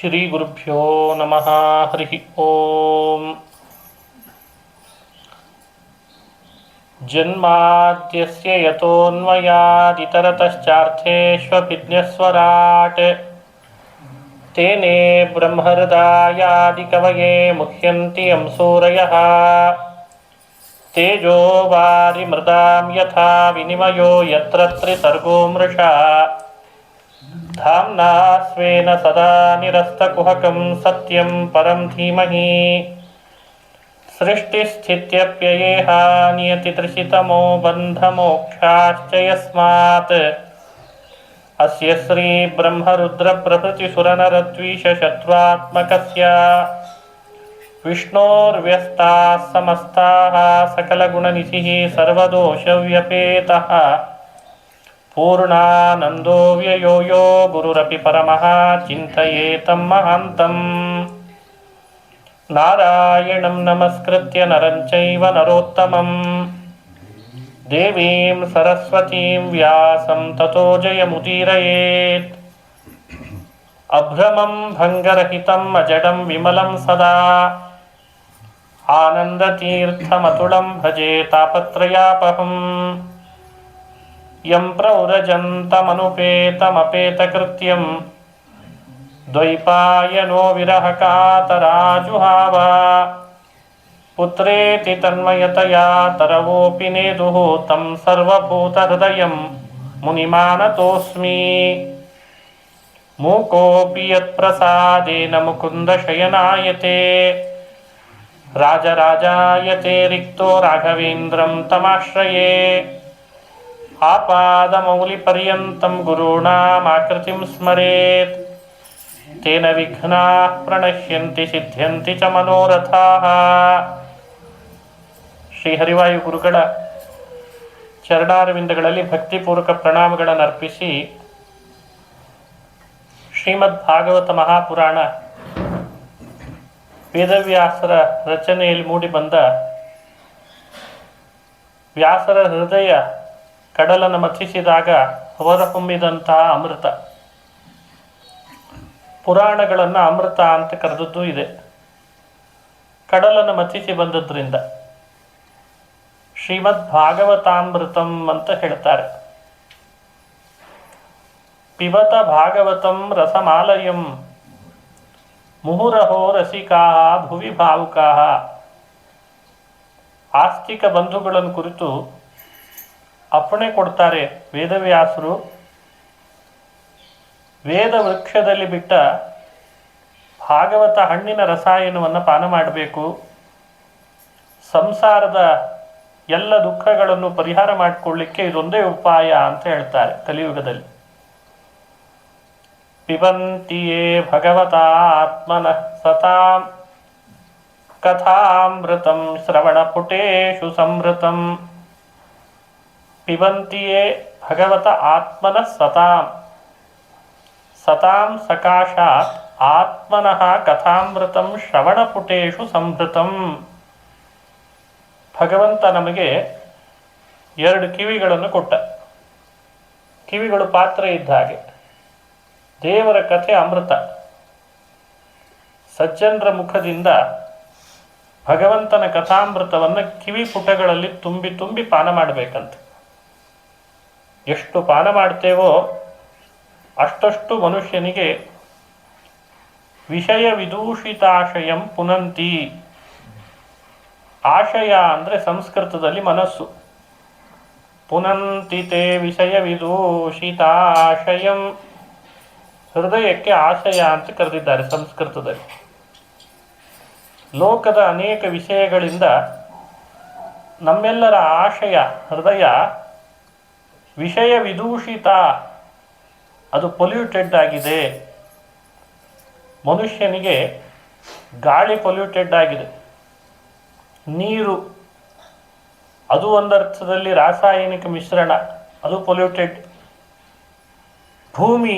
ಶ್ರೀ ಗುರುಭ್ಯೋ ನಮಃ. ಹರಿ ಓಂ. ಜನ್ಮಾದ್ಯಸ್ಯ ಯತೋನ್ಮಯಾದಿತರತಶ್ಚಾರ್ಥೇಷ್ವಭಿಜ್ಞಸ್ವರಾಟ್ ತೇನೇ ಬ್ರಹ್ಮಹೃದಾಯಾದಿಕವಯೇ ಮುಹ್ಯಂತಿ ಯಂ ಸೂರಯಃ. ತೇಜೋ ವಾರಿಮೃದಾಂ ಯಥಾ ವಿನಿಮಯೋ ಯತ್ರ ತ್ರಿಸರ್ಗೋ ಮೃಷಾ. ಧಾಮ್ನಾ ಸ್ವೇನ ಸದಾ ನಿರಸ್ತಕುಹಕಂ ಸತ್ಯಂ ಪರಂ ಧೀಮಹಿ. ಸೃಷ್ಟಿಸ್ಥಿತ್ಯಪ್ಯಯೇಹ ನಿಯತಿತೃಷಿತಮೋ ಬಂಧಮೋಕ್ಷಾಶ್ಚ ಯಸ್ಮಾತ್. ಅಸ್ಯ ಶ್ರೀ ಬ್ರಹ್ಮರುದ್ರಪ್ರಭೃತಿಸುರನರದ್ವೀಷಶತ್ರುತ್ಮಕಸ್ಯ ವಿಷ್ಣೋರ್ವ್ಯಸ್ತಾಃ ಸಮಸ್ತಾಃ ಸಕಲಗುಣನಿಧಿಃ ಸರ್ವದೋಷವ್ಯಪೇತಃ. ಪೂರ್ಣಾನಂದೋ ವ್ಯಯೋ ಯೋ ಗುರುರಪಿ ಪರಮಃ ಚಿಂತಯೇತಂ ಮಹಾಂತಂ. ನಾರಾಯಣಂ ನಮಸ್ಕೃತ್ಯ ನರಂ ಚೈವ ನರೋತ್ತಮಂ ದೇವೀಂ ಸರಸ್ವತೀಂ ವ್ಯಾಸಂ ತತೋ ಜಯಮುದೀರಯೇತ್. ಅಭ್ರಮಂ ಭಂಗರಹಿತಂ ಅಜಡಂ ವಿಮಲಂ ಸದಾ ಆನಂದತೀರ್ಥಮತುಳಂ ಭಜೆ ತಾಪತ್ರಯಾಪಹಂ. ಯಂ ಪ್ರವ್ರಜಂತಮನುಪೇತಮಪೇತಕೃತ್ಯಂ ದ್ವೈಪಾಯನೋ ವಿರಹಕಾತರಾಜುಹಾವ. ಪುತ್ರೇತಿ ತನ್ಮಯತಯಾ ತರವೋಪಿ ನೇದುಃ ತಂ ಸರ್ವಭೂತಹೃದಯಂ ಮುನಿಮಾನತೋಸ್ಮಿ. ಮೂಕೋಪಿ ಯತ್ಪ್ರಸಾದೇನ ಮುಕುಂದಶಯನಾಯತೆ ರಾಜರಾಜಾಯತೆ ರಿಕ್ತೋ ರಾಘವೇಂದ್ರಂ ತಮಾಶ್ರಯೇ. ಆಪಾದಮೌಲಿಪರ್ಯಂತಂ ಗುರುಣಾಮಾಕೃತಿಂ ಸ್ಮರೇತ್. ತೇನ ವಿಘ್ನಾಃ ಪ್ರಣಶ್ಯಂತಿ ಸಿದ್ಧ್ಯಂತಿ ಚ ಮನೋರಥಾಃ. ಶ್ರೀ ಹರಿವಾಯು ಗುರುಗಳ ಚರಣಾರವಿಂದಗಳಲ್ಲಿ ಭಕ್ತಿಪೂರ್ವಕ ಪ್ರಣಾಮಗಳನ್ನು ಅರ್ಪಿಸಿ ಶ್ರೀಮದ್ ಭಾಗವತ ಮಹಾಪುರಾಣ ವೇದವ್ಯಾಸರ ರಚನೆಯಲ್ಲಿ ಮೂಡಿಬಂದ ವ್ಯಾಸರ ಹೃದಯ ಕಡಲನ್ನು ಮಥಿಸಿದಾಗ ಹೊರಹೊಮ್ಮಿದಂತಹ ಅಮೃತ. ಪುರಾಣಗಳನ್ನು ಅಮೃತ ಅಂತ ಕರೆದದ್ದು ಇದೆ. ಕಡಲನ್ನು ಮಥಿಸಿ ಬಂದದ್ರಿಂದ ಶ್ರೀಮದ್ ಭಾಗವತಾಮೃತಂ ಅಂತ ಹೇಳ್ತಾರೆ. ಪಿಬತ ಭಾಗವತಂ ರಸಮಾಲಯಂ ಮುಹುರಹೋ ರಸಿಕಾಃ ಭುವಿ ಭಾವುಕಾಃ. ಆಸ್ತಿಕ ಬಂಧುಗಳನ್ನು ಕುರಿತು ಅಪ್ಪಣೆ ಕೊಡ್ತಾರೆ ವೇದವ್ಯಾಸರು. ವೇದ ವೃಕ್ಷದಲ್ಲಿ ಬಿಟ್ಟ ಭಾಗವತ ಹಣ್ಣಿನ ರಸಾಯನವನ್ನು ಪಾನ ಮಾಡಬೇಕು. ಸಂಸಾರದ ಎಲ್ಲ ದುಃಖಗಳನ್ನು ಪರಿಹಾರ ಮಾಡಿಕೊಳ್ಳಿಕ್ಕೆ ಇದೊಂದೇ ಉಪಾಯ ಅಂತ ಹೇಳ್ತಾರೆ ಕಲಿಯುಗದಲ್ಲಿ. ಪಿಬಂತಿಯೇ ಭಗವತಾ ಆತ್ಮನಃ ಸತಾಂ ಕಥಾಮೃತಂ ಶ್ರವಣಪುಟೇಷು ಸಂವೃತಂ. ಪಿಬಂತಿಯೇ ಭಗವತ ಆತ್ಮನಃ ಸತಾಂ. ಸತಾಂ ಸಕಾಶಾತ್ ಆತ್ಮನಃ ಕಥಾಮೃತಂ ಶ್ರವಣಪುಟೇಷು ಸಂವೃತಂ. ಭಗವಂತ ನಮಗೆ ಎರಡು ಕಿವಿಗಳನ್ನು ಕೊಟ್ಟ. ಕಿವಿಗಳು ಪಾತ್ರೆ ಇದ್ದ ಹಾಗೆ. ದೇವರ ಕಥೆ ಅಮೃತ. ಸಜ್ಜನರ ಮುಖದಿಂದ ಭಗವಂತನ ಕಥಾಮೃತವನ್ನು ಕಿವಿ ಪುಟಗಳಲ್ಲಿ ತುಂಬಿ ತುಂಬಿ ಪಾನ ಮಾಡಬೇಕಂತ. ಎಷ್ಟು ಪಾನ ಮಾಡ್ತೇವೋ ಅಷ್ಟಷ್ಟು ಮನುಷ್ಯನಿಗೆ ವಿಷಯ ವಿದೂಷಿತಾಶಯಂ ಪುನಂತಿ. ಆಶಯ ಅಂದರೆ ಸಂಸ್ಕೃತದಲ್ಲಿ ಮನಸ್ಸು. ಪುನಂತಿತೆ ವಿಷಯ ವಿದೂಷಿತಾಶಯಂ. ಹೃದಯಕ್ಕೆ ಆಶಯ ಅಂತ ಕರೆದಿದ್ದಾರೆ ಸಂಸ್ಕೃತದಲ್ಲಿ. ಲೋಕದ ಅನೇಕ ವಿಷಯಗಳಿಂದ ನಮ್ಮೆಲ್ಲರ ಆಶಯ ಹೃದಯ ವಿಷಯ ವಿದೂಷಿತ, ಅದು ಪೊಲ್ಯೂಟೆಡ್ ಆಗಿದೆ. ಮನುಷ್ಯನಿಗೆ ಗಾಳಿ ಪೊಲ್ಯೂಟೆಡ್ ಆಗಿದೆ. ನೀರು ಅದು ಒಂದರ್ಥದಲ್ಲಿ ರಾಸಾಯನಿಕ ಮಿಶ್ರಣ, ಅದು ಪೊಲ್ಯೂಟೆಡ್. ಭೂಮಿ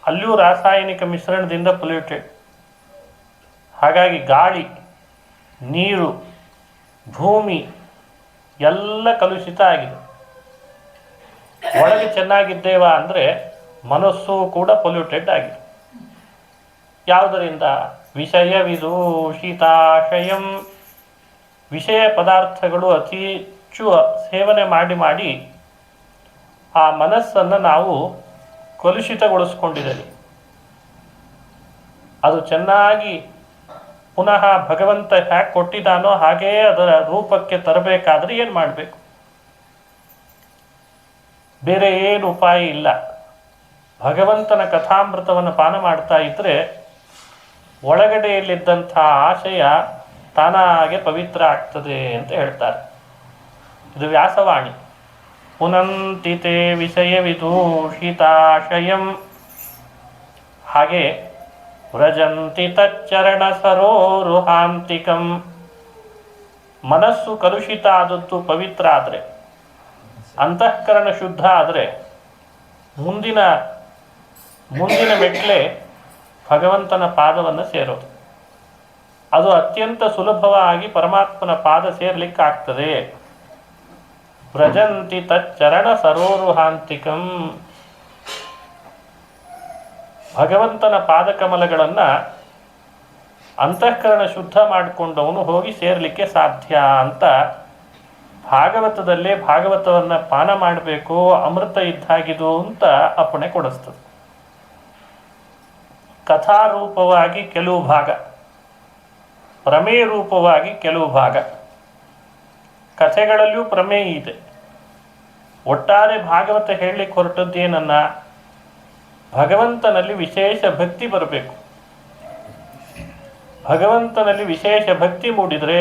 ಅಲ್ಲಿಯೂ ರಾಸಾಯನಿಕ ಮಿಶ್ರಣದಿಂದ ಪೊಲ್ಯೂಟೆಡ್. ಹಾಗಾಗಿ ಗಾಳಿ, ನೀರು, ಭೂಮಿ ಎಲ್ಲ ಕಲುಷಿತ ಆಗಿದೆ. ಒಳಗೆ ಚೆನ್ನಾಗಿದ್ದೇವಾ ಅಂದರೆ ಮನಸ್ಸು ಕೂಡ ಪೊಲ್ಯೂಟೆಡ್ ಆಗಿದೆ. ಯಾವುದರಿಂದ? ವಿಷಯವಿದೂಷಿತಾಶಯಂ, ವಿಷಯ ಪದಾರ್ಥಗಳು ಅತಿ ಹೆಚ್ಚು ಸೇವನೆ ಮಾಡಿ ಆ ಮನಸ್ಸನ್ನು ನಾವು ಕಲುಷಿತಗೊಳಿಸ್ಕೊಂಡಿದ್ದೇವೆ. ಅದು ಚೆನ್ನಾಗಿ ಪುನಃ ಭಗವಂತ ಹ್ಯಾಕೆ ಕೊಟ್ಟಿದ್ದಾನೋ ಹಾಗೇ ಅದರ ರೂಪಕ್ಕೆ ತರಬೇಕಾದ್ರೆ ಏನು ಮಾಡಬೇಕು? ಬೇರೆ ಏನು ಉಪಾಯ ಇಲ್ಲ. ಭಗವಂತನ ಕಥಾಮೃತವನ್ನು ಪಾನ ಮಾಡ್ತಾ ಇದ್ದರೆ ಒಳಗಡೆಯಲ್ಲಿದ್ದಂಥ ಆಶಯ ತಾನಾಗೆ ಪವಿತ್ರ ಆಗ್ತದೆ ಅಂತ ಹೇಳ್ತಾರೆ. ಇದು ವ್ಯಾಸವಾಣಿ. ಪುನಂತಿತೆ ವಿಷಯವಿದೂಷಿತಾಶಯಂ, ಹಾಗೆ ವ್ರಜಂತಿ ತಚ್ಚರಣ ಸರೋರುಹಾಂತಿಕಂ. ಮನಸ್ಸು ಕಲುಷಿತ ಆದದ್ದು ಪವಿತ್ರ ಆದರೆ, ಅಂತಃಕರಣ ಶುದ್ಧ ಆದರೆ ಮುಂದಿನ ಮೆಟ್ಲೆ ಭಗವಂತನ ಪಾದವನ್ನು ಸೇರೋದು. ಅದು ಅತ್ಯಂತ ಸುಲಭವಾಗಿ ಪರಮಾತ್ಮನ ಪಾದ ಸೇರ್ಲಿಕ್ಕಾಗ್ತದೆ. ವ್ರಜಂತಿ ತಚ್ಚರಣ ಸರೋರುಹಾಂತಿಕಂ. ಭಗವಂತನ ಪಾದಕಮಲಗಳನ್ನು ಅಂತಃಕರಣ ಶುದ್ಧ ಮಾಡಿಕೊಂಡವನು ಹೋಗಿ ಸೇರಲಿಕ್ಕೆ ಸಾಧ್ಯ ಅಂತ ಭಾಗವತದಲ್ಲೇ ಭಾಗವತವನ್ನು ಪಾನ ಮಾಡಬೇಕು, ಅಮೃತ ಇದ್ದಾಗಿದು ಅಂತ ಅಪ್ಪಣೆ ಕೊಡಿಸ್ತದೆ. ಕಥಾರೂಪವಾಗಿ ಕೆಲವು ಭಾಗ, ಪ್ರಮೇಯ ರೂಪವಾಗಿ ಕೆಲವು ಭಾಗ. ಕಥೆಗಳಲ್ಲಿಯೂ ಪ್ರಮೇಯ ಇದೆ. ಒಟ್ಟಾರೆ ಭಾಗವತ ಹೇಳಲಿಕ್ಕೆ ಹೊರಟದ್ದೇನನ್ನ, ಭಗವಂತನಲ್ಲಿ ವಿಶೇಷ ಭಕ್ತಿ ಬರಬೇಕು. ಭಗವಂತನಲ್ಲಿ ವಿಶೇಷ ಭಕ್ತಿ ಮೂಡಿದರೆ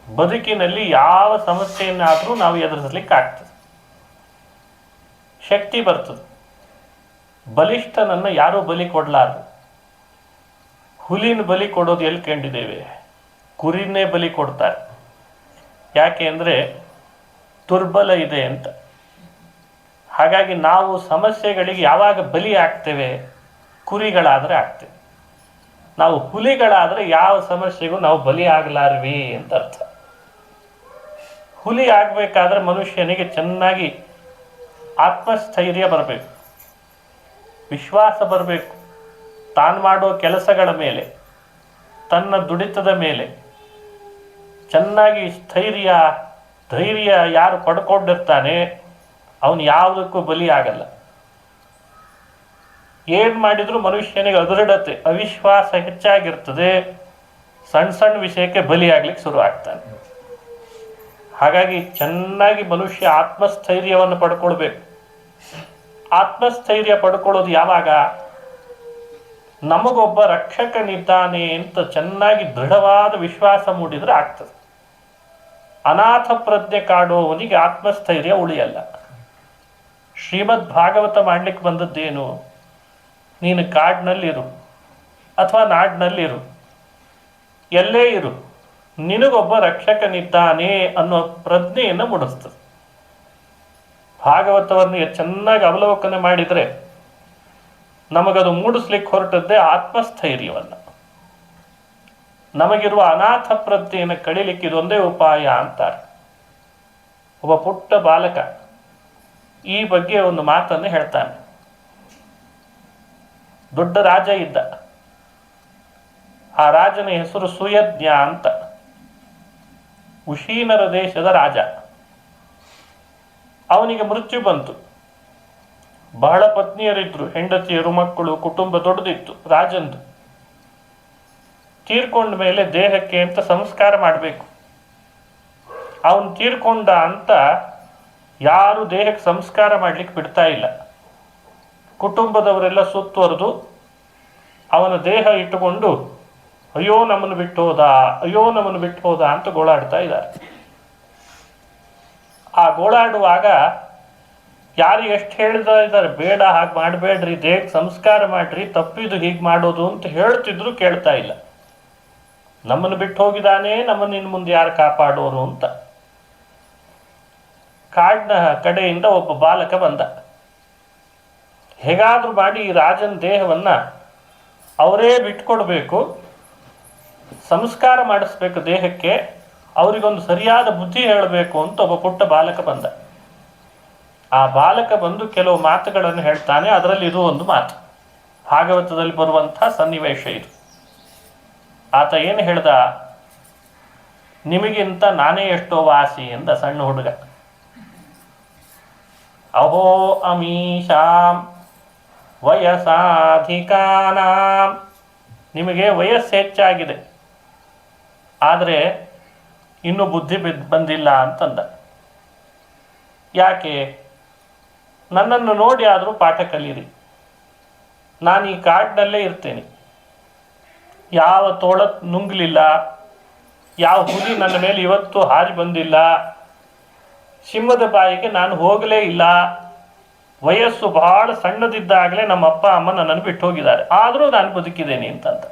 ಬದುಕಿನಲ್ಲಿ ಯಾವ ಸಮಸ್ಯೆಯನ್ನಾದರೂ ನಾವು ಎದುರಿಸಲಿಕ್ಕಾಗ್ತದೆ, ಶಕ್ತಿ ಬರ್ತದೆ. ಬಲಿಷ್ಠನನ್ನು ಯಾರೂ ಬಲಿ ಕೊಡಲಾರದು. ಹುಲಿನ ಬಲಿ ಕೊಡೋದು ಎಲ್ಲಿ ಕಂಡಿದ್ದೇವೆ? ಕುರಿನೇ ಬಲಿ ಕೊಡ್ತಾರೆ. ಯಾಕೆ ಅಂದರೆ ದುರ್ಬಲ ಇದೆ ಅಂತ. ಹಾಗಾಗಿ ನಾವು ಸಮಸ್ಯೆಗಳಿಗೆ ಯಾವಾಗ ಬಲಿ ಆಗ್ತೇವೆ? ಕುರಿಗಳಾದರೆ ಆಗ್ತೇವೆ. ನಾವು ಹುಲಿಗಳಾದರೆ ಯಾವ ಸಮಸ್ಯೆಗೂ ನಾವು ಬಲಿ ಆಗಲಾರ್ವಿ ಅಂತ ಅರ್ಥ. ಹುಲಿ ಆಗಬೇಕಾದ್ರೆ ಮನುಷ್ಯನಿಗೆ ಚೆನ್ನಾಗಿ ಆತ್ಮಸ್ಥೈರ್ಯ ಬರಬೇಕು, ವಿಶ್ವಾಸ ಬರಬೇಕು. ತಾನು ಮಾಡೋ ಕೆಲಸಗಳ ಮೇಲೆ, ತನ್ನ ದುಡಿತದ ಮೇಲೆ ಚೆನ್ನಾಗಿ ಧೈರ್ಯ ಯಾರು ಪಡ್ಕೊಂಡಿರ್ತಾನೆ ಅವನು ಯಾವುದಕ್ಕೂ ಬಲಿ ಆಗಲ್ಲ. ಏನು ಮಾಡಿದರೂ ಮನುಷ್ಯನಿಗೆ ಅದೃಢತೆ, ಅವಿಶ್ವಾಸ ಹೆಚ್ಚಾಗಿರ್ತದೆ. ಸಣ್ಣ ವಿಷಯಕ್ಕೆ ಬಲಿ ಆಗ್ಲಿಕ್ಕೆ ಶುರು ಆಗ್ತಾನೆ. ಹಾಗಾಗಿ ಚೆನ್ನಾಗಿ ಮನುಷ್ಯ ಆತ್ಮಸ್ಥೈರ್ಯವನ್ನು ಪಡ್ಕೊಳ್ಬೇಕು. ಆತ್ಮಸ್ಥೈರ್ಯ ಪಡ್ಕೊಳ್ಳೋದು ಯಾವಾಗ? ನಮಗೊಬ್ಬ ರಕ್ಷಕನಿದ್ದಾನೆ ಅಂತ ಚೆನ್ನಾಗಿ ದೃಢವಾದ ವಿಶ್ವಾಸ ಮೂಡಿದರೆ ಆಗ್ತದೆ. ಅನಾಥ ಪ್ರಜ್ಞೆ ಕಾಡುವವನಿಗೆ ಆತ್ಮಸ್ಥೈರ್ಯ ಉಳಿಯಲ್ಲ. ಶ್ರೀಮದ್ ಭಾಗವತ ಮಾಡಲಿಕ್ಕೆ ಬಂದದ್ದೇನು? ನೀನು ಕಾಡಿನಲ್ಲಿರು ಅಥವಾ ನಾಡಿನಲ್ಲಿರು, ಎಲ್ಲೇ ಇರು, ನಿನಗೊಬ್ಬ ರಕ್ಷಕನಿದ್ದಾನೆ ಅನ್ನೋ ಪ್ರಜ್ಞೆಯನ್ನು ಮೂಡಿಸ್ತದೆ. ಭಾಗವತವನ್ನು ಚೆನ್ನಾಗಿ ಅವಲೋಕನ ಮಾಡಿದರೆ ನಮಗದು ಮೂಡಿಸ್ಲಿಕ್ಕೆ ಹೊರಟದ್ದೇ ಆತ್ಮಸ್ಥೈರ್ಯವನ್ನು. ನಮಗಿರುವ ಅನಾಥ ಪ್ರಜ್ಞೆಯನ್ನು ಕಡಿಲಿಕ್ಕೆ ಇದೊಂದೇ ಉಪಾಯ ಅಂತಾರೆ. ಒಬ್ಬ ಪುಟ್ಟ ಬಾಲಕ ಈ ಬಗ್ಗೆ ಒಂದು ಮಾತನ್ನು ಹೇಳ್ತಾನೆ. ದೊಡ್ಡ ರಾಜ ಇದ್ದ. ಆ ರಾಜನ ಹೆಸರು ಸುಯಜ್ಞ ಅಂತ. ಉಶೀನರ ದೇಶದ ರಾಜ. ಅವನಿಗೆ ಮೃತ್ಯು ಬಂತು. ಬಹಳ ಪತ್ನಿಯರಿದ್ರು, ಹೆಂಡತಿಯರು, ಮಕ್ಕಳು, ಕುಟುಂಬ ದೊಡ್ಡದಿತ್ತು ರಾಜಂದು. ತೀರ್ಕೊಂಡ ಮೇಲೆ ದೇಹಕ್ಕೆ ಅಂತ ಸಂಸ್ಕಾರ ಮಾಡಬೇಕು. ಅವನು ತೀರ್ಕೊಂಡ ಅಂತ ಯಾರು ದೇಹಕ್ಕೆ ಸಂಸ್ಕಾರ ಮಾಡ್ಲಿಕ್ಕೆ ಬಿಡ್ತಾ ಇಲ್ಲ. ಕುಟುಂಬದವರೆಲ್ಲ ಸುತ್ತುವರೆದು ಅವನ ದೇಹ ಇಟ್ಟುಕೊಂಡು ಅಯ್ಯೋ ನಮ್ಮನ್ನು ಬಿಟ್ಟು ಹೋದ, ಅಯ್ಯೋ ನಮ್ಮನ್ನು ಬಿಟ್ಟು ಹೋದ ಅಂತ ಗೋಳಾಡ್ತಾ ಇದ್ದಾರೆ. ಆ ಗೋಳಾಡುವಾಗ ಯಾರು ಎಷ್ಟು ಹೇಳ್ತಾ ಇದ್ದಾರೆ, ಬೇಡ ಹಾಗೆ ಮಾಡಬೇಡ್ರಿ, ದೇಹಕ್ಕೆ ಸಂಸ್ಕಾರ ಮಾಡ್ರಿ, ತಪ್ಪಿದು ಹೀಗೆ ಮಾಡೋದು ಅಂತ ಹೇಳ್ತಿದ್ರು ಕೇಳ್ತಾ ಇಲ್ಲ. ನಮ್ಮನ್ನು ಬಿಟ್ಟು ಹೋಗಿದ್ದಾನೆ, ನಮ್ಮನ್ನು ಇನ್ನು ಮುಂದೆ ಯಾರು ಕಾಪಾಡೋರು ಅಂತ. ಕಾಡಿನ ಕಡೆಯಿಂದ ಒಬ್ಬ ಬಾಲಕ ಬಂದ. ಹೇಗಾದ್ರೂ ಮಾಡಿ ಈ ರಾಜನ ದೇಹವನ್ನ ಅವರೇ ಬಿಟ್ಕೊಡ್ಬೇಕು, ಸಂಸ್ಕಾರ ಮಾಡಿಸ್ಬೇಕು ದೇಹಕ್ಕೆ, ಅವರಿಗೊಂದು ಸರಿಯಾದ ಬುದ್ಧಿ ಹೇಳಬೇಕು ಅಂತ ಒಬ್ಬ ಪುಟ್ಟ ಬಾಲಕ ಬಂದ. ಆ ಬಾಲಕ ಬಂದು ಕೆಲವು ಮಾತುಗಳನ್ನು ಹೇಳ್ತಾನೆ. ಅದರಲ್ಲಿ ಇದು ಒಂದು ಮಾತು. ಭಾಗವತದಲ್ಲಿ ಬರುವಂಥ ಸನ್ನಿವೇಶ ಇದು. ಆತ ಏನು ಹೇಳ್ದ, ನಿಮಗಿಂತ ನಾನೇ ಎಷ್ಟೋ ವಾಸಿ ಎಂದ ಸಣ್ಣ ಹುಡುಗ. ಅಹೋ ಅಮೀಶಾಂ ವಯಸ್ಸಾಧಿಕಾನಾಂ, ನಿಮಗೆ ವಯಸ್ಸು ಹೆಚ್ಚಾಗಿದೆ, ಆದರೆ ಇನ್ನೂ ಬುದ್ಧಿ ಬಂದಿಲ್ಲ ಅಂತಂದ. ಯಾಕೆ? ನನ್ನನ್ನು ನೋಡಿ ಆದರೂ ಪಾಠ ಕಲೀರಿ. ನಾನು ಈ ಕಾಡಿನಲ್ಲೇ ಇರ್ತೇನೆ, ಯಾವ ತೋಳ ನುಂಗಲಿಲ್ಲ, ಯಾವ ಹುಲಿ ನನ್ನ ಮೇಲೆ ಇವತ್ತು ಹಾರಿ ಬಂದಿಲ್ಲ, ಸಿಂಹದ ಬಾಯಿಗೆ ನಾನು ಹೋಗಲೇ ಇಲ್ಲ. ವಯಸ್ಸು ಬಹಳ ಸಣ್ಣದಿದ್ದಾಗಲೇ ನಮ್ಮ ಅಪ್ಪ ಅಮ್ಮ ನನ್ನನ್ನು ಬಿಟ್ಟು ಹೋಗಿದ್ದಾರೆ, ಆದರೂ ನಾನು ಬದುಕಿದ್ದೇನೆ ಅಂತಂತ.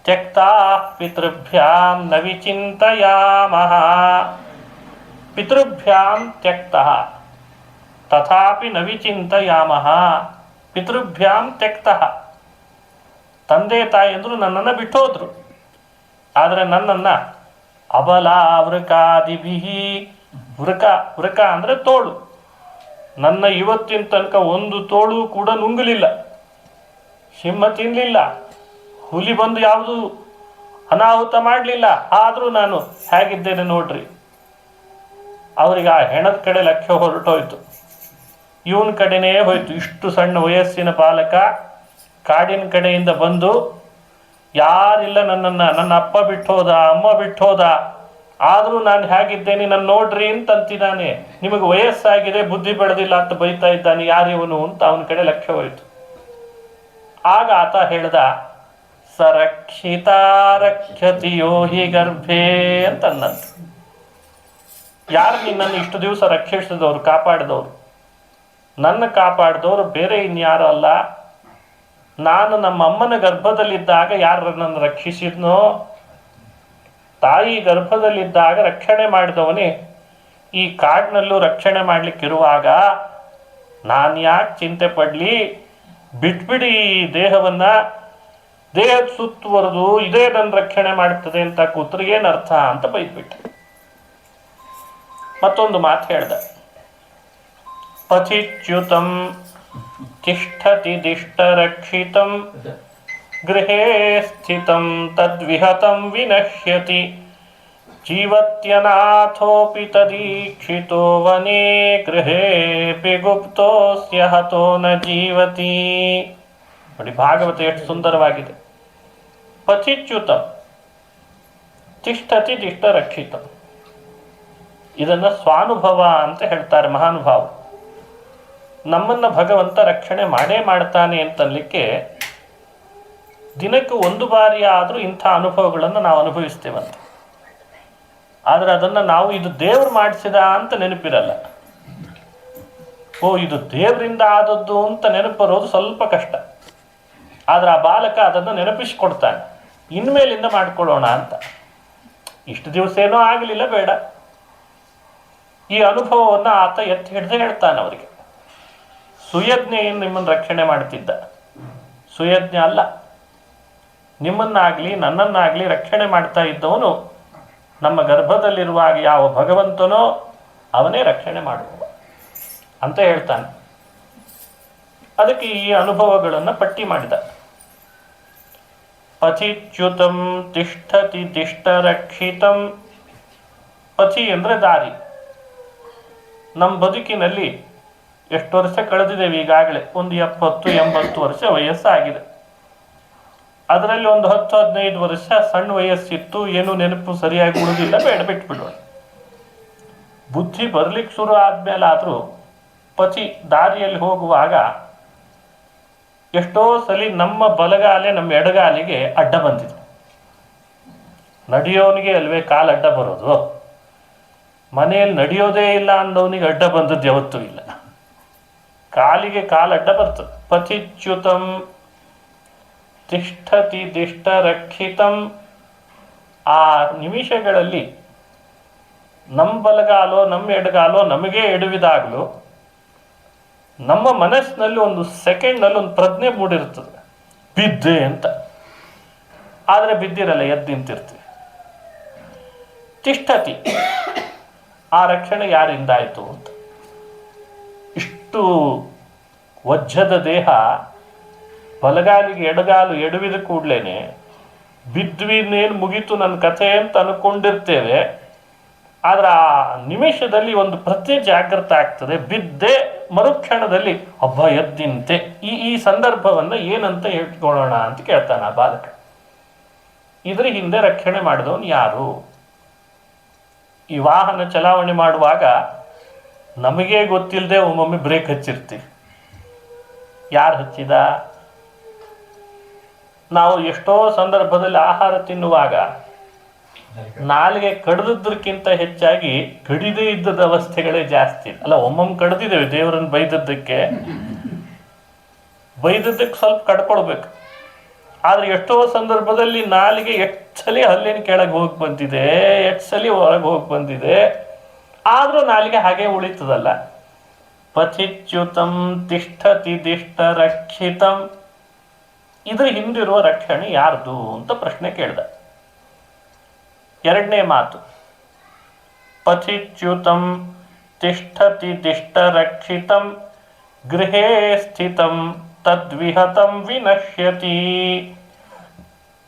ತ್ಯಕ್ತಾ ಪಿತೃಭ್ಯಾಂ ನ ವಿಚಿಂತಯಾಮಃ, ಪಿತೃಭ್ಯಾಂ ತ್ಯಕ್ತಃ ತಥಾಪಿ ನ ವಿಚಿಂತಯಾಮಃ, ಪಿತೃಭ್ಯಾಂ ತ್ಯಕ್ತಃ, ತಂದೆ ತಾಯಿಯಂದ್ರು ನನ್ನನ್ನು ಬಿಟ್ಟೋದ್ರು, ಆದರೆ ನನ್ನನ್ನು ಅಬಲಾವೃಕಾದಿಭಿಹಿ, ವೃಕ ಅಂದರೆ ತೋಳು, ನನ್ನ ಇವತ್ತಿನ ತನಕ ಒಂದು ತೋಳು ಕೂಡ ನುಂಗಲಿಲ್ಲ, ಸಿಂಹ ತಿನ್ನಲಿಲ್ಲ, ಹುಲಿ ಬಂದು ಯಾವುದು ಅನಾಹುತ ಮಾಡಲಿಲ್ಲ, ಆದರೂ ನಾನು ಹೇಗಿದ್ದೇನೆ ನೋಡ್ರಿ. ಅವರಿಗೆ ಆ ಹೆಣದ ಕಡೆ ಲಕ್ಷ್ಯ ಹೊರಟೋಯ್ತು, ಇವನ ಕಡೆನೇ ಹೋಯ್ತು. ಇಷ್ಟು ಸಣ್ಣ ವಯಸ್ಸಿನ ಬಾಲಕ ಕಾಡಿನ ಕಡೆಯಿಂದ ಬಂದು ಯಾರಿಲ್ಲ, ನನ್ನ ಅಪ್ಪ ಬಿಟ್ಟೋದ, ಅಮ್ಮ ಬಿಟ್ಟೋದ, ಆದರೂ ನಾನು ಹೇಗಿದ್ದೇನೆ ನನ್ನ ನೋಡ್ರಿ ಅಂತಂತಿದ್ದಾನೆ. ನಿಮಗೆ ವಯಸ್ಸಾಗಿದೆ, ಬುದ್ಧಿ ಬೆಳೆದಿಲ್ಲ ಅಂತ ಬೈತಾ ಇದ್ದಾನೆ, ಯಾರಿವನು ಅಂತ ಅವನ ಕಡೆ ಲಕ್ಷ್ಯ ಹೋಯಿತು. ಆಗ ಆತ ಹೇಳ್ದ, ಸರಕ್ಷಿತಾರಕ್ಷತಿ ಯೋಹಿ ಗರ್ಭೇ ಅಂತಂದಂತ. ಯಾರು ನಿನ್ನನ್ನು ಇಷ್ಟು ದಿವಸ ರಕ್ಷಿಸಿದವರು, ಕಾಪಾಡಿದವರು, ನನ್ನ ಕಾಪಾಡಿದವರು ಬೇರೆ ಇನ್ಯಾರು ಅಲ್ಲ, ನಾನು ನಮ್ಮ ಅಮ್ಮನ ಗರ್ಭದಲ್ಲಿದ್ದಾಗ ಯಾರು ನನ್ನನ್ನು ರಕ್ಷಿಸಿದ್ನೋ, ತಾಯಿ ಗರ್ಭದಲ್ಲಿದ್ದಾಗ ರಕ್ಷಣೆ ಮಾಡಿದವನೇ ಈ ಕಾಡಿನಲ್ಲೂ ರಕ್ಷಣೆ ಮಾಡಲಿಕ್ಕಿರುವಾಗ ನಾನು ಯಾಕೆ ಚಿಂತೆ ಪಡಲಿ, ಬಿಟ್ಬಿಡಿ ಈ ದೇಹವನ್ನು, ದೇಹದ ಸುತ್ತುವರೆದು ಇದೇ ನನ್ನ ರಕ್ಷಣೆ ಮಾಡ್ತದೆ ಅಂತ ಕೂತ್ರೆ ಏನರ್ಥ ಅಂತ ಬೈದ್ಬಿಟ್ಟೆ. ಮತ್ತೊಂದು ಮಾತು ಹೇಳ್ದ, ಪಥಿಚ್ಯುತಂ ತಿಷ್ಠತಿ ದಿಷ್ಟರಕ್ಷಿತಂ ಗೃಹೇ ಸ್ಥಿತಂ ತದ್ವಿಹತಂ ವಿನಶ್ಯತಿ ಜೀವತ್ಯನಾಥೋಪಿ ತದೀಕ್ಷಿತೋ ವನೇ ಗೃಹೇಪಿ ಗುಪ್ತೋಸ್ಯ ಹತೋ ನ ಜೀವತಿ. ನೋಡಿ ಭಾಗವತ ಎಷ್ಟು ಸುಂದರವಾಗಿದೆ. ಪಥಿಚ್ಯುತಂ ತಿಷ್ಠತಿ ದಿಷ್ಟರಕ್ಷಿತಂ, ಇದನ್ನು ಸ್ವಾನುಭವ ಅಂತ ಹೇಳ್ತಾರೆ ಮಹಾನುಭಾವರು. ನಮ್ಮನ್ನು ಭಗವಂತ ರಕ್ಷಣೆ ಮಾಡೇ ಮಾಡ್ತಾನೆ ಅಂತನ್ಲಿಕ್ಕೆ ದಿನಕ್ಕೆ ಒಂದು ಬಾರಿ ಆದರೂ ಇಂಥ ಅನುಭವಗಳನ್ನು ನಾವು ಅನುಭವಿಸ್ತೇವಂತ. ಆದರೆ ಅದನ್ನು ನಾವು ಇದು ದೇವ್ರು ಮಾಡಿಸಿದ ಅಂತ ನೆನಪಿರಲ್ಲ. ಇದು ದೇವರಿಂದ ಆದದ್ದು ಅಂತ ನೆನಪರೋದು ಸ್ವಲ್ಪ ಕಷ್ಟ. ಆದರೆ ಆ ಬಾಲಕ ಅದನ್ನು ನೆನಪಿಸಿಕೊಡ್ತಾನೆ, ಇನ್ಮೇಲಿಂದ ಮಾಡ್ಕೊಳ್ಳೋಣ ಅಂತ. ಇಷ್ಟು ದಿವಸ ಏನೋ ಆಗಲಿಲ್ಲ, ಬೇಡ. ಈ ಅನುಭವವನ್ನು ಆತ ಎತ್ತಿ ಹಿಡಿದು ಹೇಳ್ತಾನೆ ಅವರಿಗೆ. ಸುಯಜ್ಞ ಏನು ನಿಮ್ಮನ್ನು ರಕ್ಷಣೆ ಮಾಡ್ತಿದ್ದ, ಸುಯಜ್ಞ ಅಲ್ಲ. ನಿಮ್ಮನ್ನಾಗಲಿ ನನ್ನನ್ನಾಗಲಿ ರಕ್ಷಣೆ ಮಾಡ್ತಾ ಇದ್ದವನು ನಮ್ಮ ಗರ್ಭದಲ್ಲಿರುವಾಗ ಯಾವ ಭಗವಂತನೋ ಅವನೇ ರಕ್ಷಣೆ ಮಾಡುವ ಅಂತ ಹೇಳ್ತಾನೆ. ಅದಕ್ಕೆ ಈ ಅನುಭವಗಳನ್ನು ಪಟ್ಟಿ ಮಾಡಿದ. ಪಥಿಚ್ಯುತಂ ತಿಷ್ಠತಿ ದಿಷ್ಟರಕ್ಷಿತಂ. ಪಥಿ ಅಂದರೆ ದಾರಿ. ನಮ್ಮ ಬದುಕಿನಲ್ಲಿ ಎಷ್ಟು ವರ್ಷ ಕಳೆದಿದ್ದೇವೆ ಈಗಾಗಲೇ, ಒಂದು 70-80 ವರ್ಷ ವಯಸ್ಸಾಗಿದೆ. ಅದರಲ್ಲಿ ಒಂದು 10-15 ವರ್ಷ ಸಣ್ಣ ವಯಸ್ಸಿತ್ತು, ಏನು ನೆನಪು ಸರಿಯಾಗಿ ಉಳಿದಿಲ್ಲ, ಬೇಡ ಬಿಟ್ಬಿಡೋಣ. ಬುದ್ಧಿ ಬರ್ಲಿಕ್ಕೆ ಶುರು ಆದ್ಮೇಲಾದರೂ ಪಥಿ ದಾರಿಯಲ್ಲಿ ಹೋಗುವಾಗ ಎಷ್ಟೋ ಸಲ ನಮ್ಮ ಬಲಗಾಲೆ ನಮ್ಮ ಎಡಗಾಲಿಗೆ ಅಡ್ಡ ಬಂದಿದೆ. ನಡೆಯೋನಿಗೆ ಅಲ್ವೇ ಕಾಲು ಅಡ್ಡ ಬರೋದು, ಮನೆಯಲ್ಲಿ ನಡೆಯೋದೇ ಇಲ್ಲ ಅಂದವನಿಗೆ ಅಡ್ಡ ಬಂದದ್ದು ಯಾವತ್ತೂ ಇಲ್ಲ. ಕಾಲಿಗೆ ಕಾಲು ಅಡ್ಡ ಬರ್ತದೆ. ಪಥಿಚ್ಯುತಂ ತಿಷ್ಠತಿ ದಿಷ್ಟರಕ್ಷಿತಂ. ಆ ನಿಮಿಷಗಳಲ್ಲಿ ನಮ್ಮ ಬಲಗಾಲೋ ನಮ್ಮ ಎಡಗಾಲೋ ನಮಗೇ ಎಡವಿದಾಗಲೂ ನಮ್ಮ ಮನಸ್ಸಿನಲ್ಲಿ ಒಂದು ಸೆಕೆಂಡ್ನಲ್ಲಿ ಒಂದು ಪ್ರಜ್ಞೆ ಮೂಡಿರ್ತದೆ, ಬಿದ್ದೆ ಅಂತ. ಆದರೆ ಬಿದ್ದಿರಲ್ಲ, ಎದ್ದು ನಿಂತಿರ್ತೀವಿ. ತಿಷ್ಠತಿ, ಆ ರಕ್ಷಣೆ ಯಾರಿಂದ ಆಯಿತು ಅಂತ. ಇಷ್ಟು ವಜ್ರದ ದೇಹ ಬಲಗಾಲಿಗೆ ಎಡಗಾಲು ಎಡವಿದ ಕೂಡ್ಲೇನೆ ಬಿದ್ವಿನೇನು ಮುಗೀತು ನನ್ನ ಕಥೆ ಅಂತ ಅನ್ಕೊಂಡಿರ್ತೇವೆ. ಆದ್ರೆ ಆ ನಿಮಿಷದಲ್ಲಿ ಒಂದು ಪ್ರತಿ ಜಾಗೃತ ಆಗ್ತದೆ. ಬಿದ್ದೆ ಮರುಕ್ಷಣದಲ್ಲಿ ಹಬ್ಬ ಎದ್ದಿಂತೆ. ಈ ಸಂದರ್ಭವನ್ನ ಏನಂತ ಹೇಳ್ಕೊಳ್ಳೋಣ ಅಂತ ಕೇಳ್ತಾನ ಆ ಬಾಲಕ. ಇದ್ರ ಹಿಂದೆ ರಕ್ಷಣೆ ಮಾಡಿದವನು ಯಾರು? ಈ ವಾಹನ ಚಲಾವಣೆ ಮಾಡುವಾಗ ನಮಗೇ ಗೊತ್ತಿಲ್ಲದೆ ಒಮ್ಮೊಮ್ಮೆ ಬ್ರೇಕ್ ಹಚ್ಚಿರ್ತೀವಿ. ಯಾರು ಹಚ್ಚಿದ? ನಾವು ಎಷ್ಟೋ ಸಂದರ್ಭದಲ್ಲಿ ಆಹಾರ ತಿನ್ನುವಾಗ ನಾಲಿಗೆ ಕಡ್ದದ್ದಕ್ಕಿಂತ ಹೆಚ್ಚಾಗಿ ಕಡಿದೇ ಇದ್ದದ ಅವಸ್ಥೆಗಳೇ ಜಾಸ್ತಿ. ಅಲ್ಲ, ಒಮ್ಮೊಮ್ಮೆ ಕಡ್ದಿದ್ದೇವೆ ದೇವರನ್ನು ಬೈದದ್ದಕ್ಕೆ ಸ್ವಲ್ಪ ಕಡ್ಕೊಳ್ಬೇಕು. ಆದ್ರೆ ಎಷ್ಟೋ ಸಂದರ್ಭದಲ್ಲಿ ನಾಲಿಗೆ ಎಚ್ಚಲಿ ಹಲ್ಲಿನ ಕೆಳಗೆ ಹೋಗಿ ಬಂದಿದೆ, ಎಚ್ಚಲಿ ಹೊರಗೆ ಹೋಗಿ ಬಂದಿದೆ, ಆದ್ರೂ ನಾಲಿಗೆ ಹಾಗೆ ಉಳಿತದಲ್ಲ. ಪಥಿಚ್ಯುತಂ ತಿಷ್ಠತಿ ದಿಷ್ಟ ರಕ್ಷಿತಂ. ಇದ್ರ ಹಿಂದಿರುವ ರಕ್ಷಣೆ ಯಾರ್ದು ಅಂತ ಪ್ರಶ್ನೆ ಕೇಳ್ದ. ಎರಡನೇ ಮಾತು, ಪಥಿಚ್ಯುತಂ ತಿಷ್ಠತಿ ದಿಷ್ಟ ರಕ್ಷಿತಂ ಗೃಹೇ ಸ್ಥಿತಂ ತದ್ವಿಹತಂ ವಿನಶ್ಯತಿ.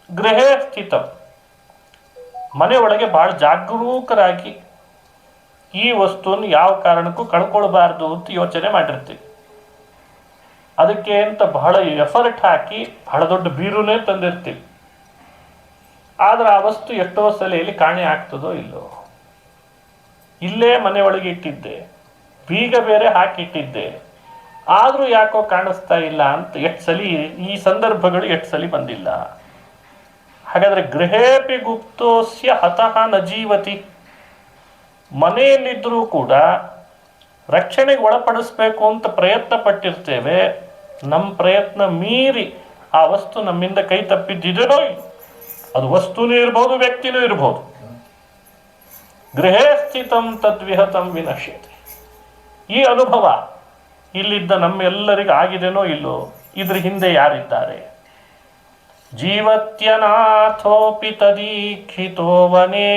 ಗೃಹೇ ಸ್ಥಿತಂ, ಮನೆಯೊಳಗೆ ಬಹಳ ಜಾಗರೂಕರಾಗಿ ಈ ವಸ್ತುವನ್ನು ಯಾವ ಕಾರಣಕ್ಕೂ ಕಳ್ಕೊಳ್ಬಾರ್ದು ಅಂತ ಯೋಚನೆ ಮಾಡಿರ್ತೀವಿ. ಅದಕ್ಕೆ ಅಂತ ಬಹಳ ಎಫರ್ಟ್ ಹಾಕಿ ಬಹಳ ದೊಡ್ಡ ಬೀರುನೇ ತಂದಿರ್ತೀವಿ. ಆದ್ರೆ ಆ ವಸ್ತು ಎಷ್ಟೋ ಸಲೆಯಲ್ಲಿ ಕಾಣೆ ಆಗ್ತದೋ ಇಲ್ಲೋ. ಇಲ್ಲೇ ಮನೆಯೊಳಗೆ ಇಟ್ಟಿದ್ದೆ, ಬೀಗ ಬೇರೆ ಹಾಕಿಟ್ಟಿದ್ದೆ, ಆದ್ರೂ ಯಾಕೋ ಕಾಣಿಸ್ತಾ ಇಲ್ಲ ಅಂತ ಎಷ್ಟು ಸಲಿ ಈ ಸಂದರ್ಭಗಳು ಎಷ್ಟು ಸಲಿ ಬಂದಿಲ್ಲ. ಹಾಗಾದ್ರೆ ಗೃಹೇಪಿ ಗುಪ್ತೋಸ್ಯ ಹತಃ ನ ಜೀವತಿ. ಮನೆಯಲ್ಲಿದ್ದರೂ ಕೂಡ ರಕ್ಷಣೆಗೆ ಒಳಪಡಿಸ್ಬೇಕು ಅಂತ ಪ್ರಯತ್ನ ಪಟ್ಟಿರ್ತೇವೆ. ನಮ್ಮ ಪ್ರಯತ್ನ ಮೀರಿ ಆ ವಸ್ತು ನಮ್ಮಿಂದ ಕೈ ತಪ್ಪಿದ್ದಿದೆಯೋ ಇಲ್ಲ. ಅದು ವಸ್ತುನೂ ಇರ್ಬೋದು, ವ್ಯಕ್ತಿನೂ ಇರ್ಬೋದು. ಗೃಹೇ ಸ್ಥಿತಂ ತದ್ವಿಹತಂ ವಿನಶ್ಯತೆ. ಈ ಅನುಭವ ಇಲ್ಲಿದ್ದ ನಮ್ಮೆಲ್ಲರಿಗೂ ಆಗಿದೆನೋ ಇಲ್ಲೋ? ಇದ್ರ ಹಿಂದೆ ಯಾರಿದ್ದಾರೆ? ಜೀವತ್ಯನಾಥೋಪಿ ತದೀಕ್ಷಿತೋ ವನೇ.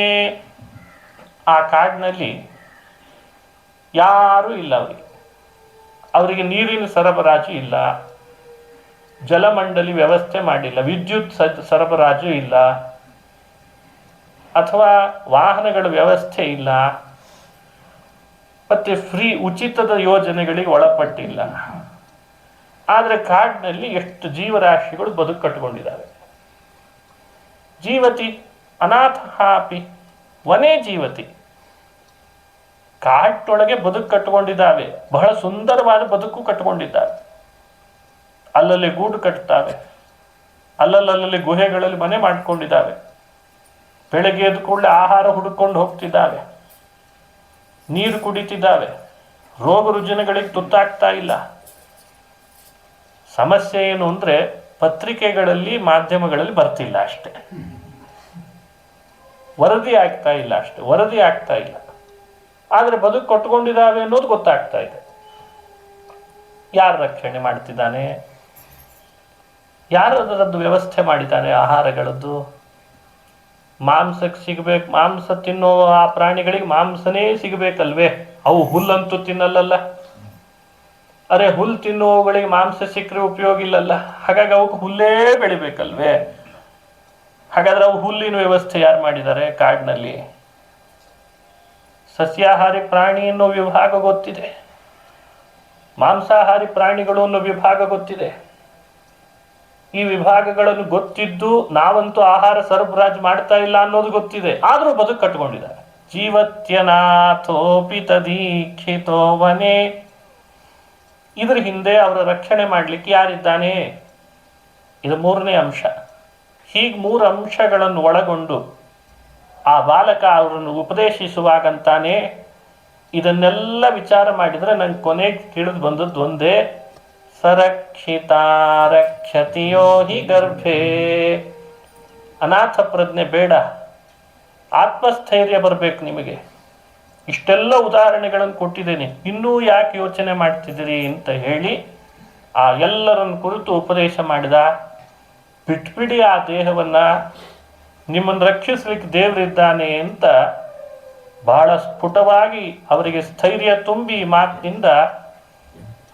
ಆ ಕಾಡಿನಲ್ಲಿ ಯಾರೂ ಇಲ್ಲ. ಅವರಿಗೆ ನೀರಿನ ಸರಬರಾಜು ಇಲ್ಲ, ಜಲಮಂಡಲಿ ವ್ಯವಸ್ಥೆ ಮಾಡಿಲ್ಲ, ವಿದ್ಯುತ್ ಸರಬರಾಜು ಇಲ್ಲ, ಅಥವಾ ವಾಹನಗಳ ವ್ಯವಸ್ಥೆ ಇಲ್ಲ, ಮತ್ತೆ ಉಚಿತದ ಯೋಜನೆಗಳಿಗೆ ಒಳಪಟ್ಟಿಲ್ಲ. ಆದರೆ ಕಾಡಿನಲ್ಲಿ ಎಷ್ಟು ಜೀವರಾಶಿಗಳು ಬದುಕು ಕಟ್ಟಿಕೊಂಡಿದ್ದಾವೆ. ಜೀವತಿ ಅನಾಥ ಅಪಿ ವನೇ ಜೀವತಿ. ಕಾಟೊಳಗೆ ಬದುಕು ಕಟ್ಟಿಕೊಂಡಿದ್ದಾವೆ, ಬಹಳ ಸುಂದರವಾದ ಬದುಕು ಕಟ್ಟಿಕೊಂಡಿದ್ದಾವೆ. ಅಲ್ಲಲ್ಲಿ ಗೂಡು ಕಟ್ತಾವೆ, ಅಲ್ಲಲ್ಲಿ ಗುಹೆಗಳಲ್ಲಿ ಮನೆ ಮಾಡ್ಕೊಂಡಿದ್ದಾವೆ. ಬೆಳಗ್ಗೆ ಎದ್ದ ಕೂಡಲೇ ಆಹಾರ ಹುಡುಕೊಂಡು ಹೋಗ್ತಿದ್ದಾವೆ, ನೀರು ಕುಡಿತಿದ್ದಾವೆ, ರೋಗ ರುಜಿನಗಳಿಗೆ ತುತ್ತಾಗ್ತಾ ಇಲ್ಲ. ಸಮಸ್ಯೆ ಏನು ಅಂದ್ರೆ ಪತ್ರಿಕೆಗಳಲ್ಲಿ ಮಾಧ್ಯಮಗಳಲ್ಲಿ ಬರ್ತಿಲ್ಲ ಅಷ್ಟೇ, ವರದಿ ಆಗ್ತಾ ಇಲ್ಲ ಅಷ್ಟೆ, ವರದಿ ಆಗ್ತಾ ಇಲ್ಲ. ಆದ್ರೆ ಬದುಕು ಕೊಟ್ಕೊಂಡಿದ್ದಾವೆ ಅನ್ನೋದು ಗೊತ್ತಾಗ್ತಾ ಇದೆ. ಯಾರು ರಕ್ಷಣೆ ಮಾಡ್ತಿದ್ದಾನೆ? ಯಾರು ಅದರದ್ದು ವ್ಯವಸ್ಥೆ ಮಾಡಿದ್ದಾನೆ? ಆಹಾರಗಳದ್ದು ಮಾಂಸಕ್ಕೆ ಸಿಗಬೇಕು. ಮಾಂಸ ತಿನ್ನೋ ಆ ಪ್ರಾಣಿಗಳಿಗೆ ಮಾಂಸನೇ ಸಿಗಬೇಕಲ್ವೇ? ಅವು ಹುಲ್ಲಂತೂ ತಿನ್ನಲ್ಲಲ್ಲ. ಅರೆ, ಹುಲ್ಲು ತಿನ್ನುವಗಳಿಗೆ ಮಾಂಸ ಸಿಕ್ಕರೆ ಉಪಯೋಗ ಇಲ್ಲಲ್ಲ. ಹಾಗಾಗಿ ಅವಕ್ಕೆ ಹುಲ್ಲೇ ಬೆಳಿಬೇಕಲ್ವೇ? ಹಾಗಾದ್ರೆ ಅವು ಹುಲ್ಲಿನ ವ್ಯವಸ್ಥೆ ಯಾರು ಮಾಡಿದ್ದಾರೆ ಕಾಡಿನಲ್ಲಿ? ಸಸ್ಯಾಹಾರಿ ಪ್ರಾಣಿ ಅನ್ನೋ ವಿಭಾಗ ಗೊತ್ತಿದೆ, ಮಾಂಸಾಹಾರಿ ಪ್ರಾಣಿಗಳು ಅನ್ನೋ ವಿಭಾಗ ಗೊತ್ತಿದೆ. ಈ ವಿಭಾಗಗಳನ್ನು ಗೊತ್ತಿದ್ದು ನಾವಂತೂ ಆಹಾರ ಸರಬರಾಜು ಮಾಡ್ತಾ ಇಲ್ಲ ಅನ್ನೋದು ಗೊತ್ತಿದೆ, ಆದ್ರೂ ಬದುಕು ಕಟ್ಕೊಂಡಿದ್ದಾರೆ. ಜೀವತ್ಯನಾಥೋಪಿ ತದೀಕ್ಷಿತೋ ವನೇ. ಇದ್ರ ಹಿಂದೆ ಅವರ ರಕ್ಷಣೆ ಮಾಡ್ಲಿಕ್ಕೆ ಯಾರಿದ್ದಾನೆ? ಇದು ಮೂರನೇ ಅಂಶ. ಹೀಗೆ ಮೂರು ಅಂಶಗಳನ್ನು ಒಳಗೊಂಡು ಆ ಬಾಲಕ ಅವರನ್ನು ಉಪದೇಶಿಸುವಾಗಂತಾನೆ ಇದನ್ನೆಲ್ಲ ವಿಚಾರ ಮಾಡಿದ್ರೆ ನಂಗೆ ಕೊನೆಗೆ ತಿಳಿದು ಬಂದದ್ದು ಒಂದೇ, ಸರಕ್ಷಿತ ರಕ್ಷತಿಯೋ ಹಿ ಗರ್ಭೆ. ಅನಾಥ ಪ್ರಜ್ಞೆ ಬೇಡ, ಆತ್ಮಸ್ಥೈರ್ಯ ಬರಬೇಕು ನಿಮಗೆ. ಇಷ್ಟೆಲ್ಲ ಉದಾಹರಣೆಗಳನ್ನು ಕೊಟ್ಟಿದ್ದೇನೆ, ಇನ್ನೂ ಯಾಕೆ ಯೋಚನೆ ಮಾಡ್ತಿದ್ದೀರಿ ಅಂತ ಹೇಳಿ ಆ ಎಲ್ಲರನ್ನು ಕುರಿತು ಉಪದೇಶ ಮಾಡಿದ. ಬಿಟ್ಬಿಡಿ ಆ ದೇಹವನ್ನ, ನಿಮ್ಮನ್ನು ರಕ್ಷಿಸ್ಲಿಕ್ಕೆ ದೇವರಿದ್ದಾನೆ ಅಂತ ಬಹಳ ಸ್ಫುಟವಾಗಿ ಅವರಿಗೆ ಸ್ಥೈರ್ಯ ತುಂಬಿ ಮಾತಿನಿಂದ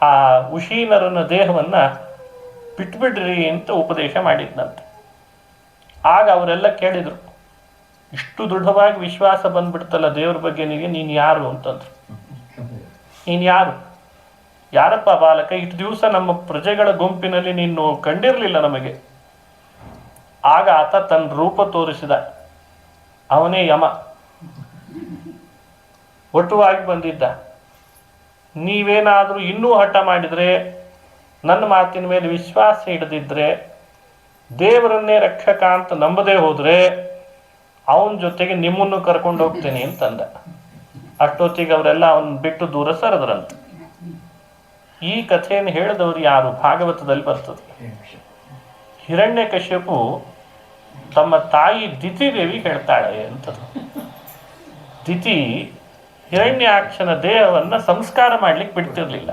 ಆ ಉಶೀನರನ ದೇಹವನ್ನ ಬಿಟ್ಬಿಡ್ರಿ ಅಂತ ಉಪದೇಶ ಮಾಡಿದ್ನಂತೆ. ಆಗ ಅವರೆಲ್ಲ ಕೇಳಿದ್ರು, ಇಷ್ಟು ದೃಢವಾಗಿ ವಿಶ್ವಾಸ ಬಂದ್ಬಿಡ್ತಲ್ಲ ದೇವ್ರ ಬಗ್ಗೆ ನೀನು ಯಾರು ಅಂತಂದ್ರು. ನೀನು ಯಾರು? ಯಾರಪ್ಪ ಬಾಲಕ, ಇಷ್ಟು ದಿವಸ ನಮ್ಮ ಪ್ರಜೆಗಳ ಗುಂಪಿನಲ್ಲಿ ನೀನು ಕಂಡಿರಲಿಲ್ಲ ನಮಗೆ. ಆಗ ಆತ ತನ್ನ ರೂಪ ತೋರಿಸಿದ. ಅವನೇ ಯಮ, ಒಟುವಾಗಿ ಬಂದಿದ್ದ. ನೀವೇನಾದರೂ ಇನ್ನೂ ಹಠ ಮಾಡಿದರೆ, ನನ್ನ ಮಾತಿನ ಮೇಲೆ ವಿಶ್ವಾಸ ಹಿಡಿದಿದ್ರೆ, ದೇವರನ್ನೇ ರಕ್ಷಕ ಅಂತ ನಂಬದೇ ಹೋದ್ರೆ ಅವನ ಜೊತೆಗೆ ನಿಮ್ಮನ್ನು ಕರ್ಕೊಂಡು ಹೋಗ್ತೇನೆ ಅಂತಂದ. ಅಷ್ಟೊತ್ತಿಗೆ ಅವರೆಲ್ಲ ಅವನ್ ಬಿಟ್ಟು ದೂರ ಸರದ್ರಂತ. ಈ ಕಥೆಯನ್ನು ಹೇಳಿದವರು ಯಾರು? ಭಾಗವತದಲ್ಲಿ ಬರ್ತದೆ. ಹಿರಣ್ಯಕಶ್ಯಪು ತಮ್ಮ ತಾಯಿ ದಿತಿದೇವಿ ಹೇಳ್ತಾಳೆ ಅಂತದ್ದು. ದಿತಿ ಹಿರಣ್ಯಾಕ್ಷನ ದೇಹವನ್ನ ಸಂಸ್ಕಾರ ಮಾಡ್ಲಿಕ್ಕೆ ಬಿಡ್ತಿರ್ಲಿಲ್ಲ.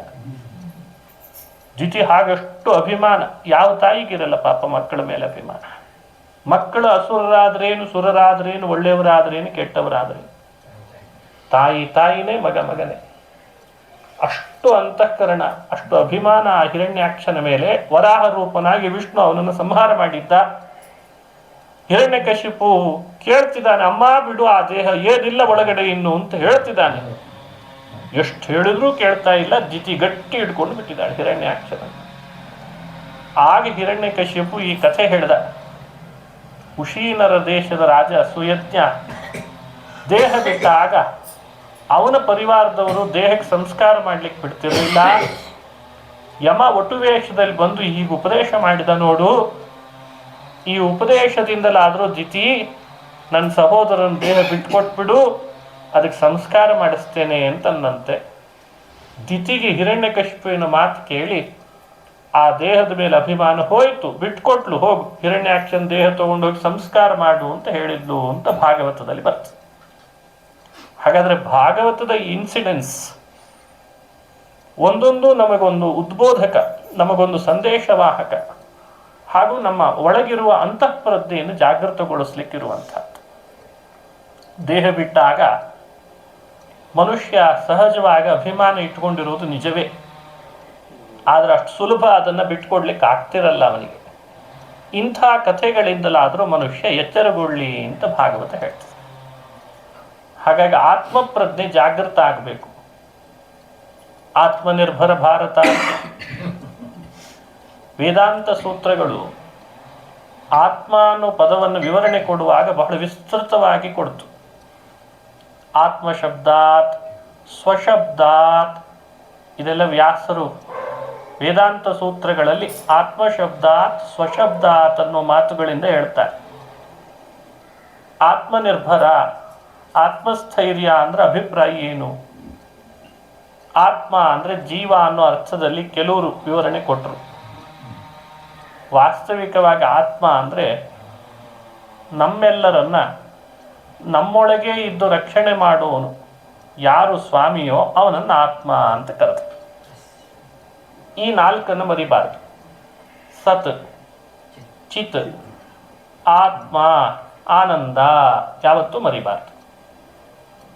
ದಿತಿ ಹಾಗಷ್ಟು ಅಭಿಮಾನ ಯಾವ ತಾಯಿಗಿರಲ್ಲ ಪಾಪ ಮಕ್ಕಳ ಮೇಲೆ ಅಭಿಮಾನ. ಮಕ್ಕಳು ಅಸುರರಾದ್ರೇನು, ಸುರರಾದ್ರೇನು, ಒಳ್ಳೆಯವರಾದ್ರೇನು, ಕೆಟ್ಟವರಾದ್ರೇನು, ತಾಯಿನೇ, ಮಗನೇ. ಅಷ್ಟು ಅಂತಃಕರಣ, ಅಷ್ಟು ಅಭಿಮಾನ ಆ ಹಿರಣ್ಯಾಕ್ಷನ ಮೇಲೆ. ವರಾಹ ರೂಪನಾಗಿ ವಿಷ್ಣು ಅವನನ್ನು ಸಂಹಾರ ಮಾಡಿದ್ದ. ಹಿರಣ್ಯಕಶಿಪು ಕೇಳ್ತಿದ್ದಾನೆ, ಅಮ್ಮ ಬಿಡು ಆ ದೇಹ, ಏನಿಲ್ಲ ಒಳಗಡೆ ಇನ್ನು ಅಂತ ಹೇಳ್ತಿದ್ದಾನೆ. ಎಷ್ಟು ಹೇಳಿದ್ರೂ ಕೇಳ್ತಾ ಇಲ್ಲ. ದಿತಿ ಗಟ್ಟಿ ಹಿಡ್ಕೊಂಡು ಬಿಟ್ಟಿದ್ದಾಳೆ ಹಿರಣ್ಯಾಕ್ಷನ. ಆಗ ಹಿರಣ್ಯಕಶಿಪು ಈ ಕಥೆ ಹೇಳ್ದ. ಕುಶೀನರ ದೇಶದ ರಾಜ ಸುಯಜ್ಞ ದೇಹ ಬಿಟ್ಟಾಗ ಅವನ ಪರಿವಾರದವರು ದೇಹಕ್ಕೆ ಸಂಸ್ಕಾರ ಮಾಡ್ಲಿಕ್ಕೆ ಬಿಡ್ತಿರ್ಲಿಲ್ಲ. ಯಮ ಒಟು ವೇಷದಲ್ಲಿ ಬಂದು ಹೀಗೆ ಉಪದೇಶ ಮಾಡಿದ ನೋಡು, ಈ ಉಪದೇಶದಿಂದಲಾದರೂ ದಿತಿ ನನ್ನ ಸಹೋದರನ ದೇಹ ಬಿಟ್ಕೊಟ್ಬಿಡು, ಅದಕ್ಕೆ ಸಂಸ್ಕಾರ ಮಾಡಿಸ್ತೇನೆ ಅಂತಂದಂತೆ. ದಿತಿಗೆ ಹಿರಣ್ಯಕಶಿಪುವಿನ ಮಾತು ಕೇಳಿ ಆ ದೇಹದ ಮೇಲೆ ಅಭಿಮಾನ ಹೋಯ್ತು, ಬಿಟ್ಕೊಟ್ಲು, ಹೋಗು ಹಿರಣ್ಯಾಕ್ಷನ ದೇಹ ತಗೊಂಡೋಗಿ ಸಂಸ್ಕಾರ ಮಾಡು ಅಂತ ಹೇಳಿದ್ಲು ಅಂತ ಭಾಗವತದಲ್ಲಿ ಬರ್ತದೆ. ಹಾಗಾದ್ರೆ ಭಾಗವತದ ಇನ್ಸಿಡೆನ್ಸ್ ಒಂದೊಂದು ನಮಗೊಂದು ಉದ್ಬೋಧಕ, ನಮಗೊಂದು ಸಂದೇಶವಾಹಕ, ಹಾಗೂ ನಮ್ಮ ಒಳಗಿರುವ ಅಂತಃಪ್ರಜ್ಞೆಯನ್ನು ಜಾಗೃತಗೊಳಿಸ್ಲಿಕ್ಕಿರುವಂಥದ್ದು. ದೇಹ ಬಿಟ್ಟಾಗ ಮನುಷ್ಯ ಸಹಜವಾಗಿ ಅಭಿಮಾನ ಇಟ್ಕೊಂಡಿರುವುದು ನಿಜವೇ. ಆದ್ರೆ ಅಷ್ಟು ಸುಲಭ ಅದನ್ನು ಬಿಟ್ಕೊಡ್ಲಿಕ್ಕೆ ಆಗ್ತಿರಲ್ಲ ಅವನಿಗೆ. ಇಂಥ ಕಥೆಗಳಿಂದಲಾದರೂ ಮನುಷ್ಯ ಎಚ್ಚರಗೊಳ್ಳಿ ಅಂತ ಭಾಗವತ ಹೇಳ್ತದೆ. ಹಾಗಾಗಿ ಆತ್ಮಪ್ರಜ್ಞೆ ಜಾಗೃತ ಆಗಬೇಕು. ಆತ್ಮನಿರ್ಭರ ಭಾರತ ವೇದಾಂತ ಸೂತ್ರಗಳು ಆತ್ಮ ಅನ್ನೋ ಪದವನ್ನು ವಿವರಣೆ ಕೊಡುವಾಗ ಬಹಳ ವಿಸ್ತೃತವಾಗಿ ಕೊಡ್ತು. ಆತ್ಮಶಬ್ದಾತ್, ಸ್ವಶಬ್ದಾತ್, ಇದೆಲ್ಲ ವ್ಯಾಸರು ವೇದಾಂತ ಸೂತ್ರಗಳಲ್ಲಿ ಆತ್ಮಶಬ್ದಾತ್, ಸ್ವಶಬ್ದಾತ್ ಅನ್ನೋ ಮಾತುಗಳಿಂದ ಹೇಳ್ತಾರೆ. ಆತ್ಮನಿರ್ಭರ, ಆತ್ಮಸ್ಥೈರ್ಯ ಅಂದ್ರೆ ಅಭಿಪ್ರಾಯ ಏನು? ಆತ್ಮ ಅಂದ್ರೆ ಜೀವ ಅನ್ನೋ ಅರ್ಥದಲ್ಲಿ ಕೆಲವರು ವಿವರಣೆ ಕೊಟ್ಟರು. ವಾಸ್ತವಿಕವಾಗಿ ಆತ್ಮ ಅಂದ್ರೆ ನಮ್ಮೆಲ್ಲರನ್ನ ನಮ್ಮೊಳಗೆ ಇದ್ದು ರಕ್ಷಣೆ ಮಾಡುವವನು ಯಾರು ಸ್ವಾಮಿಯೋ ಅವನನ್ನು ಆತ್ಮ ಅಂತ ಕರೆದ. ಈ ನಾಲ್ಕನ್ನು ಮರಿಬಾರದು. ಸತ್, ಚಿತ್, ಆತ್ಮ, ಆನಂದ ಯಾವತ್ತೂ ಮರಿಬಾರದು.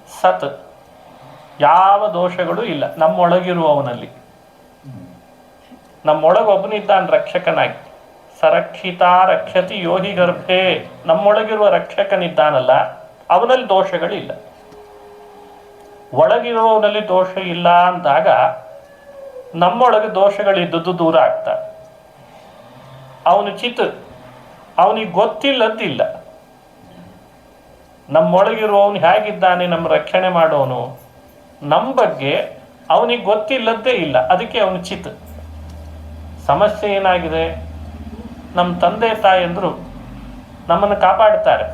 ಸತ್, ಯಾವ ದೋಷಗಳು ಇಲ್ಲ ನಮ್ಮೊಳಗಿರುವವನಲ್ಲಿ. ನಮ್ಮೊಳಗೊಬ್ಬನಿದ್ದಾನೆ ರಕ್ಷಕನಾಗಿ. ಸರಕ್ಷಿತ ರಕ್ಷತಿ ಯೋಹಿ ಗರ್ಭೆ, ನಮ್ಮೊಳಗಿರುವ ರಕ್ಷಕನಿದ್ದಾನಲ್ಲ ಅವನಲ್ಲಿ ದೋಷಗಳಿಲ್ಲ. ಒಳಗಿರುವವನಲ್ಲಿ ದೋಷ ಇಲ್ಲ ಅಂದಾಗ ನಮ್ಮೊಳಗೆ ದೋಷಗಳಿದ್ದದ್ದು ದೂರ ಆಗ್ತವೆ. ಅವನು ಚಿತ್, ಅವನಿಗೆ ಗೊತ್ತಿಲ್ಲದ್ದಿಲ್ಲ. ನಮ್ಮೊಳಗಿರುವವನು ಹೇಗಿದ್ದಾನೆ, ನಮ್ಮ ರಕ್ಷಣೆ ಮಾಡೋನು, ನಮ್ಮ ಬಗ್ಗೆ ಅವನಿಗೆ ಗೊತ್ತಿಲ್ಲದ್ದೇ ಇಲ್ಲ, ಅದಕ್ಕೆ ಅವನು ಚಿತ್. ಸಮಸ್ಯೆ ಏನಾಗಿದೆ? ನಮ್ಮ ತಂದೆ ತಾಯಂದ್ರು ನಮ್ಮನ್ನು ಕಾಪಾಡ್ತಾರೆ,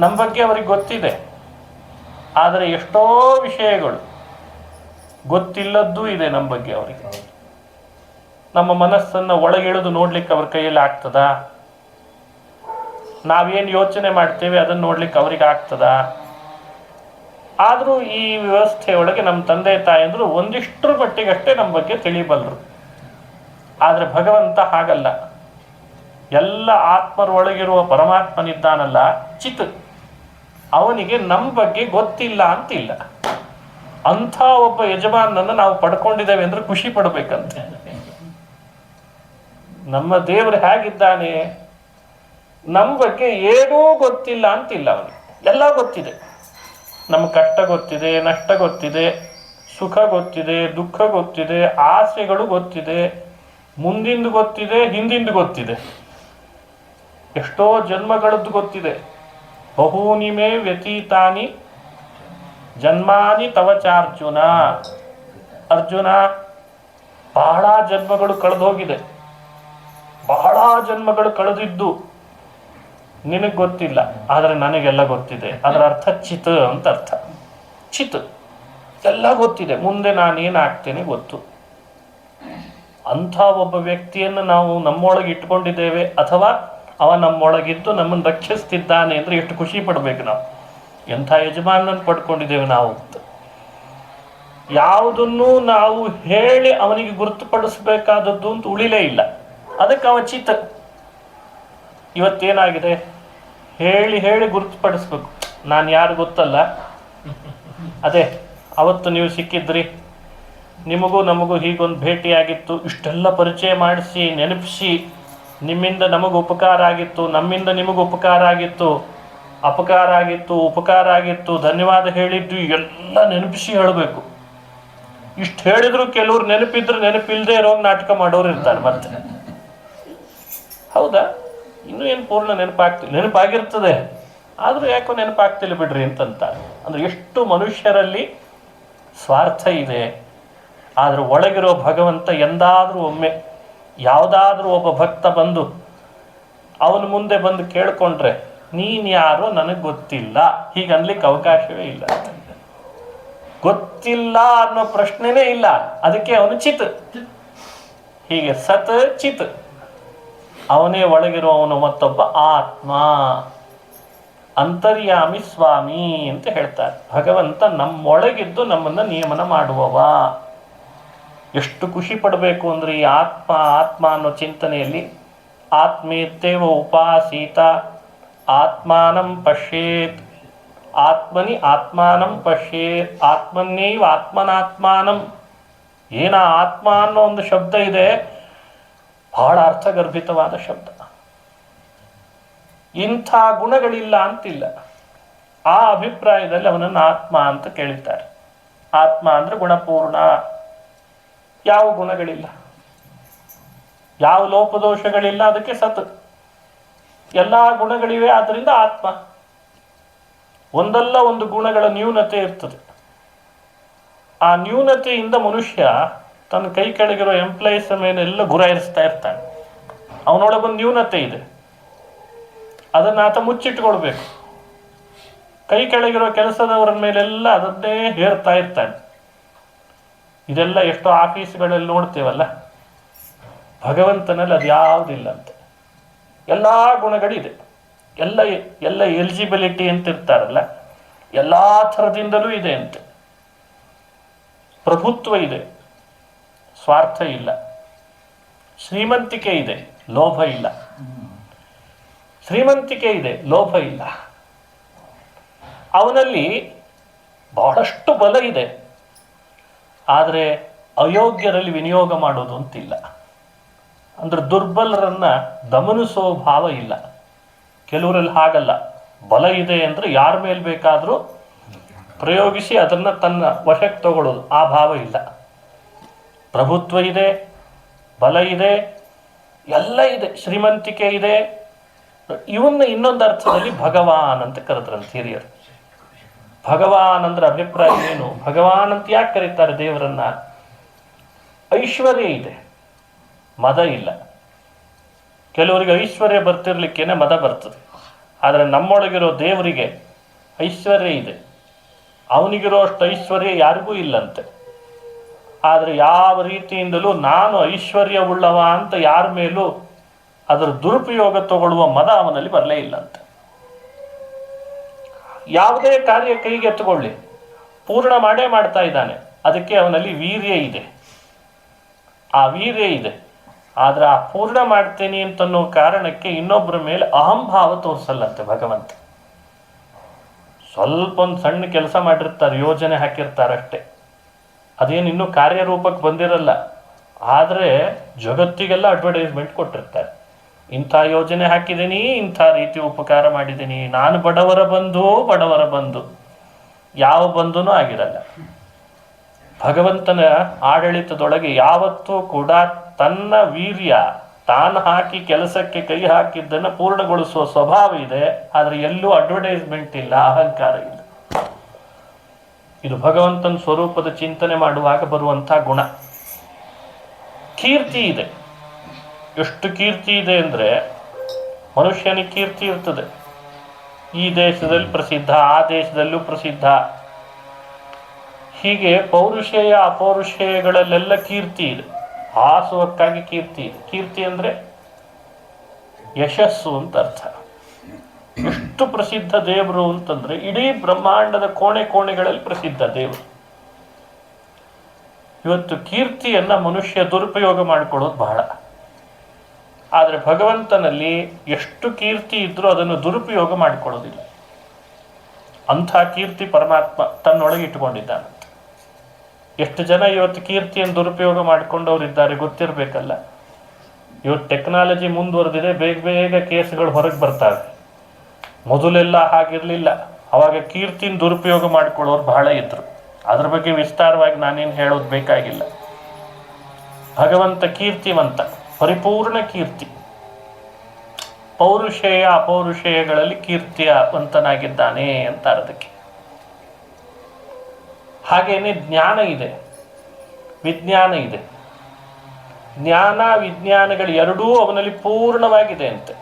ನಮ್ಮ ಬಗ್ಗೆ ಅವರಿಗೆ ಗೊತ್ತಿದೆ. ಆದರೆ ಎಷ್ಟೋ ವಿಷಯಗಳು ಗೊತ್ತಿಲ್ಲದ್ದೂ ಇದೆ ನಮ್ಮ ಬಗ್ಗೆ ಅವರಿಗೆ. ನಮ್ಮ ಮನಸ್ಸನ್ನು ಒಳಗಿಳಿದು ನೋಡ್ಲಿಕ್ಕೆ ಅವ್ರ ಕೈಯಲ್ಲಿ ಆಗ್ತದಾ? ನಾವೇನು ಯೋಚನೆ ಮಾಡ್ತೇವೆ ಅದನ್ನು ನೋಡ್ಲಿಕ್ಕೆ ಅವ್ರಿಗೆ ಆಗ್ತದಾ? ಆದರೂ ಈ ವ್ಯವಸ್ಥೆಯೊಳಗೆ ನಮ್ಮ ತಂದೆ ತಾಯಂದ್ರು ಒಂದಿಷ್ಟರ ಮಟ್ಟಿಗಷ್ಟೇ ನಮ್ಮ ಬಗ್ಗೆ ತಿಳಿಬಲ್ಲರು. ಆದರೆ ಭಗವಂತ ಹಾಗಲ್ಲ. ಎಲ್ಲ ಆತ್ಮರ ಒಳಗಿರುವ ಪರಮಾತ್ಮನಿದ್ದಾನಲ್ಲ ಚಿತ್, ಅವನಿಗೆ ನಮ್ಮ ಬಗ್ಗೆ ಗೊತ್ತಿಲ್ಲ ಅಂತಿಲ್ಲ. ಅಂಥ ಒಬ್ಬ ಯಜಮಾನನನ್ನು ನಾವು ಪಡ್ಕೊಂಡಿದ್ದೇವೆ ಅಂದ್ರೆ ಖುಷಿ ಪಡಬೇಕಂತೆ. ನಮ್ಮ ದೇವರು ಹೇಗಿದ್ದಾನೆ, ನಮ್ಮ ಬಗ್ಗೆ ಏನೂ ಗೊತ್ತಿಲ್ಲ ಅಂತಿಲ್ಲ. ಅವನಿಗೆ ಎಲ್ಲ ಗೊತ್ತಿದೆ. ನಮ್ಮ ಕಷ್ಟ ಗೊತ್ತಿದೆ, ನಷ್ಟ ಗೊತ್ತಿದೆ, ಸುಖ ಗೊತ್ತಿದೆ, ದುಃಖ ಗೊತ್ತಿದೆ, ಆಸೆಗಳು ಗೊತ್ತಿದೆ, ಮುಂದಿಂದು ಗೊತ್ತಿದೆ, ಹಿಂದಿಂದು ಗೊತ್ತಿದೆ, ಎಷ್ಟೋ ಜನ್ಮಗಳದ್ದು ಗೊತ್ತಿದೆ. ಬಹೂನಿ ಮೇ ವ್ಯತೀತಾನಿ ಜನ್ಮಾನಿ ತವಚಾರ್ಜುನ. ಅರ್ಜುನ, ಬಹಳ ಜನ್ಮಗಳು ಕಳೆದೋಗಿದೆ, ಬಹಳ ಜನ್ಮಗಳು ಕಳೆದಿದ್ದು ನಿನಗೆ ಗೊತ್ತಿಲ್ಲ, ಆದರೆ ನನಗೆಲ್ಲ ಗೊತ್ತಿದೆ. ಅದರ ಅರ್ಥ ಚಿತ್ ಅಂತ ಅರ್ಥ. ಚಿತ್ ಎಲ್ಲ ಗೊತ್ತಿದೆ, ಮುಂದೆ ನಾನೇನಾಗ್ತೇನೆ ಗೊತ್ತು. ಅಂಥ ಒಬ್ಬ ವ್ಯಕ್ತಿಯನ್ನು ನಾವು ನಮ್ಮೊಳಗೆ ಇಟ್ಕೊಂಡಿದ್ದೇವೆ, ಅಥವಾ ಅವ ನಮ್ಮೊಳಗಿದ್ದು ನಮ್ಮನ್ನು ರಕ್ಷಿಸ್ತಿದ್ದಾನೆ ಅಂದರೆ ಎಷ್ಟು ಖುಷಿ ಪಡಬೇಕು ನಾವು. ಎಂಥ ಯಜಮಾನನ್ನು ಪಡ್ಕೊಂಡಿದ್ದೇವೆ ನಾವು ಅಂತ. ಯಾವುದನ್ನು ನಾವು ಹೇಳಿ ಅವನಿಗೆ ಗುರುತುಪಡಿಸಬೇಕಾದದ್ದು ಅಂತ ಉಳಿಲೇ ಇಲ್ಲ. ಅದಕ್ಕೆ ಅವ ಚಿತ್ತ. ಇವತ್ತೇನಾಗಿದೆ, ಹೇಳಿ ಹೇಳಿ ಗುರುತುಪಡಿಸ್ಬೇಕು. ನಾನು ಯಾರು ಗೊತ್ತಲ್ಲ. ಅದೇ ಅವತ್ತು ನೀವು ಸಿಕ್ಕಿದ್ರಿ, ನಿಮಗೂ ನಮಗೂ ಹೀಗೊಂದು ಭೇಟಿಯಾಗಿತ್ತು, ಇಷ್ಟೆಲ್ಲ ಪರಿಚಯ ಮಾಡಿಸಿ ನೆನಪಿಸಿ, ನಿಮ್ಮಿಂದ ನಮಗೂ ಉಪಕಾರ ಆಗಿತ್ತು, ನಮ್ಮಿಂದ ನಿಮಗೂ ಉಪಕಾರ ಆಗಿತ್ತು, ಅಪಕಾರ ಆಗಿತ್ತು, ಉಪಕಾರ ಆಗಿತ್ತು, ಧನ್ಯವಾದ ಹೇಳಿದ್ದು ಎಲ್ಲ ನೆನಪಿಸಿ ಹೇಳಬೇಕು. ಇಷ್ಟು ಹೇಳಿದ್ರು ಕೆಲವ್ರು ನೆನಪಿದ್ರೆ ನೆನಪಿಲ್ಲದೆ ಇರೋ ನಾಟಕ ಮಾಡೋರು ಇರ್ತಾರೆ. ಮತ್ತೆ ಹೌದಾ, ಇನ್ನೂ ಏನು ಪೂರ್ಣ ನೆನಪಾಗಿರ್ತದೆ, ಆದರೂ ಯಾಕೋ ನೆನಪಾಗ್ತಿಲ್ಲ ಬಿಡ್ರಿ ಅಂತಂತಾರೆ. ಅಂದರೆ ಎಷ್ಟು ಮನುಷ್ಯರಲ್ಲಿ ಸ್ವಾರ್ಥ ಇದೆ. ಆದರೆ ಒಳಗಿರೋ ಭಗವಂತ ಎಂದಾದರೂ ಒಮ್ಮೆ ಯಾವುದಾದ್ರೂ ಒಬ್ಬ ಭಕ್ತ ಬಂದು ಅವನ ಮುಂದೆ ಬಂದು ಕೇಳ್ಕೊಂಡ್ರೆ, ನೀನು ಯಾರೋ ನನಗೆ ಗೊತ್ತಿಲ್ಲ, ಹೀಗೆ ಅನ್ಲಿಕ್ಕೆ ಅವಕಾಶವೇ ಇಲ್ಲ. ಗೊತ್ತಿಲ್ಲ ಅನ್ನೋ ಪ್ರಶ್ನೆನೇ ಇಲ್ಲ. ಅದಕ್ಕೆ ಅವನು ಚಿತ್. ಹೀಗೆ ಸತ್ ಚಿತ್, ಅವನೇ ಒಳಗಿರುವವನು ಮತ್ತೊಬ್ಬ ಆತ್ಮ, ಅಂತರ್ಯಾಮಿ ಸ್ವಾಮಿ ಅಂತ ಹೇಳ್ತಾರೆ. ಭಗವಂತ ನಮ್ಮೊಳಗಿದ್ದು ನಮ್ಮನ್ನು ನಿಯಮನ ಮಾಡುವವ. ಎಷ್ಟು ಖುಷಿ ಪಡಬೇಕು ಅಂದರೆ ಈ ಆತ್ಮ ಆತ್ಮ ಅನ್ನೋ ಚಿಂತನೆಯಲ್ಲಿ. ಆತ್ಮೇತ್ಯೇವ ಉಪಾಸೀತ ಆತ್ಮಾನಂ ಪಶ್ಯೇತ್, ಆತ್ಮನಿ ಆತ್ಮಾನಂ ಪಶ್ಯೇತ್, ಆತ್ಮನ್ಯೈವ ಆತ್ಮನಾತ್ಮಾನಂ. ಏನ ಆತ್ಮ ಅನ್ನೋ ಒಂದು ಶಬ್ದ ಇದೆ, ಬಹಳ ಅರ್ಥಗರ್ಭಿತವಾದ ಶಬ್ದ. ಇಂಥ ಗುಣಗಳಿಲ್ಲ ಅಂತಿಲ್ಲ. ಆ ಅಭಿಪ್ರಾಯದಲ್ಲಿ ಅವನನ್ನು ಆತ್ಮ ಅಂತ ಕೇಳಿದ್ದಾರೆ. ಆತ್ಮ ಅಂದರೆ ಗುಣಪೂರ್ಣ, ಯಾವ ಗುಣಗಳಿಲ್ಲ, ಯಾವ ಲೋಪದೋಷಗಳಿಲ್ಲ, ಅದಕ್ಕೆ ಸತ್. ಎಲ್ಲ ಗುಣಗಳಿವೆ, ಆದ್ದರಿಂದ ಆತ್ಮ. ಒಂದಲ್ಲ ಒಂದು ಗುಣಗಳ ನ್ಯೂನತೆ ಇರ್ತದೆ. ಆ ನ್ಯೂನತೆಯಿಂದ ಮನುಷ್ಯ ತನ್ನ ಕೈ ಕೆಳಗಿರೋ ಎಂಪ್ಲಾಯೀಸ್ ಮೇಲೆಲ್ಲ ಗುರಾಯಿಸ್ತಾ ಇರ್ತಾನೆ. ಅವನೊಳಗೊಂದು ನ್ಯೂನತೆ ಇದೆ, ಅದನ್ನು ಆತ ಮುಚ್ಚಿಟ್ಕೊಳ್ಬೇಕು. ಕೈ ಕೆಳಗಿರೋ ಕೆಲಸದವರ ಮೇಲೆಲ್ಲ ಅದನ್ನೇ ಹೇರ್ತಾ ಇರ್ತಾನೆ. ಇದೆಲ್ಲ ಎಷ್ಟೋ ಆಫೀಸ್ಗಳಲ್ಲಿ ನೋಡ್ತೇವಲ್ಲ. ಭಗವಂತನಲ್ಲಿ ಅದು ಯಾವುದಿಲ್ಲ ಅಂತೆ. ಎಲ್ಲ ಗುಣಗಳಿದೆ, ಎಲ್ಲ ಎಲಿಜಿಬಿಲಿಟಿ ಅಂತ ಇರ್ತಾರಲ್ಲ, ಎಲ್ಲ ಥರದಿಂದಲೂ ಇದೆ ಅಂತೆ. ಪ್ರಭುತ್ವ ಇದೆ, ಸ್ವಾರ್ಥ ಇಲ್ಲ. ಶ್ರೀಮಂತಿಕೆ ಇದೆ, ಲೋಭ ಇಲ್ಲ. ಶ್ರೀಮಂತಿಕೆ ಇದೆ, ಲೋಭ ಇಲ್ಲ. ಅವನಲ್ಲಿ ಬಹಳಷ್ಟು ಬಲ ಇದೆ, ಆದರೆ ಅಯೋಗ್ಯರಲ್ಲಿ ವಿನಿಯೋಗ ಮಾಡೋದು ಅಂತಿಲ್ಲ. ಅಂದ್ರೆ ದುರ್ಬಲರನ್ನ ದಮನಿಸೋ ಭಾವ ಇಲ್ಲ. ಕೆಲವರಲ್ಲಿ ಹಾಗಲ್ಲ. ಬಲ ಇದೆ ಅಂದರೆ ಯಾರ ಮೇಲೆ ಬೇಕಾದರೂ ಪ್ರಯೋಗಿಸಿ ಅದನ್ನು ತನ್ನ ವಶಕ್ಕೆ ತಗೊಳ್ಳೋದು, ಆ ಭಾವ ಇಲ್ಲ. ಪ್ರಭುತ್ವ ಇದೆ, ಬಲ ಇದೆ, ಎಲ್ಲ ಇದೆ, ಶ್ರೀಮಂತಿಕೆ ಇದೆ. ಇವನ್ನ ಇನ್ನೊಂದು ಅರ್ಥದಲ್ಲಿ ಭಗವಾನ್ ಅಂತ ಕರೆದ್ರಂತ ಹಿರಿಯರು. ಭಗವಾನ್ ಅಂದ್ರೆ ಅಭಿಪ್ರಾಯ ಏನು? ಭಗವಾನ್ ಅಂತ ಯಾಕೆ ಕರೀತಾರೆ ದೇವರನ್ನ? ಐಶ್ವರ್ಯ ಇದೆ, ಮದ ಇಲ್ಲ. ಕೆಲವರಿಗೆ ಐಶ್ವರ್ಯ ಬರ್ತಿರ್ಲಿಕ್ಕೇನೆ ಮದ ಬರ್ತದೆ. ಆದರೆ ನಮ್ಮೊಳಗಿರೋ ದೇವರಿಗೆ ಐಶ್ವರ್ಯ ಇದೆ. ಅವನಿಗಿರೋ ಅಷ್ಟು ಐಶ್ವರ್ಯ ಯಾರಿಗೂ ಇಲ್ಲಂತೆ. ಆದರೆ ಯಾವ ರೀತಿಯಿಂದಲೂ ನಾನು ಐಶ್ವರ್ಯವುಳ್ಳವ ಅಂತ ಯಾರ ಮೇಲೂ ಅದರ ದುರುಪಯೋಗ ತಗೊಳ್ಳುವ ಮದ ಅವನಲ್ಲಿ ಬರಲೇ ಇಲ್ಲಂತೆ. ಯಾವುದೇ ಕಾರ್ಯ ಕೈಗೆ ಎತ್ತುಕೊಳ್ಳಿ, ಪೂರ್ಣ ಮಾಡೇ ಮಾಡ್ತಾ ಇದ್ದಾನೆ. ಅದಕ್ಕೆ ಅವನಲ್ಲಿ ವೀರ್ಯ ಇದೆ, ಆ ವೀರ್ಯ ಇದೆ. ಆದರೆ ಆ ಪೂರ್ಣ ಮಾಡ್ತೇನೆ ಅಂತನ್ನೋ ಕಾರಣಕ್ಕೆ ಇನ್ನೊಬ್ಬರ ಮೇಲೆ ಅಹಂಭಾವ ತೋರಿಸಲ್ಲಂತೆ ಭಗವಂತ. ಸ್ವಲ್ಪ ಒಂದು ಸಣ್ಣ ಕೆಲಸ ಮಾಡಿರ್ತಾರೆ, ಯೋಜನೆ ಹಾಕಿರ್ತಾರಷ್ಟೇ, ಅದೇನು ಇನ್ನೂ ಕಾರ್ಯರೂಪಕ್ಕೆ ಬಂದಿರಲ್ಲ. ಆದರೆ ಜಗತ್ತಿಗೆಲ್ಲ ಅಡ್ವರ್ಟೈಸ್ಮೆಂಟ್ ಕೊಟ್ಟಿರ್ತಾರೆ. ಇಂಥ ಯೋಜನೆ ಹಾಕಿದ್ದೀನಿ, ಇಂಥ ರೀತಿ ಉಪಕಾರ ಮಾಡಿದ್ದೀನಿ, ನಾನು ಬಡವರ ಬಂಧು. ಯಾವ ಬಂಧುನೂ ಆಗಿರಲ್ಲ. ಭಗವಂತನ ಆಡಳಿತದೊಳಗೆ ಯಾವತ್ತೂ ಕೂಡ ತನ್ನ ವೀರ್ಯ ತಾನು ಹಾಕಿ ಕೆಲಸಕ್ಕೆ ಕೈ ಹಾಕಿದ್ದನ್ನು ಪೂರ್ಣಗೊಳಿಸುವ ಸ್ವಭಾವ ಇದೆ. ಆದರೆ ಎಲ್ಲೂ ಅಡ್ವರ್ಟೈಸ್ಮೆಂಟ್ ಇಲ್ಲ, ಅಹಂಕಾರ ಇಲ್ಲ. ಇದು ಭಗವಂತನ ಸ್ವರೂಪದ ಚಿಂತನೆ ಮಾಡುವಾಗ ಬರುವಂಥ ಗುಣ. ಕೀರ್ತಿ ಇದೆ. ಎಷ್ಟು ಕೀರ್ತಿ ಇದೆ ಅಂದರೆ, ಮನುಷ್ಯನಿಗೆ ಕೀರ್ತಿ ಇರ್ತದೆ. ಈ ದೇಶದಲ್ಲಿ ಪ್ರಸಿದ್ಧ, ಆ ದೇಶದಲ್ಲೂ ಪ್ರಸಿದ್ಧ. ಹೀಗೆ ಪೌರುಷೇಯ ಅಪೌರುಷೇಯಗಳಲ್ಲೆಲ್ಲ ಕೀರ್ತಿ ಇದೆ. ಹಾಸುವಕ್ಕಾಗಿ ಕೀರ್ತಿ ಇದೆ. ಕೀರ್ತಿ ಅಂದರೆ ಯಶಸ್ಸು ಅಂತ ಅರ್ಥ. ಎಷ್ಟು ಪ್ರಸಿದ್ಧ ದೇವರು ಅಂತಂದ್ರೆ, ಇಡೀ ಬ್ರಹ್ಮಾಂಡದ ಕೋಣೆ ಕೋಣೆಗಳಲ್ಲಿ ಪ್ರಸಿದ್ಧ ದೇವರು. ಇವತ್ತು ಕೀರ್ತಿಯನ್ನ ಮನುಷ್ಯ ದುರುಪಯೋಗ ಮಾಡಿಕೊಳ್ಳೋದು ಬಹಳ. ಆದರೆ ಭಗವಂತನಲ್ಲಿ ಎಷ್ಟು ಕೀರ್ತಿ ಇದ್ರೂ ಅದನ್ನು ದುರುಪಯೋಗ ಮಾಡಿಕೊಳ್ಳೋದಿಲ್ಲ. ಅಂಥ ಕೀರ್ತಿ ಪರಮಾತ್ಮ ತನ್ನೊಳಗೆ ಇಟ್ಟುಕೊಂಡಿದ್ದಾನೆ. ಎಷ್ಟು ಜನ ಇವತ್ತು ಕೀರ್ತಿಯನ್ನು ದುರುಪಯೋಗ ಮಾಡಿಕೊಂಡವರಿದ್ದಾರೆ ಗೊತ್ತಿರಬೇಕಲ್ಲ. ಇವತ್ತು ಟೆಕ್ನಾಲಜಿ ಮುಂದುವರೆದಿದೆ, ಬೇಗ ಬೇಗ ಕೇಸ್ಗಳು ಹೊರಗೆ ಬರ್ತಾವೆ. ಮೊದಲೆಲ್ಲ ಹಾಗಿರಲಿಲ್ಲ. ಅವಾಗ ಕೀರ್ತಿನ ದುರುಪಯೋಗ ಮಾಡಿಕೊಳ್ಳೋರು ಬಹಳ ಇದ್ರು. ಅದ್ರ ಬಗ್ಗೆ ವಿಸ್ತಾರವಾಗಿ ನಾನೇನು ಹೇಳೋದು ಬೇಕಾಗಿಲ್ಲ. ಭಗವಂತ ಕೀರ್ತಿವಂತ, ಪರಿಪೂರ್ಣ ಕೀರ್ತಿ. ಪೌರುಷೇಯ ಅಪೌರುಷೇಯಗಳಲ್ಲಿ ಕೀರ್ತಿವಂತನಾಗಿದ್ದಾನೆ ಅಂತ ಅದಕ್ಕೆ. ಹಾಗೇನೆ ಜ್ಞಾನ ಇದೆ, ವಿಜ್ಞಾನ ಇದೆ. ಜ್ಞಾನ ವಿಜ್ಞಾನಗಳು ಎರಡೂ ಅವನಲ್ಲಿ ಪೂರ್ಣವಾಗಿದೆ ಅಂತೆ.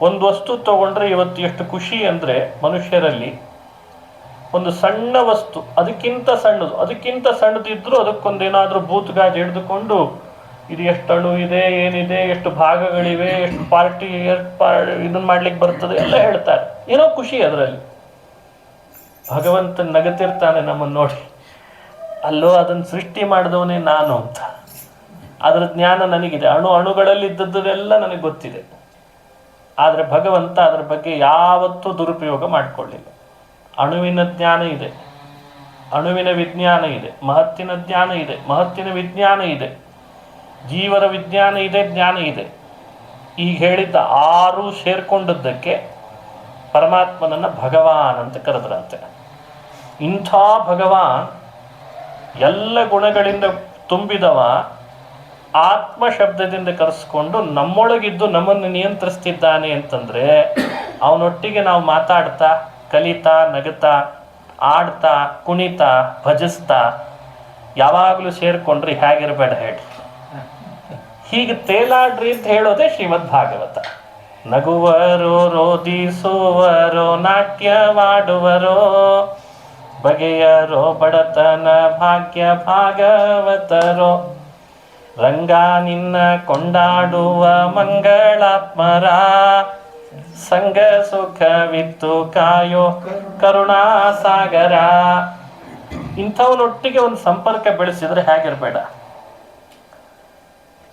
ಒಂದು ವಸ್ತು ತಗೊಂಡ್ರೆ ಇವತ್ತು ಎಷ್ಟು ಖುಷಿ ಅಂದರೆ, ಮನುಷ್ಯರಲ್ಲಿ ಒಂದು ಸಣ್ಣ ವಸ್ತು ಅದಕ್ಕಿಂತ ಸಣ್ಣದಿದ್ರೂ ಅದಕ್ಕೊಂದೇನಾದ್ರೂ ಬೂತ್ಗಾಜ್ ಹಿಡಿದುಕೊಂಡು ಇದು ಎಷ್ಟು ಅಣು ಇದೆ, ಏನಿದೆ, ಎಷ್ಟು ಭಾಗಗಳಿವೆ, ಎಷ್ಟು ಪಾರ್ಟಿ ಇದನ್ನ ಮಾಡ್ಲಿಕ್ಕೆ ಬರ್ತದೆ ಎಲ್ಲ ಹೇಳ್ತಾರೆ. ಏನೋ ಖುಷಿ ಅದರಲ್ಲಿ. ಭಗವಂತ ನಗತಿರ್ತಾನೆ ನಮ್ಮನ್ನು ನೋಡಿ. ಅಲ್ಲೋ ಅದನ್ನು ಸೃಷ್ಟಿ ಮಾಡಿದವನೇ ನಾನು ಅಂತ. ಅದರ ಜ್ಞಾನ ನನಗಿದೆ. ಅಣುಗಳಲ್ಲಿ ಇದ್ದದ್ದೆಲ್ಲ ನನಗೆ ಗೊತ್ತಿದೆ. ಆದರೆ ಭಗವಂತ ಅದರ ಬಗ್ಗೆ ಯಾವತ್ತೂ ದುರುಪಯೋಗ ಮಾಡಿಕೊಳ್ಳಿಲ್ಲ. ಅಣುವಿನ ಜ್ಞಾನ ಇದೆ, ಅಣುವಿನ ವಿಜ್ಞಾನ ಇದೆ, ಮಹತ್ತಿನ ಜ್ಞಾನ ಇದೆ, ಮಹತ್ತಿನ ವಿಜ್ಞಾನ ಇದೆ, ಜೀವರ ವಿಜ್ಞಾನ ಇದೆ, ಜ್ಞಾನ ಇದೆ. ಈಗ ಹೇಳಿದ್ದ 6 ಸೇರ್ಕೊಂಡದ್ದಕ್ಕೆ ಪರಮಾತ್ಮನನ್ನ ಭಗವಾನ್ ಅಂತ ಕರೆದ್ರಂತೆ. ಇಂಥ ಭಗವಾನ್ ಎಲ್ಲ ಗುಣಗಳಿಂದ ತುಂಬಿದವ ಆತ್ಮ ಶಬ್ದದಿಂದ ಕರೆಸ್ಕೊಂಡು ನಮ್ಮೊಳಗಿದ್ದು ನಮ್ಮನ್ನು ನಿಯಂತ್ರಿಸ್ತಿದ್ದಾನೆ ಅಂತಂದ್ರೆ, ಅವನೊಟ್ಟಿಗೆ ನಾವು ಮಾತಾಡ್ತಾ, ಕಲಿತಾ, ನಗುತ್ತಾ, ಆಡ್ತಾ, ಕುಣಿತಾ, ಭಜಿಸ್ತಾ ಯಾವಾಗಲೂ ಸೇರ್ಕೊಂಡ್ರಿ ಹೇಗಿರಬೇಡ ಹೇಳಿ. ಹೀಗೆ ತೇಲಾಡ್ರಿ ಅಂತ ಹೇಳೋದೇ ಶ್ರೀಮದ್ ಭಾಗವತ. ನಗುವರೋ, ರೋದಿಸುವರೋ, ನಾಟ್ಯವಾಡುವರೋ, ಬಗೆಯರೋ, ಬಡತನ ಭಾಗ್ಯ ಭಾಗವತರೋ, ರಂಗ ನಿನ್ನ ಕೊಂಡಾಡುವ ಮಂಗಳಾತ್ಮರ, ಸಂಗ ಸುಖವಿತ್ತು ಕಾಯೋ ಕರುಣಾಸಾಗರ. ಇಂಥವನೊಟ್ಟಿಗೆ ಒಂದು ಸಂಪರ್ಕ ಬೆಳೆಸಿದ್ರೆ ಹೇಗಿರಬೇಡ.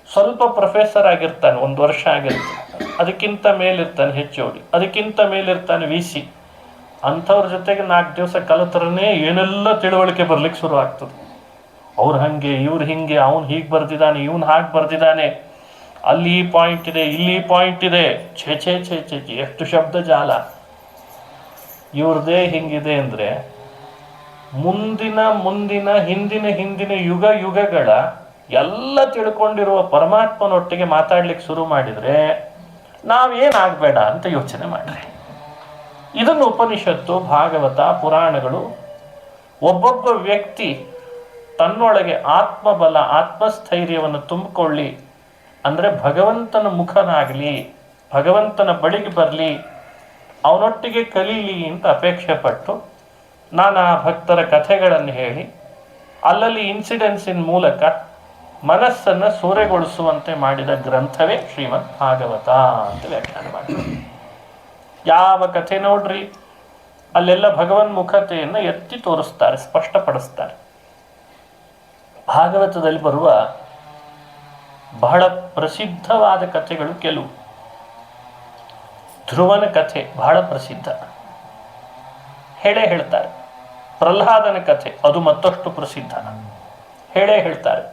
ಸ್ವಲ್ಪ ಪ್ರೊಫೆಸರ್ ಆಗಿರ್ತಾನೆ, 1 ವರ್ಷ ಆಗಿರ್ತಾನೆ, ಅದಕ್ಕಿಂತ ಮೇಲಿರ್ತಾನೆ ಹೆಚ್ಚೋಡಿ, ಅದಕ್ಕಿಂತ ಮೇಲಿರ್ತಾನೆ VC. ಅಂಥವ್ರ ಜೊತೆಗೆ 4 ದಿವಸ ಕಲಿತರನೇ ಏನೆಲ್ಲ ತಿಳುವಳಿಕೆ ಬರ್ಲಿಕ್ಕೆ ಶುರು ಆಗ್ತದೆ. ಅವ್ರು ಹಂಗೆ, ಇವ್ರು ಹಿಂಗೆ, ಅವನು ಹೀಗೆ ಬರ್ದಿದ್ದಾನೆ, ಇವನು ಹಾಗೆ ಬರ್ದಿದ್ದಾನೆ, ಅಲ್ಲಿ ಈ ಪಾಯಿಂಟ್ ಇದೆ, ಇಲ್ಲಿ ಪಾಯಿಂಟ್ ಇದೆ, ಛೇ ಛೇ ಛೇ ಛೇ ಛೇ ಎಷ್ಟು ಶಬ್ದ ಜಾಲ. ಇವ್ರದೇ ಹಿಂಗಿದೆ ಅಂದರೆ, ಮುಂದಿನ ಹಿಂದಿನ ಯುಗಗಳ ಎಲ್ಲ ತಿಳ್ಕೊಂಡಿರುವ ಪರಮಾತ್ಮನೊಟ್ಟಿಗೆ ಮಾತಾಡ್ಲಿಕ್ಕೆ ಶುರು ಮಾಡಿದರೆ ನಾವೇನಾಗಬೇಡ ಅಂತ ಯೋಚನೆ ಮಾಡ್ರಿ. ಇದನ್ನು ಉಪನಿಷತ್ತು, ಭಾಗವತ, ಪುರಾಣಗಳು ಒಬ್ಬೊಬ್ಬ ವ್ಯಕ್ತಿ ತನ್ನೊಳಗೆ ಆತ್ಮಬಲ, ಆತ್ಮಸ್ಥೈರ್ಯವನ್ನು ತುಂಬಿಕೊಳ್ಳಿ ಅಂದರೆ ಭಗವಂತನ ಮುಖನಾಗಲಿ, ಭಗವಂತನ ಬಳಿಗೆ ಬರಲಿ, ಅವನೊಟ್ಟಿಗೆ ಕಲೀಲಿ ಅಂತ ಅಪೇಕ್ಷೆ ಪಟ್ಟು ನಾನಾ ಭಕ್ತರ ಕಥೆಗಳನ್ನು ಹೇಳಿ ಅಲ್ಲಲ್ಲಿ ಇನ್ಸಿಡೆನ್ಸಿನ ಮೂಲಕ ಮನಸ್ಸನ್ನು ಸೂರೆಗೊಳಿಸುವಂತೆ ಮಾಡಿದ ಗ್ರಂಥವೇ ಶ್ರೀಮದ್ ಭಾಗವತ ಅಂತ ವ್ಯಾಖ್ಯಾನ ಮಾಡಿದ್ದಾರೆ. ಯಾವ ಕಥೆ ನೋಡ್ರಿ ಅಲ್ಲೆಲ್ಲ ಭಗವನ್ಮುಖತೆಯನ್ನು ಎತ್ತಿ ತೋರಿಸ್ತಾರೆ, ಸ್ಪಷ್ಟಪಡಿಸ್ತಾರೆ. ಭಾಗವತದಲ್ಲಿ ಬರುವ ಬಹಳ ಪ್ರಸಿದ್ಧವಾದ ಕಥೆಗಳು ಕೆಲವು. ಧ್ರುವನ ಕಥೆ ಬಹಳ ಪ್ರಸಿದ್ಧ, ಹೇಳ್ತಾರೆ. ಪ್ರಹ್ಲಾದನ ಕಥೆ ಅದು ಮತ್ತಷ್ಟು ಪ್ರಸಿದ್ಧ, ಹೇಳ್ತಾರೆ.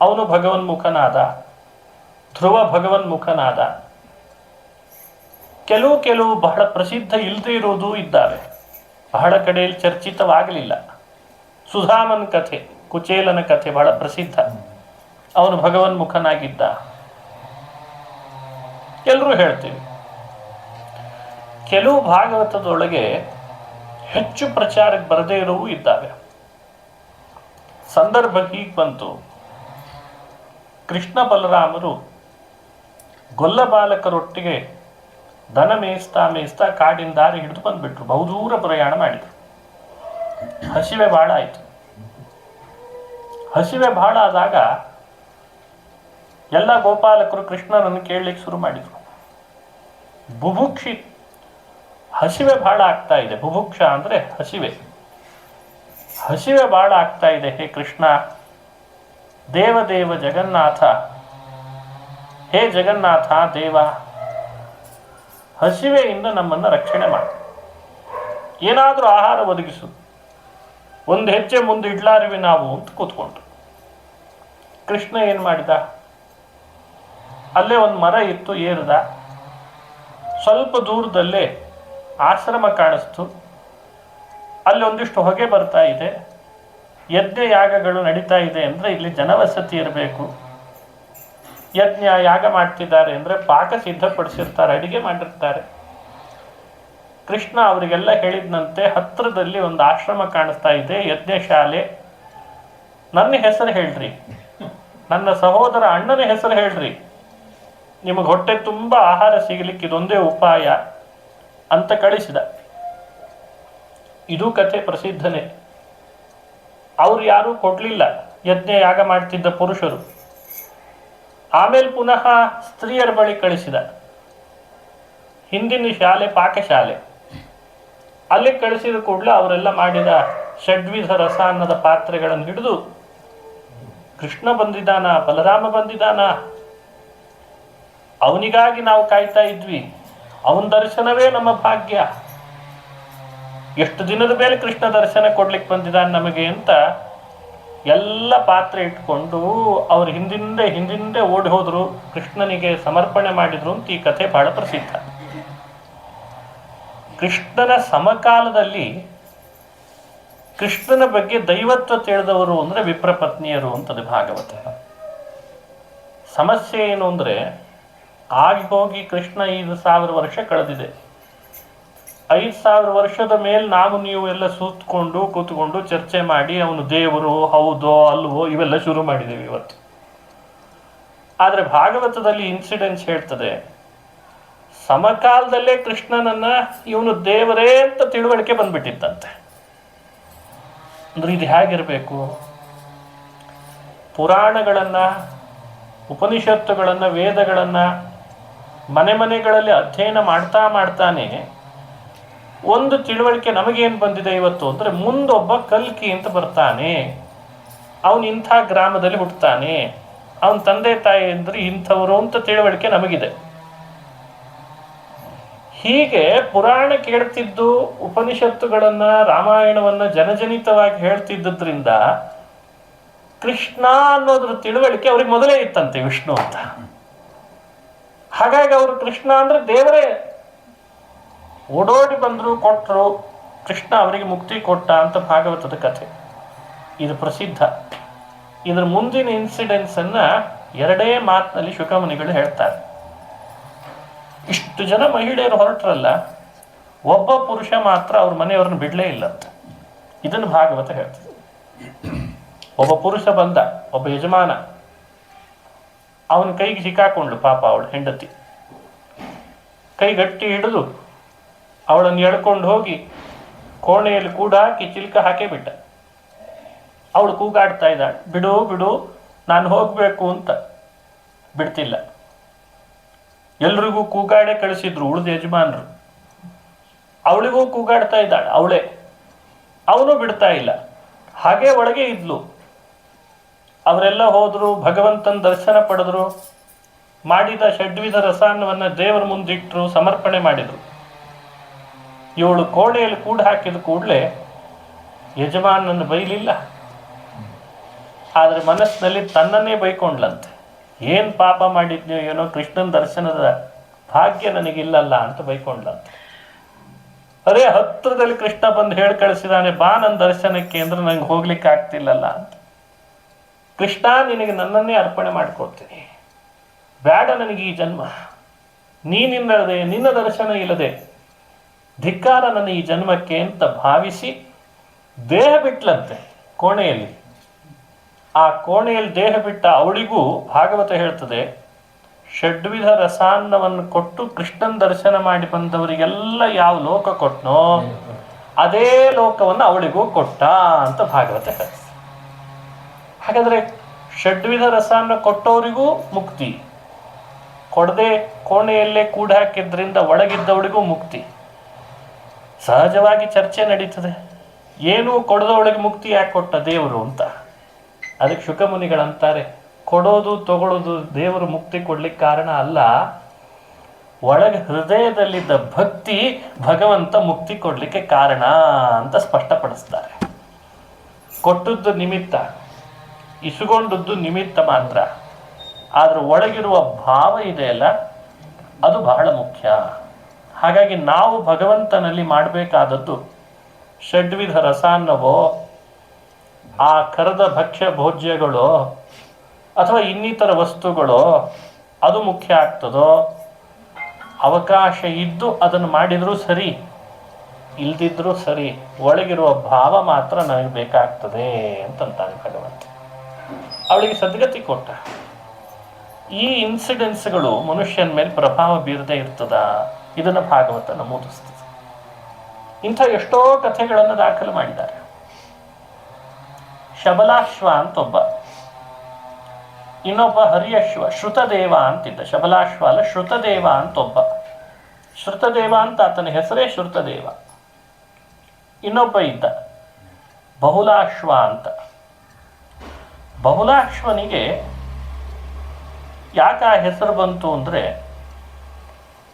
ಅವನು ಭಗವನ್ಮುಖನಾದ, ಧ್ರುವ ಭಗವನ್ಮುಖನಾದ. ಕೆಲವು ಬಹಳ ಪ್ರಸಿದ್ಧ ಇಲ್ಲದೆ ಇರೋದು ಇದ್ದಾವೆ, ಬಹಳ ಕಡೆಯಲ್ಲಿ ಚರ್ಚಿತವಾಗಲಿಲ್ಲ. ಸುಧಾಮನ್ ಕಥೆ, ಕುಚೇಲನ ಕಥೆ ಬಹಳ ಪ್ರಸಿದ್ಧ. ಅವನು ಭಗವನ್ಮುಖನಾಗಿದ್ದ, ಎಲ್ಲರೂ ಹೇಳ್ತೀವಿ. ಕೆಲವು ಭಾಗವತದೊಳಗೆ ಹೆಚ್ಚು ಪ್ರಚಾರಕ್ಕೆ ಬರದೇ ಇರೋವು ಇದ್ದಾವೆ. ಸಂದರ್ಭ ಹೀಗೆ ಬಂತು, ಕೃಷ್ಣ ಬಲರಾಮರು ಗೊಲ್ಲ ಬಾಲಕರೊಟ್ಟಿಗೆ ದನ ಮೇಯಿಸ್ತಾ ಕಾಡಿನ ದಾರಿ ಹಿಡಿದು ಬಂದ್ಬಿಟ್ರು. ಬಹುದೂರ ಪ್ರಯಾಣ ಮಾಡಿದ್ರು. ಹಸಿವೆ ಬಹಳ ಆಯಿತು. ಹಸಿವೆ ಬಹಳ ಆದಾಗ ಎಲ್ಲ ಗೋಪಾಲಕರು ಕೃಷ್ಣನನ್ನು ಕೇಳಲಿಕ್ಕೆ ಶುರು ಮಾಡಿದರು. ಬುಭುಕ್ಷಿ, ಹಸಿವೆ ಬಹಳ ಆಗ್ತಾ ಇದೆ. ಬುಭುಕ್ಷ ಅಂದರೆ ಹಸಿವೆ. ಹಸಿವೆ ಬಹಳ ಆಗ್ತಾ ಇದೆ, ಹೇ ಕೃಷ್ಣ, ದೇವದೇವ ಜಗನ್ನಾಥ, ಹೇ ಜಗನ್ನಾಥ ದೇವ, ಹಸಿವೆಯಿಂದ ನಮ್ಮನ್ನು ರಕ್ಷಣೆ ಮಾಡು, ಏನಾದರೂ ಆಹಾರ ಒದಗಿಸು, ಒಂದು ಹೆಜ್ಜೆ ಮುಂದೆ ಇಡ್ಲಾರಿವಿ ನಾವು ಅಂತ ಕೂತ್ಕೊಂಡ್ರು. ಕೃಷ್ಣ ಏನು ಮಾಡಿದ, ಅಲ್ಲೇ ಒಂದು ಮರ ಇತ್ತು, ಏರಿದ. ಸ್ವಲ್ಪ ದೂರದಲ್ಲೇ ಆಶ್ರಮ ಕಾಣಿಸ್ತು. ಅಲ್ಲಿ ಒಂದಿಷ್ಟು ಹೊಗೆ ಬರ್ತಾ ಇದೆ. ಯಜ್ಞ ಯಾಗಗಳು ನಡೀತಾ ಇದೆ ಅಂದರೆ ಇಲ್ಲಿ ಜನವಸತಿ ಇರಬೇಕು. ಯಜ್ಞ ಯಾಗ ಮಾಡ್ತಿದ್ದಾರೆ ಅಂದರೆ ಪಾಕ ಸಿದ್ಧಪಡಿಸಿರ್ತಾರೆ, ಅಡಿಗೆ ಮಾಡಿರ್ತಾರೆ. ಕೃಷ್ಣ ಅವರಿಗೆಲ್ಲ ಹೇಳಿದ್ನಂತೆ, ಹತ್ತಿರದಲ್ಲಿ ಒಂದು ಆಶ್ರಮ ಕಾಣಿಸ್ತಾ ಇದೆ, ಯಜ್ಞಶಾಲೆ. ನನ್ನ ಹೆಸರು ಹೇಳ್ರಿ, ನನ್ನ ಸಹೋದರ ಅಣ್ಣನ ಹೆಸರು ಹೇಳ್ರಿ, ನಿಮಗೆ ಹೊಟ್ಟೆ ತುಂಬ ಆಹಾರ ಸಿಗಲಿಕ್ಕೆ ಇದೊಂದೇ ಉಪಾಯ ಅಂತ ಕಳಿಸಿದ. ಇದು ಕಥೆ ಪ್ರಸಿದ್ಧನೇ. ಅವ್ರು ಯಾರೂ ಕೊಡಲಿಲ್ಲ, ಯಜ್ಞ ಯಾಗ ಮಾಡ್ತಿದ್ದ ಪುರುಷರು. ಆಮೇಲೆ ಪುನಃ ಸ್ತ್ರೀಯರ ಬಳಿ ಕಳಿಸಿದ. ಹಿಂದಿನ ಶಾಲೆ ಪಾಕಶಾಲೆ, ಅಲ್ಲಿ ಕಳಿಸಿದ ಕೂಡಲೇ ಅವರೆಲ್ಲ ಮಾಡಿದ ಷಡ್ವಿಧ ರಸ ಅನ್ನದ ಪಾತ್ರೆಗಳನ್ನು ಹಿಡಿದು, ಕೃಷ್ಣ ಬಂದಿದ್ದಾನ, ಬಲರಾಮ ಬಂದಿದ್ದಾನ, ಅವನಿಗಾಗಿ ನಾವು ಕಾಯ್ತಾ ಇದ್ವಿ, ಅವನ ದರ್ಶನವೇ ನಮ್ಮ ಭಾಗ್ಯ, ಎಷ್ಟು ದಿನದ ಮೇಲೆ ಕೃಷ್ಣ ದರ್ಶನ ಕೊಡ್ಲಿಕ್ಕೆ ಬಂದಿದ್ದಾನೆ ನಮಗೆ ಅಂತ ಎಲ್ಲ ಪಾತ್ರೆ ಇಟ್ಕೊಂಡು ಅವ್ರು ಹಿಂದಿಂದೆ ಓಡಿ ಹೋದ್ರು, ಕೃಷ್ಣನಿಗೆ ಸಮರ್ಪಣೆ ಮಾಡಿದ್ರು ಅಂತ ಈ ಕಥೆ ಬಹಳ ಪ್ರಸಿದ್ಧ. ಕೃಷ್ಣನ ಸಮಕಾಲದಲ್ಲಿ ಕೃಷ್ಣನ ಬಗ್ಗೆ ದೈವತ್ವ ತಿಳಿದವರು ಅಂದರೆ ವಿಪ್ರಪತ್ನಿಯರು ಅಂತದೆ ಭಾಗವತ. ಸಮಸ್ಯೆ ಏನು ಅಂದರೆ, ಆಗಿ ಹೋಗಿ ಕೃಷ್ಣ 5,000 ವರ್ಷ ಕಳೆದಿದೆ. 5,000 ವರ್ಷದ ಮೇಲೆ ನಾವು ನೀವು ಎಲ್ಲ ಕೂತ್ಕೊಂಡು ಚರ್ಚೆ ಮಾಡಿ ಅವನು ದೇವರು ಹೌದೋ ಅಲ್ವೋ ಇವೆಲ್ಲ ಶುರು ಮಾಡಿದ್ದೇವೆ ಇವತ್ತು. ಆದರೆ ಭಾಗವತದಲ್ಲಿ ಇನ್ಸಿಡೆನ್ಸ್ ಹೇಳ್ತದೆ, ಸಮಕಾಲದಲ್ಲೇ ಕೃಷ್ಣನನ್ನ ಇವನು ದೇವರೇ ಅಂತ ತಿಳುವಳಿಕೆ ಬಂದ್ಬಿಟ್ಟಿತ್ತಂತೆ. ಅಂದ್ರೆ ಇದು ಹೇಗಿರಬೇಕು? ಪುರಾಣಗಳನ್ನ, ಉಪನಿಷತ್ತುಗಳನ್ನ, ವೇದಗಳನ್ನ ಮನೆಗಳಲ್ಲಿ ಅಧ್ಯಯನ ಮಾಡ್ತಾನೆ ಒಂದು ತಿಳುವಳಿಕೆ ನಮಗೇನು ಬಂದಿದೆ ಇವತ್ತು ಅಂದರೆ, ಮುಂದೊಬ್ಬ ಕಲ್ಕಿ ಅಂತ ಬರ್ತಾನೆ, ಅವನು ಇಂಥ ಗ್ರಾಮದಲ್ಲಿ ಹುಟ್ಟುತ್ತಾನೆ, ಅವನ ತಂದೆ ತಾಯಿ ಅಂದ್ರೆ ಇಂಥವರು ಅಂತ ತಿಳುವಳಿಕೆ ನಮಗಿದೆ. ಹೀಗೆ ಪುರಾಣ ಕೇಳ್ತಿದ್ದು, ಉಪನಿಷತ್ತುಗಳನ್ನ, ರಾಮಾಯಣವನ್ನ ಜನಜನಿತವಾಗಿ ಹೇಳ್ತಿದ್ದರಿಂದ ಕೃಷ್ಣ ಅನ್ನೋದ್ರ ತಿಳುವಳಿಕೆ ಅವ್ರಿಗೆ ಮೊದಲೇ ಇತ್ತಂತೆ, ವಿಷ್ಣು ಅಂತ. ಹಾಗಾಗಿ ಅವರು ಕೃಷ್ಣ ಅಂದ್ರೆ ದೇವರೇ. ಓಡೋಡಿ ಬಂದ್ರು, ಕೊಟ್ಟರು, ಕೃಷ್ಣ ಅವರಿಗೆ ಮುಕ್ತಿ ಕೊಟ್ಟ ಅಂತ ಭಾಗವತದ ಕಥೆ. ಇದು ಪ್ರಸಿದ್ಧ. ಇದರ ಮುಂದಿನ ಇನ್ಸಿಡೆನ್ಸ್ ಅನ್ನ 2 ಮಾತಿನಲ್ಲಿ ಶುಕಮುನಿಗಳು ಹೇಳ್ತಾರೆ. ಇಷ್ಟು ಜನ ಮಹಿಳೆಯರು ಹೊರಟ್ರಲ್ಲ, ಒಬ್ಬ ಪುರುಷ ಮಾತ್ರ ಅವ್ರ ಮನೆಯವ್ರನ್ನ ಬಿಡಲೇ ಇಲ್ಲಂತ. ಇದನ್ನು ಭಾಗವತ ಹೇಳ್ತದೆ. ಒಬ್ಬ ಪುರುಷ ಬಂದ, ಒಬ್ಬ ಯಜಮಾನ, ಅವನ ಕೈಗೆ ಸಿಕ್ಕಾಕೊಂಡ್ಳು ಪಾಪ ಅವಳು ಹೆಂಡತಿ. ಕೈ ಗಟ್ಟಿ ಹಿಡಿದು ಅವಳನ್ನು ಎಳ್ಕೊಂಡು ಹೋಗಿ ಕೋಣೆಯಲ್ಲಿ ಕೂಡ ಹಾಕಿ ಚಿಲ್ಕ ಹಾಕೇ ಬಿಟ್ಟ. ಅವಳು ಕೂಗಾಡ್ತಾ ಇದ್ದಾಳೆ, ಬಿಡು ಬಿಡು ನಾನು ಹೋಗ್ಬೇಕು ಅಂತ. ಬಿಡ್ತಿಲ್ಲ. ಎಲ್ರಿಗೂ ಕೂಗಾಡೆ ಕಳಿಸಿದ್ರು ಉಳಿದ ಯಜಮಾನರು. ಅವಳಿಗೂ ಕೂಗಾಡ್ತಾ ಇದ್ದಾಳೆ ಅವಳೇ, ಅವನು ಬಿಡ್ತಾ ಇಲ್ಲ. ಹಾಗೆ ಒಳಗೆ ಇದ್ಲು. ಅವರೆಲ್ಲ ಹೋದ್ರು, ಭಗವಂತನ ದರ್ಶನ ಪಡೆದ್ರು, ಮಾಡಿದ ಷಡ್ವಿಧ ರಸಾಯನವನ್ನ ದೇವರ ಮುಂದಿಟ್ಟರು, ಸಮರ್ಪಣೆ ಮಾಡಿದ್ರು. ಇವಳು ಕೋಣೆಯಲ್ಲಿ ಕೂಡ ಹಾಕಿದ ಕೂಡಲೇ ಯಜಮಾನನನ್ನು ಬೈಲಿಲ್ಲ, ಆದರೆ ಮನಸ್ಸಿನಲ್ಲಿ ತನ್ನನ್ನೇ ಬೈಕೊಂಡ್ಲಂತೆ. ಏನು ಪಾಪ ಮಾಡಿದ್ನೋ ಏನೋ, ಕೃಷ್ಣನ ದರ್ಶನದ ಭಾಗ್ಯ ನನಗಿಲ್ಲಲ್ಲ ಅಂತ ಬೈಕೊಂಡ್ಲಂತೆ. ಅದೇ ಹತ್ತಿರದಲ್ಲಿ ಕೃಷ್ಣ ಬಂದು ಹೇಳಿ ಕಳಿಸಿದಾನೆ, ಬಾ ನನ್ನ ದರ್ಶನಕ್ಕೆ ಅಂದ್ರೆ ನಂಗೆ ಹೋಗ್ಲಿಕ್ಕೆ ಆಗ್ತಿಲ್ಲಲ್ಲ ಅಂತ. ಕೃಷ್ಣ, ನಿನಗೆ ನನ್ನನ್ನೇ ಅರ್ಪಣೆ ಮಾಡ್ಕೊಡ್ತೀನಿ, ಬೇಡ ನನಗೆ ಈ ಜನ್ಮ, ನೀನಿಲ್ಲದೆ, ನಿನ್ನ ದರ್ಶನ ಇಲ್ಲದೆ ಧಿಕ್ಕಾರ ನನ್ನ ಈ ಜನ್ಮಕ್ಕೆ ಅಂತ ಭಾವಿಸಿ ದೇಹ ಬಿಟ್ಲಂತೆ ಕೋಣೆಯಲ್ಲಿ. ಆ ಕೋಣೆಯಲ್ಲಿ ದೇಹ ಬಿಟ್ಟ ಅವಳಿಗೂ ಭಾಗವತ ಹೇಳ್ತದೆ, ಷಡ್ವಿಧ ರಸಾನ್ನವನ್ನು ಕೊಟ್ಟು ಕೃಷ್ಣನ ದರ್ಶನ ಮಾಡಿ ಬಂದವರಿಗೆಲ್ಲ ಯಾವ ಲೋಕ ಕೊಟ್ಟನೋ ಅದೇ ಲೋಕವನ್ನು ಅವಳಿಗೂ ಕೊಟ್ಟ ಅಂತ ಭಾಗವತ ಹೇಳ್ತದೆ. ಹಾಗಾದ್ರೆ ಷಡ್ವಿಧ ರಸಾನ್ನ ಕೊಟ್ಟವರಿಗೂ ಮುಕ್ತಿ, ಕೊಡದೆ ಕೋಣೆಯಲ್ಲೇ ಕೂಡ ಹಾಕಿದ್ರಿಂದ ಒಳಗಿದ್ದವಳಿಗೂ ಮುಕ್ತಿ. ಸಹಜವಾಗಿ ಚರ್ಚೆ ನಡೀತದೆ, ಏನೂ ಕೊಡದವಳಿಗೆ ಮುಕ್ತಿ ಯಾಕೆ ಕೊಟ್ಟ ದೇವರು ಅಂತ. ಅದಕ್ಕೆ ಶುಕಮುನಿಗಳಂತಾರೆ, ಕೊಡೋದು ತಗೊಳ್ಳೋದು ದೇವರು ಮುಕ್ತಿ ಕೊಡ್ಲಿಕ್ಕೆ ಕಾರಣ ಅಲ್ಲ, ಒಳಗೆ ಹೃದಯದಲ್ಲಿದ್ದ ಭಕ್ತಿ ಭಗವಂತ ಮುಕ್ತಿ ಕೊಡ್ಲಿಕ್ಕೆ ಕಾರಣ ಅಂತ ಸ್ಪಷ್ಟಪಡಿಸ್ತಾರೆ. ಕೊಟ್ಟದ್ದು ನಿಮಿತ್ತ, ಇಸುಗೊಂಡದ್ದು ನಿಮಿತ್ತ ಮಾತ್ರ, ಆದ್ರೆ ಒಳಗಿರುವ ಭಾವ ಇದೆಯಲ್ಲ ಅದು ಬಹಳ ಮುಖ್ಯ. ಹಾಗಾಗಿ ನಾವು ಭಗವಂತನಲ್ಲಿ ಮಾಡಬೇಕಾದದ್ದು ಷಡ್ವಿಧ ರಸಾನ್ನವೋ, ಆ ಕರೆದ ಭಕ್ಷ್ಯ ಭೋಜ್ಯಗಳು ಅಥವಾ ಇನ್ನಿತರ ವಸ್ತುಗಳು ಅದು ಮುಖ್ಯ ಆಗ್ತದೋ, ಅವಕಾಶ ಇದ್ದು ಅದನ್ನು ಮಾಡಿದರೂ ಸರಿ, ಇಲ್ದಿದ್ರೂ ಸರಿ, ಒಳಗಿರುವ ಭಾವ ಮಾತ್ರ ನನಗೆ ಬೇಕಾಗ್ತದೆ ಅಂತಂತಾನೆ ಭಗವಂತ. ಅವಳಿಗೆ ಸದ್ಗತಿ ಕೊಟ್ಟ. ಈ ಇನ್ಸಿಡೆನ್ಸ್ಗಳು ಮನುಷ್ಯನ ಮೇಲೆ ಪ್ರಭಾವ ಬೀರದೇ ಇರ್ತದ, ಇದನ್ನು ಭಾಗವತ ನಮೂದಿಸ್ತದೆ. ಇಂಥ ಎಷ್ಟೋ ಕಥೆಗಳನ್ನು ದಾಖಲು ಮಾಡಿದ್ದಾರೆ. ಶಬಲಾಶ್ವ ಅಂತ ಒಬ್ಬ, ಇನ್ನೊಬ್ಬ ಹರಿಯಶ್ವ, ಶ್ರುತದೇವ ಅಂತಿದ್ದ. ಶಬಲಾಶ್ವ ಅಲ್ಲ, ಶ್ರುತದೇವ ಅಂತ ಒಬ್ಬ. ಶ್ರುತದೇವ ಅಂತ ಆತನ ಹೆಸರೇ ಶ್ರುತದೇವ. ಇನ್ನೊಬ್ಬ ಇದ್ದ ಬಹುಲಾಶ್ವ ಅಂತ. ಬಹುಲಾಶ್ವನಿಗೆ ಯಾಕೆ ಆ ಹೆಸರು ಬಂತು ಅಂದರೆ,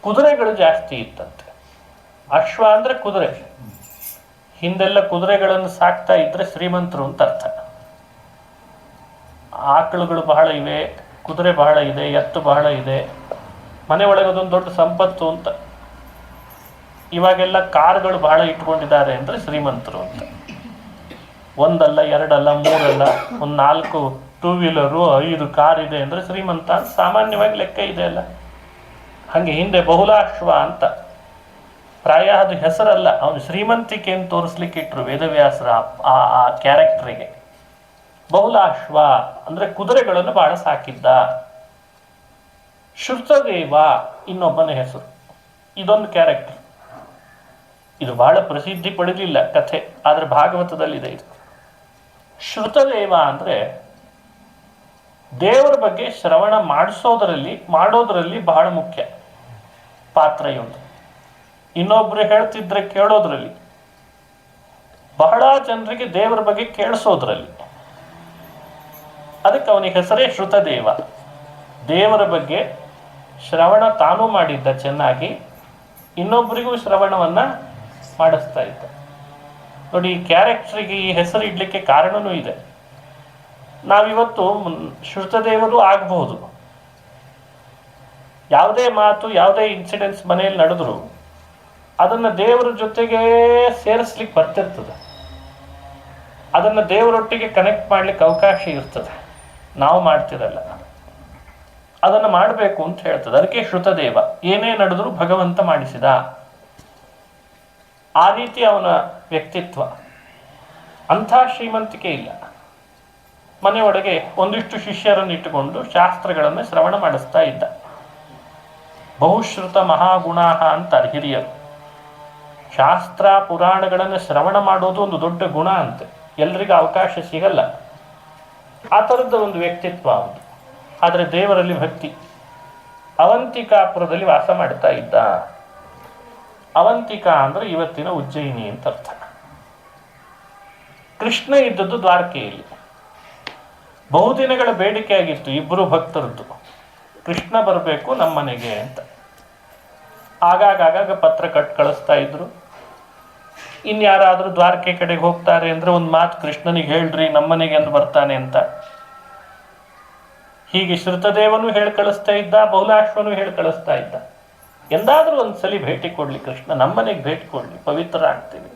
ಕುದುರೆಗಳು ಜಾಸ್ತಿ ಇತ್ತಂತೆ. ಅಶ್ವ ಅಂದರೆ ಕುದುರೆ. ಹಿಂದೆಲ್ಲ ಕುದುರೆಗಳನ್ನು ಸಾಕ್ತಾ ಇದ್ರೆ ಶ್ರೀಮಂತರು ಅಂತ ಅರ್ಥ. ಆಕಳುಗಳು ಬಹಳ ಇವೆ, ಕುದುರೆ ಬಹಳ ಇದೆ, ಎತ್ತು ಬಹಳ ಇದೆ, ಮನೆ ಒಳಗೆ ಅದೊಂದು ದೊಡ್ಡ ಸಂಪತ್ತು ಅಂತ. ಇವಾಗೆಲ್ಲ ಕಾರ್ಗಳು ಬಹಳ ಇಟ್ಕೊಂಡಿದ್ದಾರೆ ಅಂದರೆ ಶ್ರೀಮಂತರು ಅಂತ. ಒಂದಲ್ಲ, ಎರಡಲ್ಲ, ಮೂರಲ್ಲ, ಒಂದು 4 ಟೂ ವೀಲರು, 5 ಕಾರ್ ಇದೆ ಅಂದರೆ ಶ್ರೀಮಂತ ಅಂತ ಸಾಮಾನ್ಯವಾಗಿ ಲೆಕ್ಕ ಇದೆ ಅಲ್ಲ. ಹಾಗೆ ಹಿಂದೆ ಬಹುಲಾಶ್ವ ಅಂತ, ಪ್ರಾಯ ಅದು ಹೆಸರಲ್ಲ, ಅವನು ಶ್ರೀಮಂತಿಕೆಯನ್ನು ತೋರಿಸ್ಲಿಕ್ಕೆ ಇಟ್ರು ವೇದವ್ಯಾಸರ ಆ ಕ್ಯಾರೆಕ್ಟರಿಗೆ. ಬಹುಲಾಶ್ವ ಅಂದರೆ ಕುದುರೆಗಳನ್ನು ಬಹಳ ಸಾಕಿದ್ದ. ಶ್ರುತದೇವ ಇನ್ನೊಬ್ಬನ ಹೆಸರು. ಇದೊಂದು ಕ್ಯಾರೆಕ್ಟರ್. ಇದು ಬಹಳ ಪ್ರಸಿದ್ಧಿ ಪಡೆದಿಲ್ಲ ಕಥೆ, ಆದರೆ ಭಾಗವತದಲ್ಲಿದೆ ಇದು. ಶ್ರುತದೇವ ಅಂದರೆ ದೇವರ ಬಗ್ಗೆ ಶ್ರವಣ ಮಾಡೋದರಲ್ಲಿ ಬಹಳ ಮುಖ್ಯ ಪಾತ್ರ ಇವನು. ಇನ್ನೊಬ್ರು ಹೇಳ್ತಿದ್ರೆ ಕೇಳೋದ್ರಲ್ಲಿ, ಬಹಳ ಜನರಿಗೆ ದೇವರ ಬಗ್ಗೆ ಕೇಳಿಸೋದ್ರಲ್ಲಿ. ಅದಕ್ಕೆ ಅವನಿಗೆ ಹೆಸರೇ ಶ್ರುತದೇವ. ದೇವರ ಬಗ್ಗೆ ಶ್ರವಣ ತಾನೂ ಮಾಡಿದ್ದ ಚೆನ್ನಾಗಿ, ಇನ್ನೊಬ್ಬರಿಗೂ ಶ್ರವಣವನ್ನು ಮಾಡಿಸ್ತಾ ಇದ್ದ. ನೋಡಿ, ಈ ಕ್ಯಾರೆಕ್ಟರಿಗೆ ಈ ಹೆಸರು ಇಡ್ಲಿಕ್ಕೆ ಕಾರಣನೂ ಇದೆ. ನಾವಿವತ್ತು ಶ್ರುತದೇವರು ಆಗಬಹುದು. ಯಾವುದೇ ಮಾತು, ಯಾವುದೇ ಇನ್ಸಿಡೆನ್ಸ್ ಮನೆಯಲ್ಲಿ ನಡೆದ್ರು ಅದನ್ನು ದೇವರ ಜೊತೆಗೆ ಸೇರಿಸ್ಲಿಕ್ಕೆ ಬರ್ತಿರ್ತದೆ. ಅದನ್ನು ದೇವರೊಟ್ಟಿಗೆ ಕನೆಕ್ಟ್ ಮಾಡ್ಲಿಕ್ಕೆ ಅವಕಾಶ ಇರ್ತದೆ. ನಾವು ಮಾಡ್ತಿರಲ್ಲ, ಅದನ್ನು ಮಾಡಬೇಕು ಅಂತ ಹೇಳ್ತದೆ. ಅದಕ್ಕೆ ಶ್ರುತದೇವ. ಏನೇ ನಡೆದ್ರು ಭಗವಂತ ಮಾಡಿಸಿದ, ಆ ರೀತಿ ಅವನ ವ್ಯಕ್ತಿತ್ವ. ಅಂಥ ಶ್ರೀಮಂತಿಕೆ ಇಲ್ಲ. ಮನೆಯೊಳಗೆ ಒಂದಿಷ್ಟು ಶಿಷ್ಯರನ್ನು ಇಟ್ಟುಕೊಂಡು ಶಾಸ್ತ್ರಗಳನ್ನು ಶ್ರವಣ ಮಾಡಿಸ್ತಾ ಇದ್ದ. ಬಹುಶ್ರುತ ಮಹಾಗುಣಾಹ ಅಂತಾರೆ ಹಿರಿಯರು. ಶಾಸ್ತ್ರ ಪುರಾಣಗಳನ್ನು ಶ್ರವಣ ಮಾಡೋದು ಒಂದು ದೊಡ್ಡ ಗುಣ ಅಂತೆ, ಎಲ್ರಿಗೂ ಅವಕಾಶ ಸಿಗಲ್ಲ. ಆ ಥರದ ಒಂದು ವ್ಯಕ್ತಿತ್ವ ಅವನು. ಆದರೆ ದೇವರಲ್ಲಿ ಭಕ್ತಿ. ಅವಂತಿಕಾಪುರದಲ್ಲಿ ವಾಸ ಮಾಡ್ತಾ ಇದ್ದ. ಅವಂತಿಕಾ ಅಂದರೆ ಇವತ್ತಿನ ಉಜ್ಜಯಿನಿ ಅಂತ ಅರ್ಥ. ಕೃಷ್ಣ ಇದ್ದದ್ದು ದ್ವಾರಕೆಯಲ್ಲಿ. ಬಹುದಿನಗಳ ಬೇಡಿಕೆ ಆಗಿತ್ತು ಇಬ್ಬರು ಭಕ್ತರದ್ದು, ಕೃಷ್ಣ ಬರಬೇಕು ನಮ್ಮನೆಗೆ ಅಂತ. ಆಗಾಗ ಪತ್ರ ಕಳಿಸ್ತಾ ಇದ್ರು. ಇನ್ಯಾರಾದರೂ ದ್ವಾರಕೆ ಕಡೆಗೆ ಹೋಗ್ತಾರೆ ಅಂದರೆ ಒಂದು ಮಾತು ಕೃಷ್ಣನಿಗೆ ಹೇಳ್ರಿ ನಮ್ಮನೆಗೆ ಅಂದು ಬರ್ತಾನೆ ಅಂತ. ಹೀಗೆ ಶ್ರುತದೇವನು ಹೇಳಿ ಕಳಿಸ್ತಾ ಇದ್ದ, ಬಹುಲಾಶ್ವನು ಹೇಳಿ ಕಳಿಸ್ತಾ ಇದ್ದ. ಎಂದಾದರೂ ಒಂದ್ಸಲಿ ಭೇಟಿ ಕೊಡ್ಲಿ ಕೃಷ್ಣ, ನಮ್ಮನೆಗೆ ಭೇಟಿ ಕೊಡ್ಲಿ, ಪವಿತ್ರ ಆಗ್ತೀವಿ.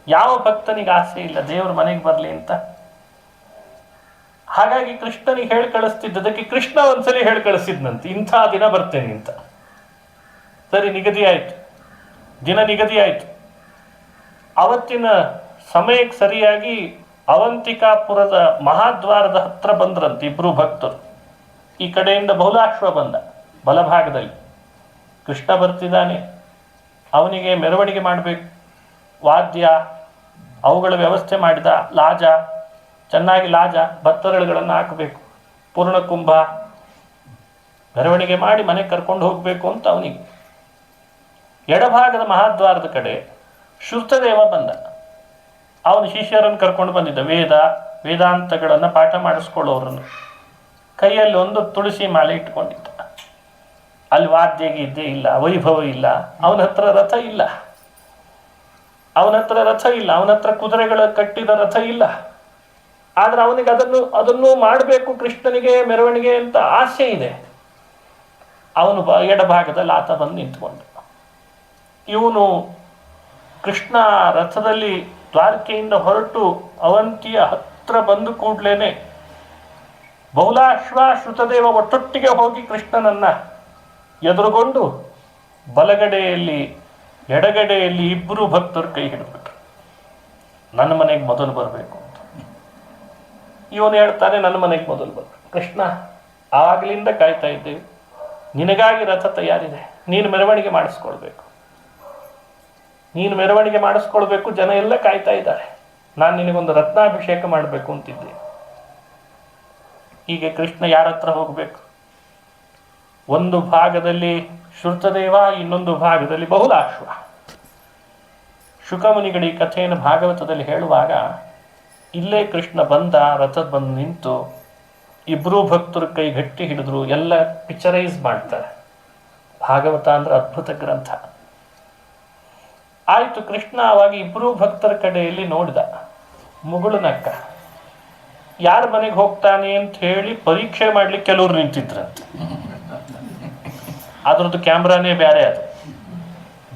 ಯಾವ ಭಕ್ತನಿಗೆ ಆಸೆ ಇಲ್ಲ ದೇವ್ರ ಮನೆಗೆ ಬರಲಿ ಅಂತ? ಹಾಗಾಗಿ ಕೃಷ್ಣನಿಗೆ ಹೇಳಿ ಕಳಿಸ್ತಿದ್ದದಕ್ಕೆ ಕೃಷ್ಣ ಒಂದ್ಸಲಿ ಹೇಳಿ ಕಳಿಸಿದ್ನಂತೆ, ಇಂಥ ದಿನ ಬರ್ತೇನೆ ಅಂತ. ಸರಿ, ನಿಗದಿ ಆಯ್ತು, ದಿನ ನಿಗದಿ ಆಯ್ತು. ಅವತ್ತಿನ ಸಮಯಕ್ಕೆ ಸರಿಯಾಗಿ ಅವಂತಿಕಾಪುರದ ಮಹಾದ್ವಾರದ ಹತ್ರ ಬಂದ್ರಂತೆ ಇಬ್ರು ಭಕ್ತರು. ಈ ಕಡೆಯಿಂದ ಬಹುಲಾಶ್ವ ಬಂದ ಬಲಭಾಗದಲ್ಲಿ, ಕೃಷ್ಣ ಬರ್ತಿದ್ದಾನೆ. ಅವನಿಗೆ ಮೆರವಣಿಗೆ ಮಾಡಬೇಕು, ವಾದ್ಯ ಅವುಗಳ ವ್ಯವಸ್ಥೆ ಮಾಡಿದ. ಲಾಜ, ಚೆನ್ನಾಗಿ ಲಾಜ ಬತ್ತರಳುಗಳನ್ನು ಹಾಕಬೇಕು, ಪೂರ್ಣಕುಂಭ ಮೆರವಣಿಗೆ ಮಾಡಿ ಮನೆಗೆ ಕರ್ಕೊಂಡು ಹೋಗಬೇಕು ಅಂತ ಅವನಿಗೆ. ಎಡಭಾಗದ ಮಹಾದ್ವಾರದ ಕಡೆ ಶ್ರುತದೇವ ಬಂದ. ಅವನು ಶಿಷ್ಯರನ್ನು ಕರ್ಕೊಂಡು ಬಂದಿದ್ದ, ವೇದಾಂತಗಳನ್ನು ಪಾಠ ಮಾಡಿಸ್ಕೊಳ್ಳೋರನ್ನು. ಕೈಯಲ್ಲಿ ಒಂದು ತುಳಸಿ ಮಾಲೆ ಇಟ್ಕೊಂಡಿದ್ದ. ಅಲ್ಲಿ ವಾದ್ಯ ಗೀದ್ಯ ಇಲ್ಲ, ವೈಭವ ಇಲ್ಲ, ಅವನ ಹತ್ರ ರಥ ಇಲ್ಲ, ಅವನ ಹತ್ರ ಕುದುರೆಗಳ ಕಟ್ಟಿದ ರಥ ಇಲ್ಲ. ಆದ್ರೆ ಅವನಿಗೆ ಅದನ್ನು ಮಾಡಬೇಕು ಕೃಷ್ಣನಿಗೆ ಮೆರವಣಿಗೆ ಅಂತ ಆಸೆ ಇದೆ. ಅವನು ಎಡಭಾಗದಲ್ಲಿ ಆತ ಬಂದು ನಿಂತ್ಕೊಂಡ. ಇವನು ಕೃಷ್ಣ ರಥದಲ್ಲಿ ದ್ವಾರಕೆಯಿಂದ ಹೊರಟು ಅವಂತಿಯ ಹತ್ರ ಬಂದು ಕೂಡ್ಲೇನೆ ಬಹುಲಾಶ್ವ ಶ್ರುತದೇವ ಒಟ್ಟೊಟ್ಟಿಗೆ ಹೋಗಿ ಕೃಷ್ಣನನ್ನ ಎದುರುಗೊಂಡು ಬಲಗಡೆಯಲ್ಲಿ ಎಡಗಡೆಯಲ್ಲಿ ಇಬ್ಬರು ಭಕ್ತರು ಕೈ ಹಿಡಿದ್ಬಿಟ್ರು. ನನ್ನ ಮನೆಗೆ ಮೊದಲು ಬರಬೇಕು ಅಂತ. ಇವನು ಹೇಳ್ತಾನೆ, ನನ್ನ ಮನೆಗೆ ಮೊದಲು ಬರಬೇಕು. ಕೃಷ್ಣ, ಆಗಲಿಂದ ಕಾಯ್ತಾ ಇದ್ದೇವೆ, ನಿನಗಾಗಿ ರಥ ತಯಾರಿದೆ, ನೀನು ಮೆರವಣಿಗೆ ಮಾಡಿಸ್ಕೊಳ್ಬೇಕು, ಜನ ಎಲ್ಲ ಕಾಯ್ತಾ ಇದ್ದಾರೆ, ನಾನು ನಿನಗೊಂದು ರತ್ನಾಭಿಷೇಕ ಮಾಡಬೇಕು ಅಂತಿದ್ದೆ. ಹೀಗೆ ಕೃಷ್ಣ ಯಾರ ಹತ್ರ ಹೋಗಬೇಕು? ಒಂದು ಭಾಗದಲ್ಲಿ ಶ್ರುತದೇವ, ಇನ್ನೊಂದು ಭಾಗದಲ್ಲಿ ಬಹುಲಾಶ್ವ. ಶುಕಮುನಿಗಳು ಈ ಕಥೆಯನ್ನು ಭಾಗವತದಲ್ಲಿ ಹೇಳುವಾಗ ಇಲ್ಲೇ ಕೃಷ್ಣ ಬಂದ, ರಥದ ಬಂದು ನಿಂತು ಇಬ್ಬರೂ ಭಕ್ತರು ಕೈ ಗಟ್ಟಿ ಹಿಡಿದ್ರು, ಎಲ್ಲ ಪಿಕ್ಚರೈಸ್ ಮಾಡ್ತಾರೆ. ಭಾಗವತ ಅಂದ್ರೆ ಅದ್ಭುತ ಗ್ರಂಥ. ಆಯ್ತು, ಕೃಷ್ಣ ಆವಾಗ ಇಬ್ಬರೂ ಭಕ್ತರ ಕಡೆಯಲ್ಲಿ ನೋಡಿದ, ಮುಗುಳು ನಕ್ಕ. ಯಾರ ಮನೆಗೆ ಹೋಗ್ತಾನೆ ಅಂತ ಹೇಳಿ ಪರೀಕ್ಷೆ ಮಾಡ್ಲಿಕ್ಕೆ ಕೆಲವ್ರು ನಿಂತಿದ್ರಂತೆ. ಅದ್ರದ್ದು ಕ್ಯಾಮ್ರಾನೇ ಬೇರೆ, ಅದು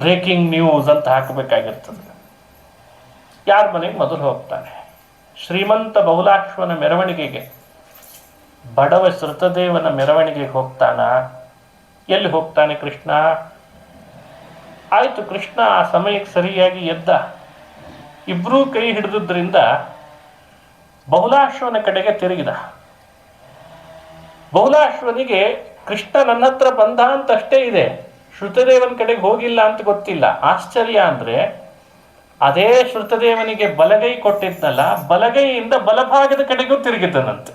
ಬ್ರೇಕಿಂಗ್ ನ್ಯೂಸ್ ಅಂತ ಹಾಕಬೇಕಾಗಿರ್ತದೆ. ಯಾರ ಮನೆಗೆ ಮೊದಲು ಹೋಗ್ತಾನೆ? ಶ್ರೀಮಂತ ಬಹುಲಾಶ್ವನ ಮೆರವಣಿಗೆಗೆ, ಬಡವ ಶ್ರುತದೇವನ ಮೆರವಣಿಗೆಗೆ ಹೋಗ್ತಾನ? ಎಲ್ಲಿ ಹೋಗ್ತಾನೆ ಕೃಷ್ಣ? ಆಯ್ತು, ಕೃಷ್ಣ ಆ ಸಮಯಕ್ಕೆ ಸರಿಯಾಗಿ ಎದ್ದ. ಇಬ್ರೂ ಕೈ ಹಿಡಿದುದರಿಂದ ಬಹುಲಾಶ್ವನ ಕಡೆಗೆ ತಿರುಗಿದ. ಬಹುಲಾಶ್ವನಿಗೆ ಕೃಷ್ಣ ನನ್ನ ಹತ್ರ ಬಂದ ಅಂತಷ್ಟೇ ಇದೆ, ಶ್ರುತದೇವನ ಕಡೆಗೆ ಹೋಗಿಲ್ಲ ಅಂತ ಗೊತ್ತಿಲ್ಲ. ಆಶ್ಚರ್ಯ ಅಂದ್ರೆ ಅದೇ ಶ್ರುತದೇವನಿಗೆ ಬಲಗೈ ಕೊಟ್ಟಿದ್ನಲ್ಲ, ಬಲಗೈಯಿಂದ ಬಲಭಾಗದ ಕಡೆಗೂ ತಿರುಗಿದ್ದನಂತೆ.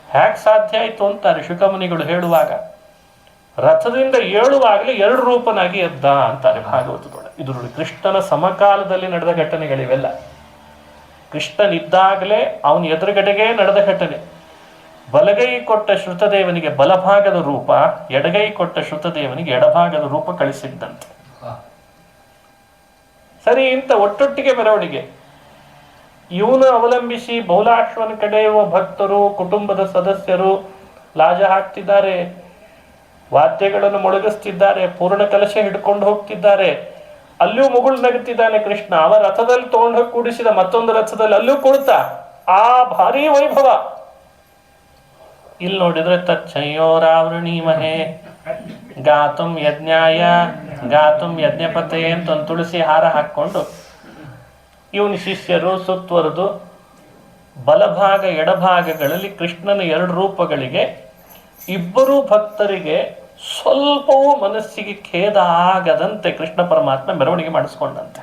ಹ್ಯಾಕ್ ಸಾಧ್ಯ ಆಯ್ತು ಅಂತಾರೆ ಶುಕಮುನಿಗಳು ಹೇಳುವಾಗ. ರಥದಿಂದ ಏಳುವಾಗಲೇ ಎರಡು ರೂಪನಾಗಿ ಎದ್ದ ಅಂತಾರೆ ಭಾಗವತದೊಳಗೆ. ಇದು ನೋಡಿ, ಕೃಷ್ಣನ ಸಮಕಾಲದಲ್ಲಿ ನಡೆದ ಘಟನೆಗಳಿವೆಲ್ಲ. ಕೃಷ್ಣನಿದ್ದಾಗಲೇ ಅವನ ಎದುರುಗಡೆಗೆ ನಡೆದ ಘಟನೆ. ಬಲಗೈ ಕೊಟ್ಟ ಶ್ರುತದೇವನಿಗೆ ಬಲಭಾಗದ ರೂಪ, ಎಡಗೈ ಕೊಟ್ಟ ಶ್ರುತದೇವನಿಗೆ ಎಡಭಾಗದ ರೂಪ ಕಳಿಸಿದ್ದಂತೆ. ಸರಿ, ಇಂಥ ಒಟ್ಟೊಟ್ಟಿಗೆ ಮೆರವಣಿಗೆ. ಇವನು ಅವಲಂಬಿಸಿ ಬಹುಲಾಶ್ವನ ಕಡೆಯುವ ಭಕ್ತರು, ಕುಟುಂಬದ ಸದಸ್ಯರು ಲಾಜ ಹಾಕ್ತಿದ್ದಾರೆ, ವಾದ್ಯಗಳನ್ನು ಮೊಳಗಿಸ್ತಿದ್ದಾರೆ, ಪೂರ್ಣ ಕಲಶ ಹಿಡ್ಕೊಂಡು ಹೋಗ್ತಿದ್ದಾರೆ. ಅಲ್ಲೂ ಮುಗುಳು ನಗುತ್ತಿದ್ದಾನೆ ಕೃಷ್ಣ. ಅವ ರಥದಲ್ಲಿ ತಗೊಂಡು ಹೋಗಿ ಕೂಡಿಸಿದ ಮತ್ತೊಂದು ರಥದಲ್ಲಿ ಅಲ್ಲೂ ಕುಳಿತ. ಆ ಭಾರೀ ವೈಭವ. ಇಲ್ಲಿ ನೋಡಿದ್ರೆ ತಚ್ಚಯ್ಯೋರಾವೃಣೀಮಹೇ ಗಾತುಂ ಯಜ್ಞಾಯ ಗಾತುಂ ಯಜ್ಞಪತೆ ಅಂತ ಒಂದು ತುಳಸಿ ಹಾರ ಹಾಕೊಂಡು ಇವನ ಶಿಷ್ಯರು ಸುತ್ತುವರೆದು ಬಲಭಾಗ ಎಡಭಾಗಗಳಲ್ಲಿ ಕೃಷ್ಣನ ಎರಡು ರೂಪಗಳಿಗೆ ಇಬ್ಬರೂ ಭಕ್ತರಿಗೆ ಸ್ವಲ್ಪವೂ ಮನಸ್ಸಿಗೆ ಖೇದ ಆಗದಂತೆ ಕೃಷ್ಣ ಪರಮಾತ್ಮ ಮೆರವಣಿಗೆ ಮಾಡಿಸ್ಕೊಂಡಂತೆ.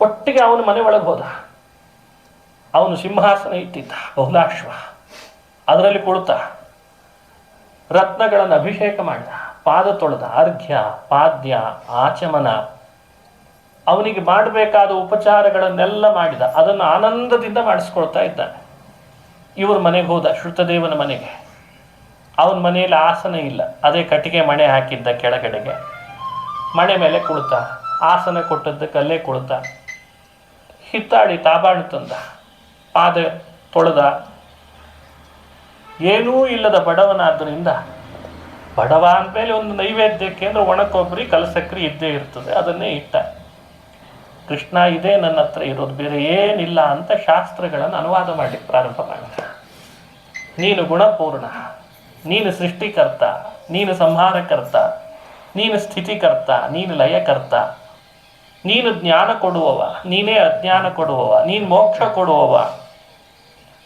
ಒಟ್ಟಿಗೆ ಅವನ ಮನೆ ಒಳಗೆ ಹೋದ. ಅವನು ಸಿಂಹಾಸನ ಇಟ್ಟಿದ್ದ ಬಹುಲಾಶ್ವ, ಅದರಲ್ಲಿ ಕುಳಿತ ರತ್ನಗಳನ್ನು ಅಭಿಷೇಕ ಮಾಡಿದ, ಪಾದ ತೊಳೆದ, ಅರ್ಘ್ಯ ಪಾದ್ಯ ಆಚಮನ ಅವನಿಗೆ ಮಾಡಬೇಕಾದ ಉಪಚಾರಗಳನ್ನೆಲ್ಲ ಮಾಡಿದ. ಅದನ್ನು ಆನಂದದಿಂದ ಮಾಡಿಸ್ಕೊಳ್ತಾ ಇದ್ದಾನೆ. ಇವ್ರ ಮನೆಗೆ ಹೋದ, ಶ್ರುತದೇವನ ಮನೆಗೆ. ಅವನ ಮನೆಯಲ್ಲಿ ಆಸನ ಇಲ್ಲ, ಅದೇ ಕಟ್ಟಿಗೆ ಮಣೆ ಹಾಕಿದ್ದ ಕೆಳಗಡೆಗೆ. ಮಣೆ ಮೇಲೆ ಕುಳಿತ, ಆಸನ ಕೊಟ್ಟದ್ದಕ್ಕೆ ಅಲ್ಲೇ ಕುಳಿತ. ಹಿತ್ತಾಳಿ ತಾಬಾಣು ತಂದ, ಪಾದ ತೊಳೆದ, ಏನೂ ಇಲ್ಲದ ಬಡವನಾದ್ದರಿಂದ ಬಡವ ಅಂದಮೇಲೆ ಒಂದು ನೈವೇದ್ಯಕ್ಕೆ ಅಂದರೆ ಒಣಕೊಬ್ಬರಿ ಕಲಸಕ್ರಿ ಇದ್ದೇ ಇರ್ತದೆ, ಅದನ್ನೇ ಇಟ್ಟ. ಕೃಷ್ಣ ಇದೇ ನನ್ನ ಹತ್ರ ಇರೋದು, ಬೇರೆ ಏನಿಲ್ಲ ಅಂತ ಶಾಸ್ತ್ರಗಳನ್ನು ಅನುವಾದ ಮಾಡಲಿಕ್ಕೆ ಪ್ರಾರಂಭ ಮಾಡಿದ. ನೀನು ಗುಣಪೂರ್ಣ, ನೀನು ಸೃಷ್ಟಿಕರ್ತ, ನೀನು ಸಂಹಾರಕರ್ತ, ನೀನು ಸ್ಥಿತಿಕರ್ತ, ನೀನು ಲಯಕರ್ತ, ನೀನು ಜ್ಞಾನ ಕೊಡುವವ, ನೀನೇ ಅಜ್ಞಾನ ಕೊಡುವವ, ನೀನು ಮೋಕ್ಷ ಕೊಡುವವ,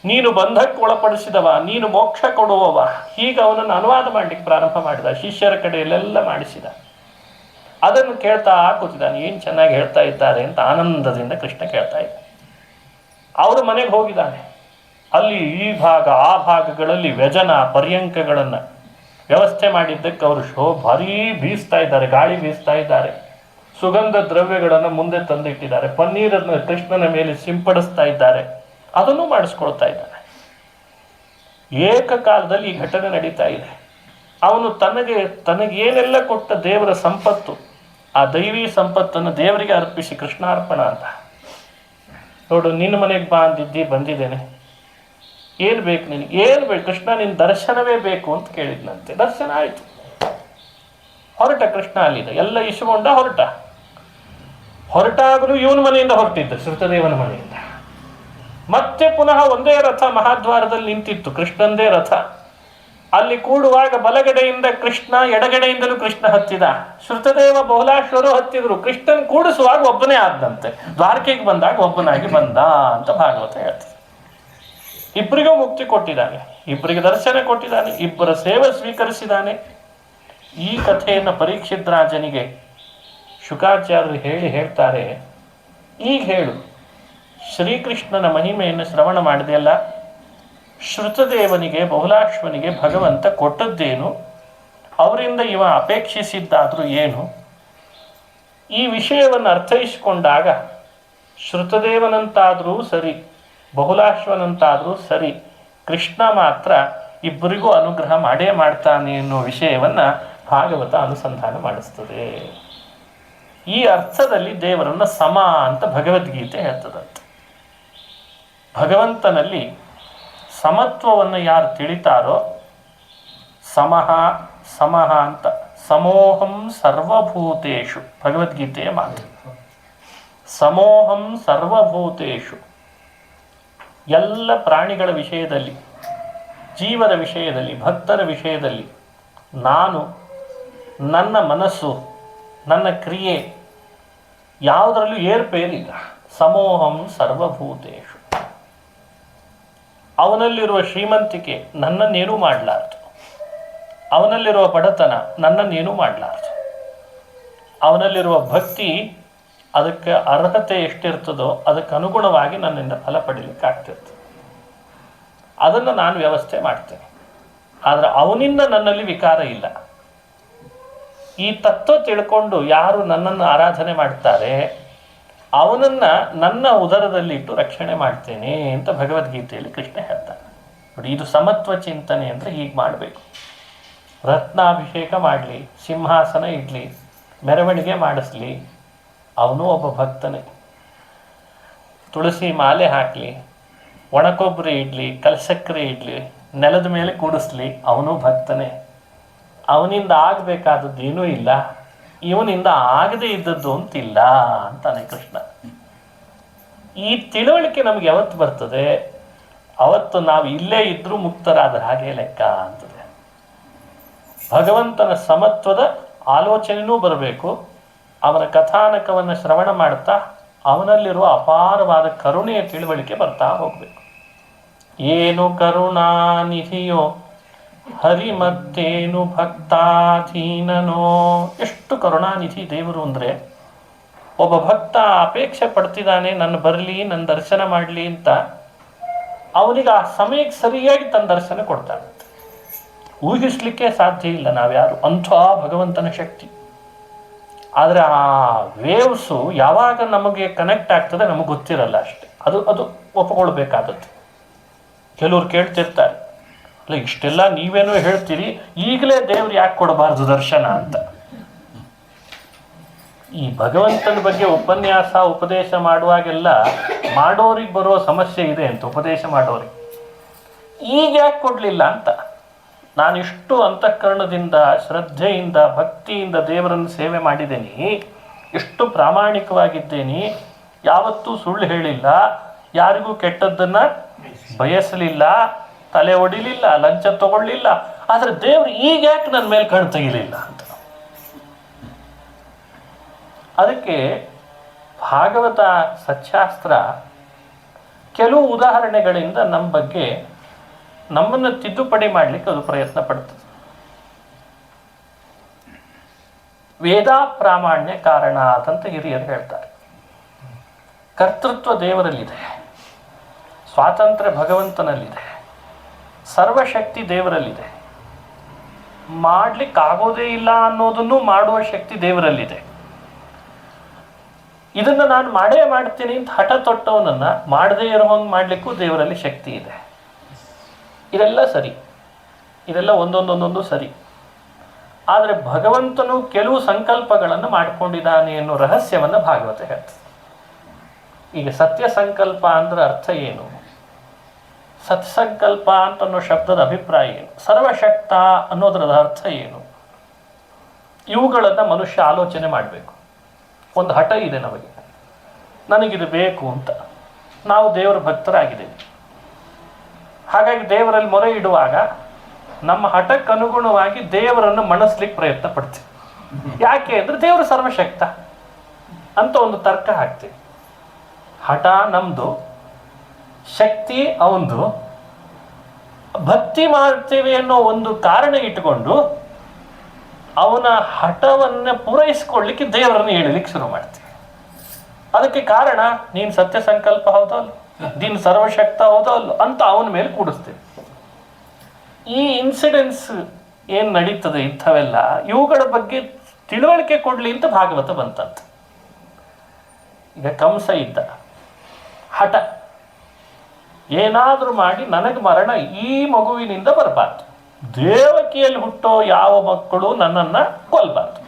ನೀನು ಬಂಧಕ್ಕೆ ಒಳಪಡಿಸಿದವ, ನೀನು ಮೋಕ್ಷ ಕೊಡುವವ. ಹೀಗೆ ಅವನನ್ನು ಅನುವಾದ ಮಾಡಲಿಕ್ಕೆ ಪ್ರಾರಂಭ ಮಾಡಿದ. ಶಿಷ್ಯರ ಕಡೆಯಲ್ಲೆಲ್ಲ ಮಾಡಿಸಿದ. ಅದನ್ನು ಕೇಳ್ತಾ ಕೂತಿದ್ದಾನೆ. ಏನು ಚೆನ್ನಾಗಿ ಹೇಳ್ತಾ ಇದ್ದಾರೆ ಅಂತ ಆನಂದದಿಂದ ಕೃಷ್ಣ ಕೇಳ್ತಾ ಇದ್ದ. ಅವರು ಮನೆಗೆ ಹೋಗಿದ್ದಾನೆ. ಅಲ್ಲಿ ಈ ಭಾಗ ಆ ಭಾಗಗಳಲ್ಲಿ ವ್ಯಜನ ಪರ್ಯಂಕಗಳನ್ನು ವ್ಯವಸ್ಥೆ ಮಾಡಿದ್ದಕ್ಕೆ ಅವರು ಭಾರೀ ಬೀಸ್ತಾ ಇದ್ದಾರೆ, ಗಾಳಿ ಬೀಸ್ತಾ ಇದ್ದಾರೆ. ಸುಗಂಧ ದ್ರವ್ಯಗಳನ್ನು ಮುಂದೆ ತಂದಿಟ್ಟಿದ್ದಾರೆ. ಪನ್ನೀರನ್ನು ಕೃಷ್ಣನ ಮೇಲೆ ಸಿಂಪಡಿಸ್ತಾ ಇದ್ದಾರೆ. ಅದನ್ನು ಮಾಡಿಸ್ಕೊಳ್ತಾ ಇದ್ದಾನೆ. ಏಕಕಾಲದಲ್ಲಿ ಈ ಘಟನೆ ನಡೀತಾ ಇದೆ. ಅವನು ತನಗೇನೆಲ್ಲ ಕೊಟ್ಟ ದೇವರ ಸಂಪತ್ತು, ಆ ದೈವಿ ಸಂಪತ್ತನ್ನು ದೇವರಿಗೆ ಅರ್ಪಿಸಿ ಕೃಷ್ಣಾರ್ಪಣ ಅಂತ. ನೋಡು, ನಿನ್ನ ಮನೆಗೆ ಬಾ ಅಂದಿದ್ದಿ, ಬಂದಿದ್ದೇನೆ. ಏನು ಬೇಕು ನಿನಗೆ? ಏನು ಬೇಕು? ಕೃಷ್ಣ ನಿನ್ನ ದರ್ಶನವೇ ಬೇಕು ಅಂತ ಕೇಳಿದ್ನಂತೆ. ದರ್ಶನ ಆಯಿತು. ಹೊರಟ ಕೃಷ್ಣ ಅಲ್ಲಿದೆ. ಎಲ್ಲ ಇಸ್ಕೊಂಡ ಹೊರಟಾಗಲೂ ಇವನ ಮನೆಯಿಂದ ಹೊರಟಿದ್ದ, ಶ್ರುತದೇವನ ಮನೆಯಿಂದ. ಮತ್ತೆ ಪುನಃ ಒಂದೇ ರಥ ಮಹಾದ್ವಾರದಲ್ಲಿ ನಿಂತಿತ್ತು, ಕೃಷ್ಣಂದೇ ರಥ. ಅಲ್ಲಿ ಕೂಡುವಾಗ ಬಲಗಡೆಯಿಂದ ಕೃಷ್ಣ, ಎಡಗಡೆಯಿಂದಲೂ ಕೃಷ್ಣ ಹತ್ತಿದ. ಶ್ರುತದೇವ ಬಹುಲಾಶ್ವರು ಹತ್ತಿದ್ರು. ಕೃಷ್ಣನ್ ಕೂಡಿಸುವಾಗ ಒಬ್ಬನೇ ಆದಂತೆ, ದ್ವಾರಕೆಗೆ ಬಂದಾಗ ಒಬ್ಬನಾಗಿ ಬಂದ ಅಂತ ಭಾಗವತ ಹೇಳ್ತದೆ. ಇಬ್ಬರಿಗೂ ಮುಕ್ತಿ ಕೊಟ್ಟಿದ್ದಾನೆ, ಇಬ್ಬರಿಗೆ ದರ್ಶನ ಕೊಟ್ಟಿದ್ದಾನೆ, ಇಬ್ಬರ ಸೇವೆ ಸ್ವೀಕರಿಸಿದ್ದಾನೆ. ಈ ಕಥೆಯನ್ನು ಪರೀಕ್ಷಿತ್ ರಾಜನಿಗೆ ಶುಕಾಚಾರ್ಯರು ಹೇಳ್ತಾರೆ, ಈಗ ಹೇಳು, ಶ್ರೀಕೃಷ್ಣನ ಮಹಿಮೆಯನ್ನು ಶ್ರವಣ ಮಾಡಿದೆಯಲ್ಲ, ಶ್ರುತದೇವನಿಗೆ ಬಹುಲಾಶ್ವನಿಗೆ ಭಗವಂತ ಕೊಟ್ಟದ್ದೇನು, ಅವರಿಂದ ಇವ ಅಪೇಕ್ಷಿಸಿದ್ದಾದರೂ ಏನು? ಈ ವಿಷಯವನ್ನು ಅರ್ಥೈಸಿಕೊಂಡಾಗ ಶ್ರುತದೇವನಂತಾದರೂ ಸರಿ, ಬಹುಲಾಶ್ವನಂತಾದರೂ ಸರಿ, ಕೃಷ್ಣ ಮಾತ್ರ ಇಬ್ಬರಿಗೂ ಅನುಗ್ರಹ ಮಾಡೇ ಮಾಡ್ತಾನೆ ಎನ್ನುವ ವಿಷಯವನ್ನು ಭಾಗವತ ಅನುಸಂಧಾನ ಮಾಡಿಸ್ತದೆ. ಈ ಅರ್ಥದಲ್ಲಿ ದೇವರನ್ನು ಸಮ ಅಂತ ಭಗವದ್ಗೀತೆ ಹೇಳ್ತದಂತೆ. ಭಗವಂತನಲ್ಲಿ ಸಮತ್ವವನ್ನು ಯಾರು ತಿಳಿತಾರೋ, ಸಮಃ ಅಂತ, ಸಮೋಹಂ ಸರ್ವಭೂತೇಷು, ಭಗವದ್ಗೀತೆಯ ಮಾತು. ಸಮೋಹಂ ಸರ್ವಭೂತೇಷು, ಎಲ್ಲ ಪ್ರಾಣಿಗಳ ವಿಷಯದಲ್ಲಿ, ಜೀವದ ವಿಷಯದಲ್ಲಿ, ಭಕ್ತರ ವಿಷಯದಲ್ಲಿ ನಾನು, ನನ್ನ ಮನಸ್ಸು, ನನ್ನ ಕ್ರಿಯೆ ಯಾವುದರಲ್ಲೂ ಏರ್ಪೇರಿಲ್ಲ. ಸಮೋಹಂ ಸರ್ವಭೂತೇಷು. ಅವನಲ್ಲಿರುವ ಶ್ರೀಮಂತಿಕೆ ನನ್ನನ್ನೇನೂ ಮಾಡಲಾರದು, ಅವನಲ್ಲಿರುವ ಬಡತನ ನನ್ನನ್ನೇನೂ ಮಾಡಲಾರದು, ಅವನಲ್ಲಿರುವ ಭಕ್ತಿ ಅದಕ್ಕೆ ಅರ್ಹತೆ ಎಷ್ಟಿರ್ತದೋ ಅದಕ್ಕೆ ಅನುಗುಣವಾಗಿ ನನ್ನಿಂದ ಫಲ ಪಡೀಲಿಕ್ಕೆ ಆಗ್ತಿರ್ತದೆ. ಅದನ್ನು ನಾನು ವ್ಯವಸ್ಥೆ ಮಾಡ್ತೇನೆ. ಆದರೆ ಅವನಿಂದ ನನ್ನಲ್ಲಿ ವಿಕಾರ ಇಲ್ಲ. ಈ ತತ್ವ ತಿಳ್ಕೊಂಡು ಯಾರು ನನ್ನನ್ನು ಆರಾಧನೆ ಮಾಡ್ತಾರೆ ಅವನನ್ನು ನನ್ನ ಉದರದಲ್ಲಿಟ್ಟು ರಕ್ಷಣೆ ಮಾಡ್ತೇನೆ ಅಂತ ಭಗವದ್ಗೀತೆಯಲ್ಲಿ ಕೃಷ್ಣ ಹೇಳ್ತಾನೆ. ನೋಡಿ, ಇದು ಸಮತ್ವ ಚಿಂತನೆ ಅಂದರೆ ಹೀಗೆ ಮಾಡಬೇಕು. ರತ್ನಾಭಿಷೇಕ ಮಾಡಲಿ, ಸಿಂಹಾಸನ ಇಡಲಿ, ಮೆರವಣಿಗೆ ಮಾಡಿಸ್ಲಿ, ಅವನು ಒಬ್ಬ ಭಕ್ತನೇ. ತುಳಸಿ ಮಾಲೆ ಹಾಕಲಿ, ಒಣಕೊಬ್ಬರಿ ಇಡಲಿ, ಕಲಸಕ್ಕರೆ ಇಡಲಿ, ನೆಲದ ಮೇಲೆ ಕೂಡಿಸ್ಲಿ, ಅವನು ಭಕ್ತನೇ. ಅವನಿಂದ ಆಗಬೇಕಾದದ್ದು ಏನೂ ಇಲ್ಲ, ಇವನಿಂದ ಆಗದೇ ಇದ್ದದ್ದು ಅಂತಿಲ್ಲ ಅಂತಾನೆ ಕೃಷ್ಣ. ಈ ತಿಳುವಳಿಕೆ ನಮ್ಗೆ ಯಾವತ್ತು ಬರ್ತದೆ, ಅವತ್ತು ನಾವು ಇಲ್ಲೇ ಇದ್ರೂ ಮುಕ್ತರಾದ ಹಾಗೆ ಲೆಕ್ಕ ಅಂತದೆ. ಭಗವಂತನ ಸಮತ್ವದ ಆಲೋಚನೆಯೂ ಬರಬೇಕು. ಅವನ ಕಥಾನಕವನ್ನು ಶ್ರವಣ ಮಾಡ್ತಾ ಅವನಲ್ಲಿರುವ ಅಪಾರವಾದ ಕರುಣೆಯ ತಿಳುವಳಿಕೆ ಬರ್ತಾ ಹೋಗಬೇಕು. ಏನು ಕರುಣಾನಿಧಿಯೋ ಹರಿ ಮತ್ತೇನು ಭಕ್ತಾಧೀನನೋ. ಎಷ್ಟು ಕರುಣಾನಿಧಿ ದೇವರು ಅಂದರೆ, ಒಬ್ಬ ಭಕ್ತ ಅಪೇಕ್ಷೆ ಪಡ್ತಿದ್ದಾನೆ, ನನ್ನ ಬರಲಿ, ನನ್ನ ದರ್ಶನ ಮಾಡಲಿ ಅಂತ. ಅವನಿಗೆ ಆ ಸಮಯಕ್ಕೆ ಸರಿಯಾಗಿ ತನ್ನ ದರ್ಶನ ಕೊಡ್ತಾನೆ. ಊಹಿಸ್ಲಿಕ್ಕೆ ಸಾಧ್ಯ ಇಲ್ಲ ನಾವ್ಯಾರು ಅಂಥ ಭಗವಂತನ ಶಕ್ತಿ. ಆದರೆ ಆ ವೇವ್ಸು ಯಾವಾಗ ನಮಗೆ ಕನೆಕ್ಟ್ ಆಗ್ತದೆ ನಮಗೆ ಗೊತ್ತಿರಲ್ಲ ಅಷ್ಟೆ. ಅದು ಒಪ್ಪಿಕೊಳ್ಬೇಕಾದದ್ದು. ಕೆಲವ್ರು ಕೇಳ್ತಿರ್ತಾರೆ, ಅಲ್ಲ ಇಷ್ಟೆಲ್ಲ ನೀವೇನೋ ಹೇಳ್ತೀರಿ, ಈಗಲೇ ದೇವ್ರು ಯಾಕೆ ಕೊಡಬಾರ್ದು ದರ್ಶನ ಅಂತ. ಈ ಭಗವಂತನ ಬಗ್ಗೆ ಉಪನ್ಯಾಸ ಉಪದೇಶ ಮಾಡುವಾಗೆಲ್ಲ ಮಾಡೋರಿಗೆ ಬರೋ ಸಮಸ್ಯೆ ಇದೆ ಅಂತ. ಉಪದೇಶ ಮಾಡೋರಿಗೆ ಈಗ ಯಾಕೆ ಕೊಡಲಿಲ್ಲ ಅಂತ. ನಾನಿಷ್ಟು ಅಂತಃಕರಣದಿಂದ, ಶ್ರದ್ಧೆಯಿಂದ, ಭಕ್ತಿಯಿಂದ ದೇವರನ್ನು ಸೇವೆ ಮಾಡಿದ್ದೇನೆ, ಎಷ್ಟು ಪ್ರಾಮಾಣಿಕವಾಗಿದ್ದೇನೆ, ಯಾವತ್ತೂ ಸುಳ್ಳು ಹೇಳಿಲ್ಲ, ಯಾರಿಗೂ ಕೆಟ್ಟದ್ದನ್ನು ಬಯಸಲಿಲ್ಲ, ತಲೆ ಒಡಿಲಿಲ್ಲ, ಲಂಚ ತಗೊಳ್ಳಿಲ್ಲ, ಆದರೆ ದೇವರು ಈಗ ಯಾಕೆ ನನ್ನ ಮೇಲೆ ಕಣ್ಣು ತೆಗಿಲಿಲ್ಲ ಅಂತ. ಅದಕ್ಕೆ ಭಾಗವತ ಸಚ್ಚಾಸ್ತ್ರ ಕೆಲವು ಉದಾಹರಣೆಗಳಿಂದ ನಮ್ಮ ಬಗ್ಗೆ ನಮ್ಮನ್ನು ತಿದ್ದುಪಡಿ ಮಾಡಲಿಕ್ಕೆ ಅದು ಪ್ರಯತ್ನ ಪಡ್ತದೆ. ವೇದ ಪ್ರಾಮಾಣ್ಯ ಕಾರಣ ಅಂತ ಹಿರಿಯರು ಹೇಳ್ತಾರೆ. ಕರ್ತೃತ್ವ ದೇವರಲ್ಲಿದೆ, ಸ್ವಾತಂತ್ರ್ಯ ಭಗವಂತನಲ್ಲಿದೆ, ಸರ್ವಶಕ್ತಿ ದೇವರಲ್ಲಿದೆ, ಮಾಡಲಿಕ್ಕಾಗೋದೇ ಇಲ್ಲ ಅನ್ನೋದನ್ನು ಮಾಡುವ ಶಕ್ತಿ ದೇವರಲ್ಲಿದೆ. ಇದನ್ನು ನಾನು ಮಾಡೇ ಮಾಡ್ತೀನಿ ಅಂತ ಹಠ ತೊಟ್ಟವನನ್ನು ಮಾಡದೇ ಇರೋಂಗೆ ಮಾಡಲಿಕ್ಕೂ ದೇವರಲ್ಲಿ ಶಕ್ತಿ ಇದೆ. ಇದೆಲ್ಲ ಸರಿ, ಇದೆಲ್ಲ ಒಂದೊಂದೊಂದೊಂದು ಸರಿ. ಆದರೆ ಭಗವಂತನು ಕೆಲವು ಸಂಕಲ್ಪಗಳನ್ನು ಮಾಡಿಕೊಂಡಿದ್ದಾನೆ ಅನ್ನೋ ರಹಸ್ಯವನ್ನು ಭಾಗವತ ಹೇಳ್ತದೆ. ಈಗ ಸತ್ಯ ಸಂಕಲ್ಪ ಅಂದ್ರೆ ಅರ್ಥ ಏನು? ಸತ್ಸಂಕಲ್ಪ ಅಂತ ಅನ್ನೋ ಶಬ್ದದ ಅಭಿಪ್ರಾಯ ಏನು? ಸರ್ವಶಕ್ತ ಅನ್ನೋದರ ಅರ್ಥ ಏನು? ಇವುಗಳನ್ನು ಮನುಷ್ಯ ಆಲೋಚನೆ ಮಾಡಬೇಕು. ಒಂದು ಹಠ ಇದೆ ನಮಗೆ, ನನಗಿದು ಬೇಕು ಅಂತ. ನಾವು ದೇವರ ಭಕ್ತರಾಗಿದ್ದೇವೆ, ಹಾಗಾಗಿ ದೇವರಲ್ಲಿ ಮೊರೆ ಇಡುವಾಗ ನಮ್ಮ ಹಠಕ್ಕೆ ಅನುಗುಣವಾಗಿ ದೇವರನ್ನು ಮಣಿಸ್ಲಿಕ್ಕೆ ಪ್ರಯತ್ನ ಪಡ್ತೀವಿ. ಯಾಕೆ ಅಂದರೆ ದೇವರು ಸರ್ವಶಕ್ತ ಅಂತ ಒಂದು ತರ್ಕ ಹಾಕ್ತೀವಿ. ಹಠ ನಮ್ಮದು, ಶಕ್ತಿ ಅವಂದು, ಭಕ್ತಿ ಮಾಡ್ತೇವೆ ಅನ್ನೋ ಒಂದು ಕಾರಣ ಇಟ್ಟುಕೊಂಡು ಅವನ ಹಠವನ್ನು ಪೂರೈಸ್ಕೊಳ್ಳಿಕ್ಕೆ ದೇವರನ್ನು ಹೇಳಲಿಕ್ಕೆ ಶುರು ಮಾಡ್ತೀವಿ. ಅದಕ್ಕೆ ಕಾರಣ ನೀನು ಸತ್ಯ ಸಂಕಲ್ಪ ಹೌದೋ ಅಲ್ಲ, ನೀನು ಸರ್ವಶಕ್ತ ಹೌದೋ ಅಲ್ಲ ಅಂತ ಅವನ ಮೇಲೆ ಕೂಡಿಸ್ತೀವಿ. ಈ ಇನ್ಸಿಡೆನ್ಸ್ ಏನು ನಡೀತದೆ ಇಂಥವೆಲ್ಲ, ಇವುಗಳ ಬಗ್ಗೆ ತಿಳುವಳಿಕೆ ಕೊಡಲಿ ಅಂತ ಭಾಗವತ ಬಂತಂತ. ಈಗ ಕಂಸ ಇದ್ದ, ಹಠ ಏನಾದರೂ ಮಾಡಿ ನನಗೆ ಮರಣ ಈ ಮಗುವಿನಿಂದ ಬರಬಾರ್ದು, ದೇವಕಿಯಲ್ಲಿ ಹುಟ್ಟೋ ಯಾವ ಮಕ್ಕಳು ನನ್ನನ್ನು ಕೊಲ್ಲಬಾರ್ದು,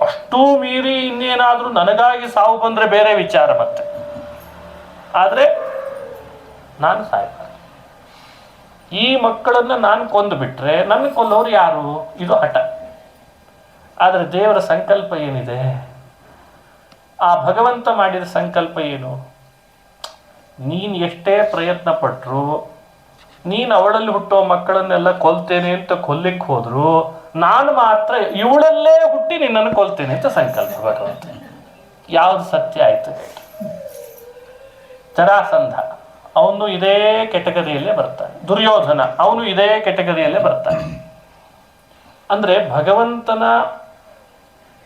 ಅಷ್ಟೂ ಮೀರಿ ಇನ್ನೇನಾದರೂ ನನಗಾಗಿ ಸಾವು ಬಂದರೆ ಬೇರೆ ವಿಚಾರ ಮತ್ತೆ, ಆದರೆ ನಾನು ಸಾಯಬಾರ್ದು. ಈ ಮಕ್ಕಳನ್ನು ನಾನು ಕೊಂದು ಬಿಟ್ರೆ ನನ್ನ ಕೊಲ್ಲೋರು ಯಾರು? ಇದು ಹಠ. ಆದರೆ ದೇವರ ಸಂಕಲ್ಪ ಏನಿದೆ? ಆ ಭಗವಂತ ಮಾಡಿದ ಸಂಕಲ್ಪ ಏನು? ನೀನು ಎಷ್ಟೇ ಪ್ರಯತ್ನ ಪಟ್ಟರು, ನೀನು ಅವಳಲ್ಲಿ ಹುಟ್ಟೋ ಮಕ್ಕಳನ್ನೆಲ್ಲ ಕೊಲ್ತೇನೆ ಅಂತ ಕೊಲ್ಲಿಕ್ಕೆ ಹೋದ್ರು, ನಾನು ಮಾತ್ರ ಇವಳಲ್ಲೇ ಹುಟ್ಟಿ ನಿನ್ನನ್ನು ಕೊಲ್ತೇನೆ ಅಂತ ಸಂಕಲ್ಪ ಭಗವಂತ. ಯಾವುದು ಸತ್ಯ ಆಯ್ತು? ಜರಾಸಂಧ ಅವನು ಇದೇ ಕೆಟಗರಿಯಲ್ಲೇ ಬರ್ತಾನೆ, ದುರ್ಯೋಧನ ಅವನು ಇದೇ ಕೆಟಗರಿಯಲ್ಲೇ ಬರ್ತಾನೆ. ಅಂದರೆ ಭಗವಂತನ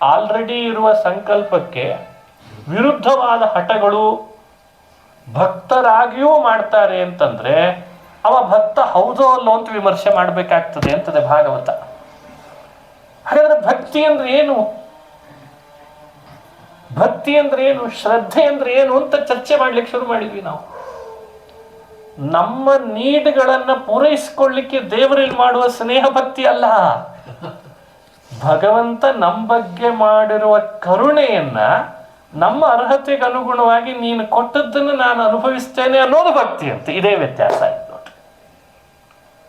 ಆಲ್ರೆಡಿ ಇರುವ ಸಂಕಲ್ಪಕ್ಕೆ ವಿರುದ್ಧವಾದ ಹಠಗಳು ಭಕ್ತರಾಗಿಯೂ ಮಾಡ್ತಾರೆ ಅಂತಂದ್ರೆ ಅವ ಭಕ್ತ ಹೌದೋ ಅಲ್ಲೋ ಅಂತ ವಿಮರ್ಶೆ ಮಾಡಬೇಕಾಗ್ತದೆ ಅಂತದೆ ಭಾಗವತ. ಹಾಗಾದ್ರೆ ಭಕ್ತಿ ಅಂದ್ರೆ ಏನು? ಭಕ್ತಿ ಅಂದ್ರೆ ಏನು? ಶ್ರದ್ಧೆ ಅಂದ್ರೆ ಏನು ಅಂತ ಚರ್ಚೆ ಮಾಡ್ಲಿಕ್ಕೆ ಶುರು ಮಾಡಿದ್ವಿ ನಾವು. ನಮ್ಮ ನೀಡ್ಗಳನ್ನ ಪೂರೈಸಿಕೊಳ್ಳಿಕ್ಕೆ ದೇವರಲ್ಲಿ ಮಾಡುವ ಸ್ನೇಹ ಭಕ್ತಿ ಅಲ್ಲ, ಭಗವಂತ ನಮ್ಮ ಬಗ್ಗೆ ಮಾಡಿರುವ ಕರುಣೆಯನ್ನ ನಮ್ಮ ಅರ್ಹತೆಗೆ ಅನುಗುಣವಾಗಿ ನೀನು ಕೊಟ್ಟದ್ದನ್ನು ನಾನು ಅನುಭವಿಸ್ತೇನೆ ಅನ್ನೋದು ಭಕ್ತಿ ಅಂತ. ಇದೇ ವ್ಯತ್ಯಾಸ ಆಯ್ತು ನೋಡ್ರಿ.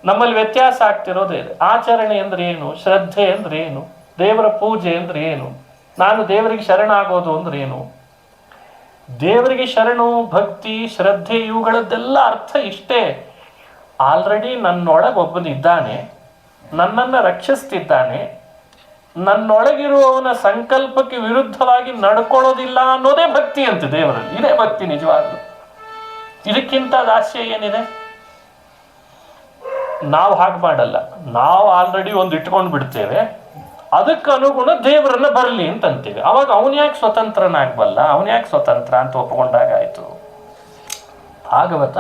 ನಮ್ಮಲ್ಲಿ ವ್ಯತ್ಯಾಸ ಆಗ್ತಿರೋದೇ ಇದೆ. ಆಚರಣೆ ಅಂದ್ರೆ ಏನು? ಶ್ರದ್ಧೆ ಅಂದ್ರೆ ಏನು? ದೇವರ ಪೂಜೆ ಅಂದ್ರೆ ಏನು? ನಾನು ದೇವರಿಗೆ ಶರಣಾಗೋದು ಅಂದ್ರೆ ಏನು? ದೇವರಿಗೆ ಶರಣು, ಭಕ್ತಿ, ಶ್ರದ್ಧೆ ಇವುಗಳದ್ದೆಲ್ಲ ಅರ್ಥ ಇಷ್ಟೇ. ಆಲ್ರೆಡಿ ನನ್ನೊಳಗೆ ಒಬ್ಬನಿದ್ದಾನೆ, ನನ್ನನ್ನು ರಕ್ಷಿಸ್ತಿದ್ದಾನೆ, ನನ್ನೊಳಗಿರುವವನ ಸಂಕಲ್ಪಕ್ಕೆ ವಿರುದ್ಧವಾಗಿ ನಡ್ಕೊಳ್ಳೋದಿಲ್ಲ ಅನ್ನೋದೇ ಭಕ್ತಿ ಅಂತ ದೇವರಲ್ಲಿ. ಇದೇ ಭಕ್ತಿ ನಿಜವಾಗ್ಲು. ಇದಕ್ಕಿಂತ ದಾಸ್ಯ ಏನಿದೆ? ನಾವು ಹಾಗೆ ಮಾಡಲ್ಲ. ನಾವು ಆಲ್ರೆಡಿ ಒಂದು ಇಟ್ಕೊಂಡು ಬಿಡ್ತೇವೆ, ಅದಕ್ಕೆ ಅನುಗುಣ ದೇವರನ್ನ ಬರಲಿ ಅಂತ ಅಂತೀವಿ. ಅವಾಗ ಅವನು ಯಾಕೆ ಸ್ವತಂತ್ರನಾಗಬಲ್ಲ? ಅವನು ಯಾಕೆ ಸ್ವತಂತ್ರ ಅಂತ ಒಪ್ಪಿಕೊಂಡಾಗ ಆಯಿತು. ಭಾಗವತ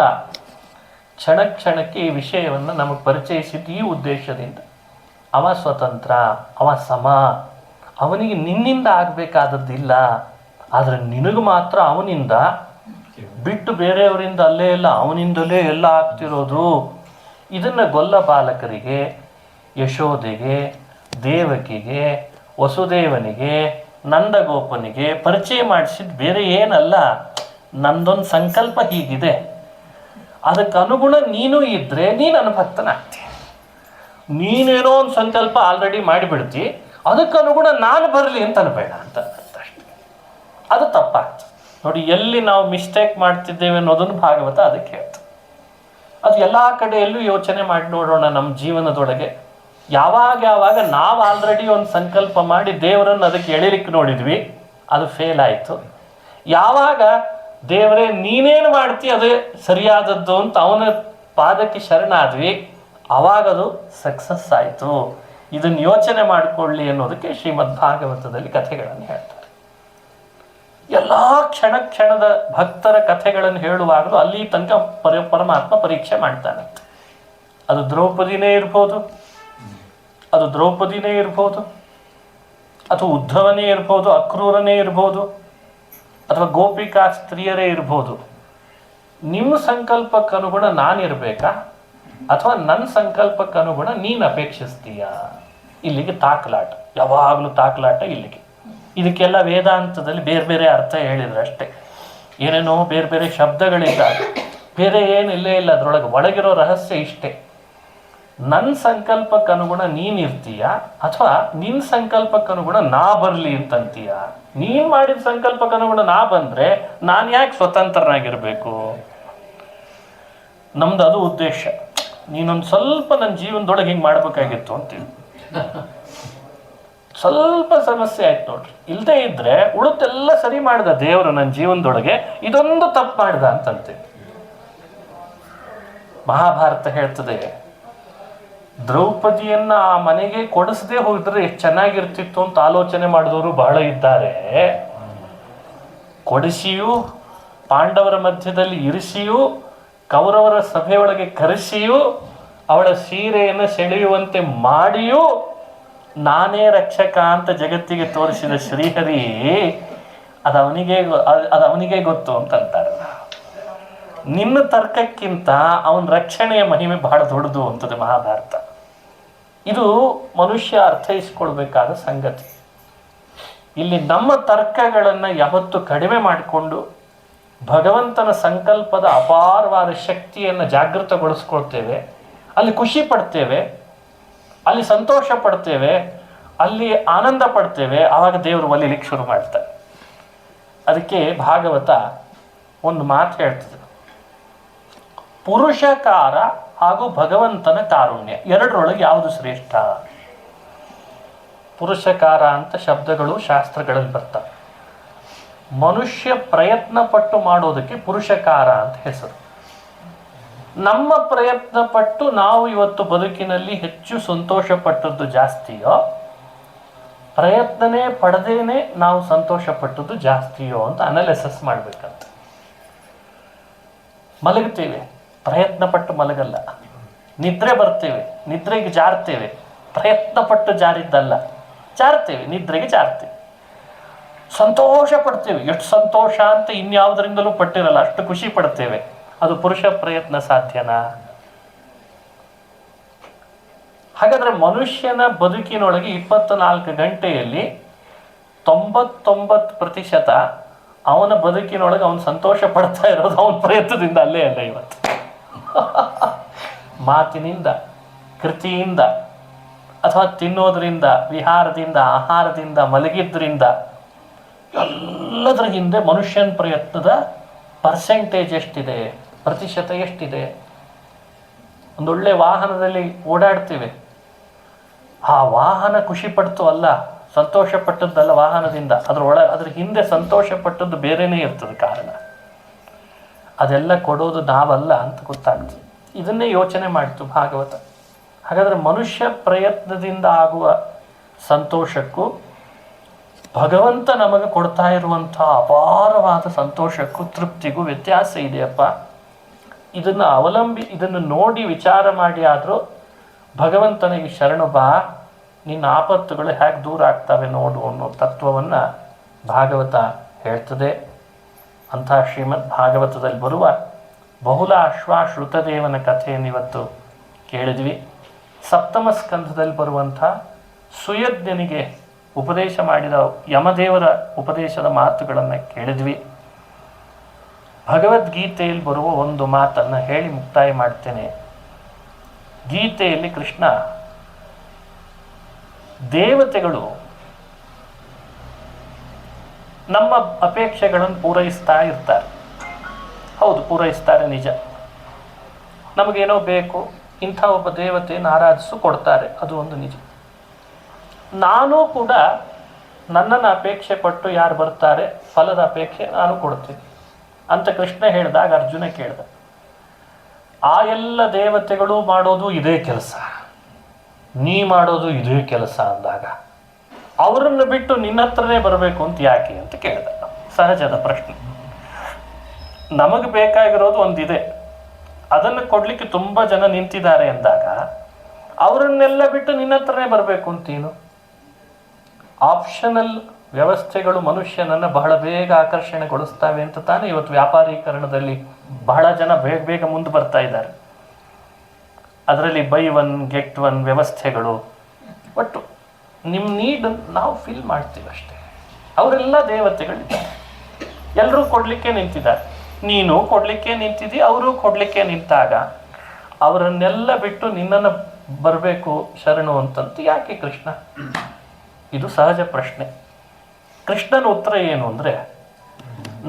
ಕ್ಷಣ ಕ್ಷಣಕ್ಕೆ ಈ ವಿಷಯವನ್ನು ನಮಗೆ ಪರಿಚಯಿಸಿದ್ದು ಈ ಉದ್ದೇಶದಿಂದ. ಅವ ಸ್ವತಂತ್ರ, ಅವ ಸಮ, ಅವನಿಗೆ ನಿನ್ನಿಂದ ಆಗಬೇಕಾದದ್ದಿಲ್ಲ, ಆದರೆ ನಿನಗೆ ಮಾತ್ರ ಅವನಿಂದ ಬಿಟ್ಟು ಬೇರೆಯವರಿಂದ ಅಲ್ಲೇ ಇಲ್ಲ, ಅವನಿಂದಲೇ ಎಲ್ಲ ಆಗ್ತಿರೋದು. ಇದನ್ನು ಗೊಲ್ಲ ಬಾಲಕರಿಗೆ, ಯಶೋದೆಗೆ, ದೇವಕಿಗೆ, ವಸುದೇವನಿಗೆ, ನಂದಗೋಪನಿಗೆ ಪರಿಚಯ ಮಾಡಿಸಿದ ಬೇರೆ ಏನಲ್ಲ. ನಂದೊಂದು ಸಂಕಲ್ಪ ಹೀಗಿದೆ, ಅದಕ್ಕೆ ಅನುಗುಣ ನೀನು ಇದ್ರೆ ನೀನು ಅನುಭಕ್ತನಾಗ್ತಿ. ನೀನೇನೋ ಒಂದು ಸಂಕಲ್ಪ ಆಲ್ರೆಡಿ ಮಾಡಿಬಿಡ್ತಿ, ಅದಕ್ಕೆ ಅನುಗುಣ ನಾನು ಬರಲಿ ಅಂತ ಅನ್ಬೇಡ ಅಂತ ಅಷ್ಟೇ. ಅದು ತಪ್ಪಾಗ್ತದೆ ನೋಡಿ. ಎಲ್ಲಿ ನಾವು ಮಿಸ್ಟೇಕ್ ಮಾಡ್ತಿದ್ದೇವೆ ಅನ್ನೋದನ್ನು ಭಾಗವತ ಅದಕ್ಕೆ ಹೇಳ್ತದೆ. ಅದು ಎಲ್ಲ ಕಡೆಯಲ್ಲೂ ಯೋಚನೆ ಮಾಡಿ ನೋಡೋಣ. ನಮ್ಮ ಜೀವನದೊಳಗೆ ಯಾವಾಗ ನಾವು ಆಲ್ರೆಡಿ ಒಂದು ಸಂಕಲ್ಪ ಮಾಡಿ ದೇವರನ್ನು ಅದಕ್ಕೆ ಎಳಿಲಿಕ್ಕೆ ನೋಡಿದ್ವಿ, ಅದು ಫೇಲ್ ಆಯಿತು. ಯಾವಾಗ ದೇವರೇ ನೀನೇನು ಮಾಡ್ತಿ ಅದೇ ಸರಿಯಾದದ್ದು ಅಂತ ಅವನ ಪಾದಕ್ಕೆ ಶರಣಾದ್ವಿ, ಅವಾಗದು ಸಕ್ಸಸ್ ಆಯಿತು. ಇದನ್ನು ಯೋಚನೆ ಮಾಡಿಕೊಳ್ಳಿ ಅನ್ನೋದಕ್ಕೆ ಶ್ರೀಮದ್ ಭಾಗವತದಲ್ಲಿ ಕಥೆಗಳನ್ನು ಹೇಳ್ತಾರೆ. ಎಲ್ಲ ಕ್ಷಣದ ಭಕ್ತರ ಕಥೆಗಳನ್ನು ಹೇಳುವಾಗಲೂ ಅಲ್ಲಿ ತನಕ ಪರಮಾತ್ಮ ಪರೀಕ್ಷೆ ಮಾಡ್ತಾನಂತೆ. ಅದು ದ್ರೌಪದಿನೇ ಇರ್ಬೋದು, ಅಥವಾ ಉದ್ಧವನೇ ಇರ್ಬೋದು, ಅಕ್ರೂರನೇ ಇರ್ಬೋದು, ಅಥವಾ ಗೋಪಿಕಾ ಸ್ತ್ರೀಯರೇ ಇರ್ಬೋದು. ನಿಮ್ಮ ಸಂಕಲ್ಪಕ್ಕನುಗುಣ ನಾನಿರ್ಬೇಕಾ ಅಥವಾ ನನ್ನ ಸಂಕಲ್ಪಕ್ಕನುಗುಣ ನೀನು ಅಪೇಕ್ಷಿಸ್ತೀಯಾ? ಇಲ್ಲಿಗೆ ತಾಕಲಾಟ, ಯಾವಾಗಲೂ ತಾಕಲಾಟ ಇಲ್ಲಿಗೆ. ಇದಕ್ಕೆಲ್ಲ ವೇದಾಂತದಲ್ಲಿ ಬೇರೆ ಬೇರೆ ಅರ್ಥ ಹೇಳಿದ್ರು ಅಷ್ಟೇ. ಏನೇನೋ ಬೇರೆ ಬೇರೆ ಶಬ್ದಗಳಿದ್ದಾಗ ಬೇರೆ ಏನಿಲ್ಲೇ ಇಲ್ಲ. ಅದರೊಳಗೆ ಒಳಗಿರೋ ರಹಸ್ಯ ಇಷ್ಟೇ. ನನ್ನ ಸಂಕಲ್ಪಕ್ಕನುಗುಣ ನೀನು ಇರ್ತೀಯ ಅಥವಾ ನಿನ್ನ ಸಂಕಲ್ಪಕ್ಕನುಗುಣ ನಾ ಬರಲಿ ಅಂತಂತೀಯ? ನೀನು ಮಾಡಿದ ಸಂಕಲ್ಪಕ್ಕನುಗುಣ ನಾ ಬಂದರೆ ನಾನು ಯಾಕೆ ಸ್ವತಂತ್ರನಾಗಿರಬೇಕು? ನಮ್ದು ಅದು ಉದ್ದೇಶ. ನೀನೊಂದು ಸ್ವಲ್ಪ ನನ್ನ ಜೀವನದೊಳಗೆ ಹಿಂಗೆ ಮಾಡಬೇಕಾಗಿತ್ತು ಅಂತೀವಿ. ಸ್ವಲ್ಪ ಸಮಸ್ಯೆ ಆಯ್ತು ನೋಡ್ರಿ. ಇಲ್ಲದೆ ಇದ್ರೆ ಉಳಿದೆಲ್ಲ ಸರಿ ಮಾಡ್ದ ದೇವರು ನನ್ನ ಜೀವನದೊಳಗೆ, ಇದೊಂದು ತಪ್ಪು ಮಾಡ್ದ ಅಂತಂತೀವಿ. ಮಹಾಭಾರತ ಹೇಳ್ತದೆ, ದ್ರೌಪದಿಯನ್ನ ಆ ಮನೆಗೆ ಕೊಡಿಸದೆ ಹೋಗಿದ್ರೆ ಎಷ್ಟು ಚೆನ್ನಾಗಿರ್ತಿತ್ತು ಅಂತ ಆಲೋಚನೆ ಮಾಡಿದವರು ಬಹಳ ಇದ್ದಾರೆ. ಕೊಡಿಸಿಯೂ ಪಾಂಡವರ ಮಧ್ಯದಲ್ಲಿ ಇರಿಸಿಯೂ ಕೌರವರ ಸಭೆಯೊಳಗೆ ಕರೆಸಿಯೂ ಅವಳ ಸೀರೆಯನ್ನು ಸೆಳೆಯುವಂತೆ ಮಾಡಿಯೂ ನಾನೇ ರಕ್ಷಕ ಅಂತ ಜಗತ್ತಿಗೆ ತೋರಿಸಿದ ಶ್ರೀಹರಿ ಅದು ಅವನಿಗೆ ಗೊತ್ತು ಅಂತಂತಾರೆ. ನಿನ್ನ ತರ್ಕಕ್ಕಿಂತ ಅವನ ರಕ್ಷಣೆಯ ಮಹಿಮೆ ಬಹಳ ದೊಡ್ಡದು ಅಂತದೆ ಮಹಾಭಾರತ. ಇದು ಮನುಷ್ಯ ಅರ್ಥೈಸ್ಕೊಳ್ಬೇಕಾದ ಸಂಗತಿ. ಇಲ್ಲಿ ನಮ್ಮ ತರ್ಕಗಳನ್ನು ಯಾವತ್ತು ಕಡಿಮೆ ಮಾಡಿಕೊಂಡು ಭಗವಂತನ ಸಂಕಲ್ಪದ ಅಪಾರವಾದ ಶಕ್ತಿಯನ್ನು ಜಾಗೃತಗೊಳಿಸ್ಕೊಳ್ತೇವೆ, ಅಲ್ಲಿ ಖುಷಿ ಪಡ್ತೇವೆ, ಅಲ್ಲಿ ಸಂತೋಷ ಪಡ್ತೇವೆ, ಅಲ್ಲಿ ಆನಂದ ಪಡ್ತೇವೆ, ಆವಾಗ ದೇವರು ಒಲಿಲಿಕ್ಕೆ ಶುರು ಮಾಡ್ತಾರೆ. ಅದಕ್ಕೆ ಭಾಗವತ ಒಂದು ಮಾತು ಹೇಳ್ತದೆ, ಪುರುಷಕಾರ ಹಾಗೂ ಭಗವಂತನ ಕಾರುಣ್ಯ ಎರಡರೊಳಗೆ ಯಾವುದು ಶ್ರೇಷ್ಠ? ಪುರುಷಕಾರ ಅಂತ ಶಬ್ದಗಳು ಶಾಸ್ತ್ರಗಳಲ್ಲಿ ಬರ್ತವೆ. ಮನುಷ್ಯ ಪ್ರಯತ್ನ ಪಟ್ಟು ಮಾಡೋದಕ್ಕೆ ಪುರುಷಕಾರ ಅಂತ ಹೆಸರು. ನಮ್ಮ ಪ್ರಯತ್ನ ಪಟ್ಟು ನಾವು ಇವತ್ತು ಬದುಕಿನಲ್ಲಿ ಹೆಚ್ಚು ಸಂತೋಷ ಪಟ್ಟದ್ದು ಜಾಸ್ತಿಯೋ, ಪ್ರಯತ್ನನೇ ಪಡೆದೇನೆ ನಾವು ಸಂತೋಷ ಪಟ್ಟದ್ದು ಜಾಸ್ತಿಯೋ ಅಂತ ಅನಾಲಿಸಿಸ್ ಮಾಡ್ಬೇಕಂತ. ಮಲಗ್ತೇವೆ, ಪ್ರಯತ್ನ ಪಟ್ಟು ಮಲಗಲ್ಲ. ನಿದ್ರೆ ಬರ್ತೇವೆ, ನಿದ್ರೆಗೆ ಜಾರ್ತೇವೆ, ಪ್ರಯತ್ನ ಪಟ್ಟು ಜಾರಿದ್ದಲ್ಲ, ಜಾರ್ತೇವೆ, ನಿದ್ರೆಗೆ ಜಾರ್ತೇವೆ. ಸಂತೋಷ ಪಡ್ತೇವೆ, ಎಷ್ಟು ಸಂತೋಷ ಅಂತ ಇನ್ಯಾವುದರಿಂದಲೂ ಪಟ್ಟಿರಲ್ಲ, ಅಷ್ಟು ಖುಷಿ ಪಡ್ತೇವೆ. ಅದು ಪುರುಷ ಪ್ರಯತ್ನ ಸಾಧ್ಯನಾ? ಹಾಗಾದ್ರೆ ಮನುಷ್ಯನ ಬದುಕಿನೊಳಗೆ 24 ಗಂಟೆಯಲ್ಲಿ 99% ಅವನ ಬದುಕಿನೊಳಗೆ ಅವನು ಸಂತೋಷ ಪಡ್ತಾ ಇರೋದು ಅವನ ಪ್ರಯತ್ನದಿಂದ ಅಲ್ಲೇ ಅಲ್ಲ. ಇವತ್ತು ಮಾತಿನಿಂದ, ಕೃತಿಯಿಂದ, ಅಥವಾ ತಿನ್ನೋದ್ರಿಂದ, ವಿಹಾರದಿಂದ, ಆಹಾರದಿಂದ, ಮಲಗಿದ್ರಿಂದ, ಎಲ್ಲದರ ಹಿಂದೆ ಮನುಷ್ಯನ ಪ್ರಯತ್ನದ ಪರ್ಸೆಂಟೇಜ್ ಎಷ್ಟಿದೆ, ಪ್ರತಿಶತ ಎಷ್ಟಿದೆ? ಒಂದೊಳ್ಳೆ ವಾಹನದಲ್ಲಿ ಓಡಾಡ್ತೀವಿ, ಆ ವಾಹನ ಖುಷಿ ಪಡ್ತು ಅಲ್ಲ, ಸಂತೋಷ ಪಟ್ಟದ್ದಲ್ಲ ವಾಹನದಿಂದ, ಅದ್ರ ಹಿಂದೆ ಸಂತೋಷ ಪಟ್ಟದ್ದು ಬೇರೆನೇ ಇರ್ತದೆ ಕಾರಣ. ಅದೆಲ್ಲ ಕೊಡೋದು ನಾವಲ್ಲ ಅಂತ ಗೊತ್ತಾಗ್ತದೆ. ಇದನ್ನೇ ಯೋಚನೆ ಮಾಡ್ತು ಭಾಗವತ. ಹಾಗಾದರೆ ಮನುಷ್ಯ ಪ್ರಯತ್ನದಿಂದ ಆಗುವ ಸಂತೋಷಕ್ಕೂ ಭಗವಂತ ನಮಗೆ ಕೊಡ್ತಾ ಇರುವಂಥ ಅಪಾರವಾದ ಸಂತೋಷಕ್ಕೂ ತೃಪ್ತಿಗೂ ವ್ಯತ್ಯಾಸ ಇದೆಯಪ್ಪ. ಇದನ್ನು ನೋಡಿ ವಿಚಾರ ಮಾಡಿ ಆದರೂ ಭಗವಂತನಿಗೆ ಶರಣು ಬಾ, ನಿನ್ನ ಆಪತ್ತುಗಳು ಹೇಗೆ ದೂರ ಆಗ್ತವೆ ನೋಡು ಅನ್ನೋ ತತ್ವವನ್ನು ಭಾಗವತ ಹೇಳ್ತದೆ. ಅಂಥ ಶ್ರೀಮದ್ ಭಾಗವತದಲ್ಲಿ ಬರುವ ಬಹುಲ ಅಶ್ವಾಶ್ರುತದೇವನ ಕಥೆಯನ್ನು ಇವತ್ತು ಕೇಳಿದ್ವಿ. ಸಪ್ತಮ ಸ್ಕಂಧದಲ್ಲಿ ಬರುವಂಥ ಸುಯಜ್ಞನಿಗೆ ಉಪದೇಶ ಮಾಡಿದ ಯಮದೇವರ ಉಪದೇಶದ ಮಾತುಗಳನ್ನು ಕೇಳಿದ್ವಿ. ಭಗವದ್ಗೀತೆಯಲ್ಲಿ ಬರುವ ಒಂದು ಮಾತನ್ನು ಹೇಳಿ ಮುಕ್ತಾಯ ಮಾಡ್ತೇನೆ. ಗೀತೆಯಲ್ಲಿ ಕೃಷ್ಣ ದೇವತೆಗಳು ನಮ್ಮ ಅಪೇಕ್ಷೆಗಳನ್ನು ಪೂರೈಸ್ತಾ ಇರ್ತಾರೆ. ಹೌದು, ಪೂರೈಸ್ತಾರೆ, ನಿಜ. ನಮಗೇನೋ ಬೇಕು, ಇಂಥ ಒಬ್ಬ ದೇವತೆಯನ್ನು ಆರಾಧಿಸು ಕೊಡ್ತಾರೆ, ಅದು ಒಂದು ನಿಜ. ನಾನು ಕೂಡ ನನ್ನನ್ನು ಅಪೇಕ್ಷೆ ಪಟ್ಟು ಯಾರು ಬರ್ತಾರೆ, ಫಲದ ಅಪೇಕ್ಷೆ ನಾನು ಕೊಡ್ತೀನಿ ಅಂತ ಕೃಷ್ಣ ಹೇಳಿದಾಗ ಅರ್ಜುನ ಕೇಳಿದ, ಆ ಎಲ್ಲ ದೇವತೆಗಳು ಮಾಡೋದು ಇದೇ ಕೆಲಸ, ನೀ ಮಾಡೋದು ಇದೇ ಕೆಲಸ ಅಂದಾಗ ಅವರನ್ನು ಬಿಟ್ಟು ನಿನ್ನ ಹತ್ರನೇ ಬರಬೇಕು ಅಂತ ಯಾಕೆ ಅಂತ ಕೇಳಿದ. ಸಹಜದ ಪ್ರಶ್ನೆ. ನಮಗೆ ಬೇಕಾಗಿರೋದು ಒಂದಿದೆ, ಅದನ್ನು ಕೊಡ್ಲಿಕ್ಕೆ ತುಂಬ ಜನ ನಿಂತಿದ್ದಾರೆ ಅಂದಾಗ ಅವರನ್ನೆಲ್ಲ ಬಿಟ್ಟು ನಿನ್ನ ಹತ್ರನೇ ಬರಬೇಕು ಅಂತೀನು? ಆಪ್ಷನಲ್ ವ್ಯವಸ್ಥೆಗಳು ಮನುಷ್ಯನನ್ನು ಬಹಳ ಬೇಗ ಆಕರ್ಷಣೆಗೊಳಿಸ್ತವೆ ಅಂತ ತಾನೇ ಇವತ್ತು ವ್ಯಾಪಾರೀಕರಣದಲ್ಲಿ ಬಹಳ ಜನ ಬೇಗ ಬೇಗ ಮುಂದೆ ಬರ್ತಾ ಇದ್ದಾರೆ. ಅದರಲ್ಲಿ ಬೈ ಒನ್ ಗೆಟ್ ಒನ್ ವ್ಯವಸ್ಥೆಗಳು. ಒಟ್ಟು ನಿಮ್ಮ ನೀಡ್ ನಾವು ಫಿಲ್ ಮಾಡ್ತೀವಿ ಅಷ್ಟೇ. ಅವರೆಲ್ಲ ದೇವತೆಗಳಿದ್ದಾರೆ, ಎಲ್ಲರೂ ಕೊಡಲಿಕ್ಕೆ ನಿಂತಿದ್ದಾರೆ. ನೀನು ಕೊಡಲಿಕ್ಕೆ ನಿಂತಿದ್ದಿ, ಅವರು ಕೊಡಲಿಕ್ಕೆ ನಿಂತಾಗ ಅವರನ್ನೆಲ್ಲ ಬಿಟ್ಟು ನಿನ್ನನ್ನು ಬರಬೇಕು ಶರಣು ಅಂತಂತ ಯಾಕೆ ಕೃಷ್ಣ? ಇದು ಸಹಜ ಪ್ರಶ್ನೆ. ಕೃಷ್ಣನ ಉತ್ತರ ಏನು ಅಂದರೆ,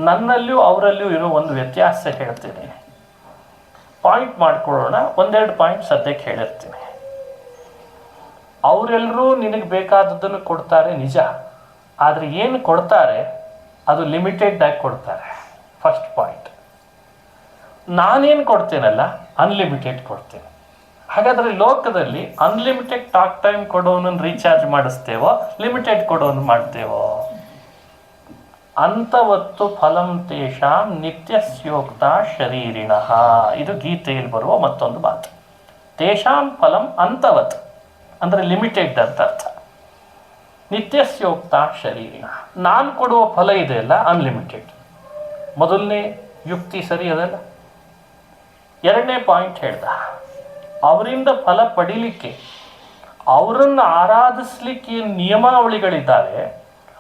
ನನ್ನಲ್ಲಿಯೂ ಅವರಲ್ಲಿಯೂ ಇರೋ ಒಂದು ವ್ಯತ್ಯಾಸ ಹೇಳ್ತೀನಿ, ಪಾಯಿಂಟ್ ಮಾಡ್ಕೊಳ್ಳೋಣ. ಒಂದೆರಡು ಪಾಯಿಂಟ್ ಸದ್ಯಕ್ಕೆ ಹೇಳಿರ್ತೀನಿ. ಅವರೆಲ್ಲರೂ ನಿನಗೆ ಬೇಕಾದದ್ದನ್ನು ಕೊಡ್ತಾರೆ, ನಿಜ. ಆದರೆ ಏನು ಕೊಡ್ತಾರೆ ಅದು ಲಿಮಿಟೆಡ್ ಆಗಿ ಕೊಡ್ತಾರೆ. First point. ನಾನೇನು ಕೊಡ್ತೇನಲ್ಲ, ಅನ್ಲಿಮಿಟೆಡ್ ಕೊಡ್ತೇನೆ. ಹಾಗಾದರೆ ಲೋಕದಲ್ಲಿ ಅನ್ಲಿಮಿಟೆಡ್ ಟಾಕ್ ಟೈಮ್ ಕೊಡೋನನ್ನು ರೀಚಾರ್ಜ್ ಮಾಡಿಸ್ತೇವೋ, ಲಿಮಿಟೆಡ್ ಕೊಡೋನು ಮಾಡ್ತೇವೋ? ಅಂತವತ್ತು ಫಲಂ ತೇಷಾಂ ನಿತ್ಯಸ್ಯೋಕ್ತ ಶರೀರಿಣಃ. ಇದು ಗೀತೆಯಲ್ಲಿ ಬರುವ ಮತ್ತೊಂದು ಮಾತು. ತೇಷಾಂ ಫಲಂ ಅಂತವತ್ ಅಂದರೆ ಲಿಮಿಟೆಡ್ ಅಂತ ಅರ್ಥ. ನಿತ್ಯಸ್ಯೋಕ್ತ ಶರೀರಿಣಃ, ನಾನು ಕೊಡುವ ಫಲ ಇದೆಯಲ್ಲ ಅನ್ಲಿಮಿಟೆಡ್. ಮೊದಲನೇ ಯುಕ್ತಿ ಸರಿ ಅದಲ್ಲ. ಎರಡನೇ ಪಾಯಿಂಟ್ ಹೇಳ್ದ, ಅವರಿಂದ ಫಲ ಪಡೀಲಿಕ್ಕೆ, ಅವರನ್ನು ಆರಾಧಿಸ್ಲಿಕ್ಕೆ ಏನು ನಿಯಮಾವಳಿಗಳಿದ್ದಾವೆ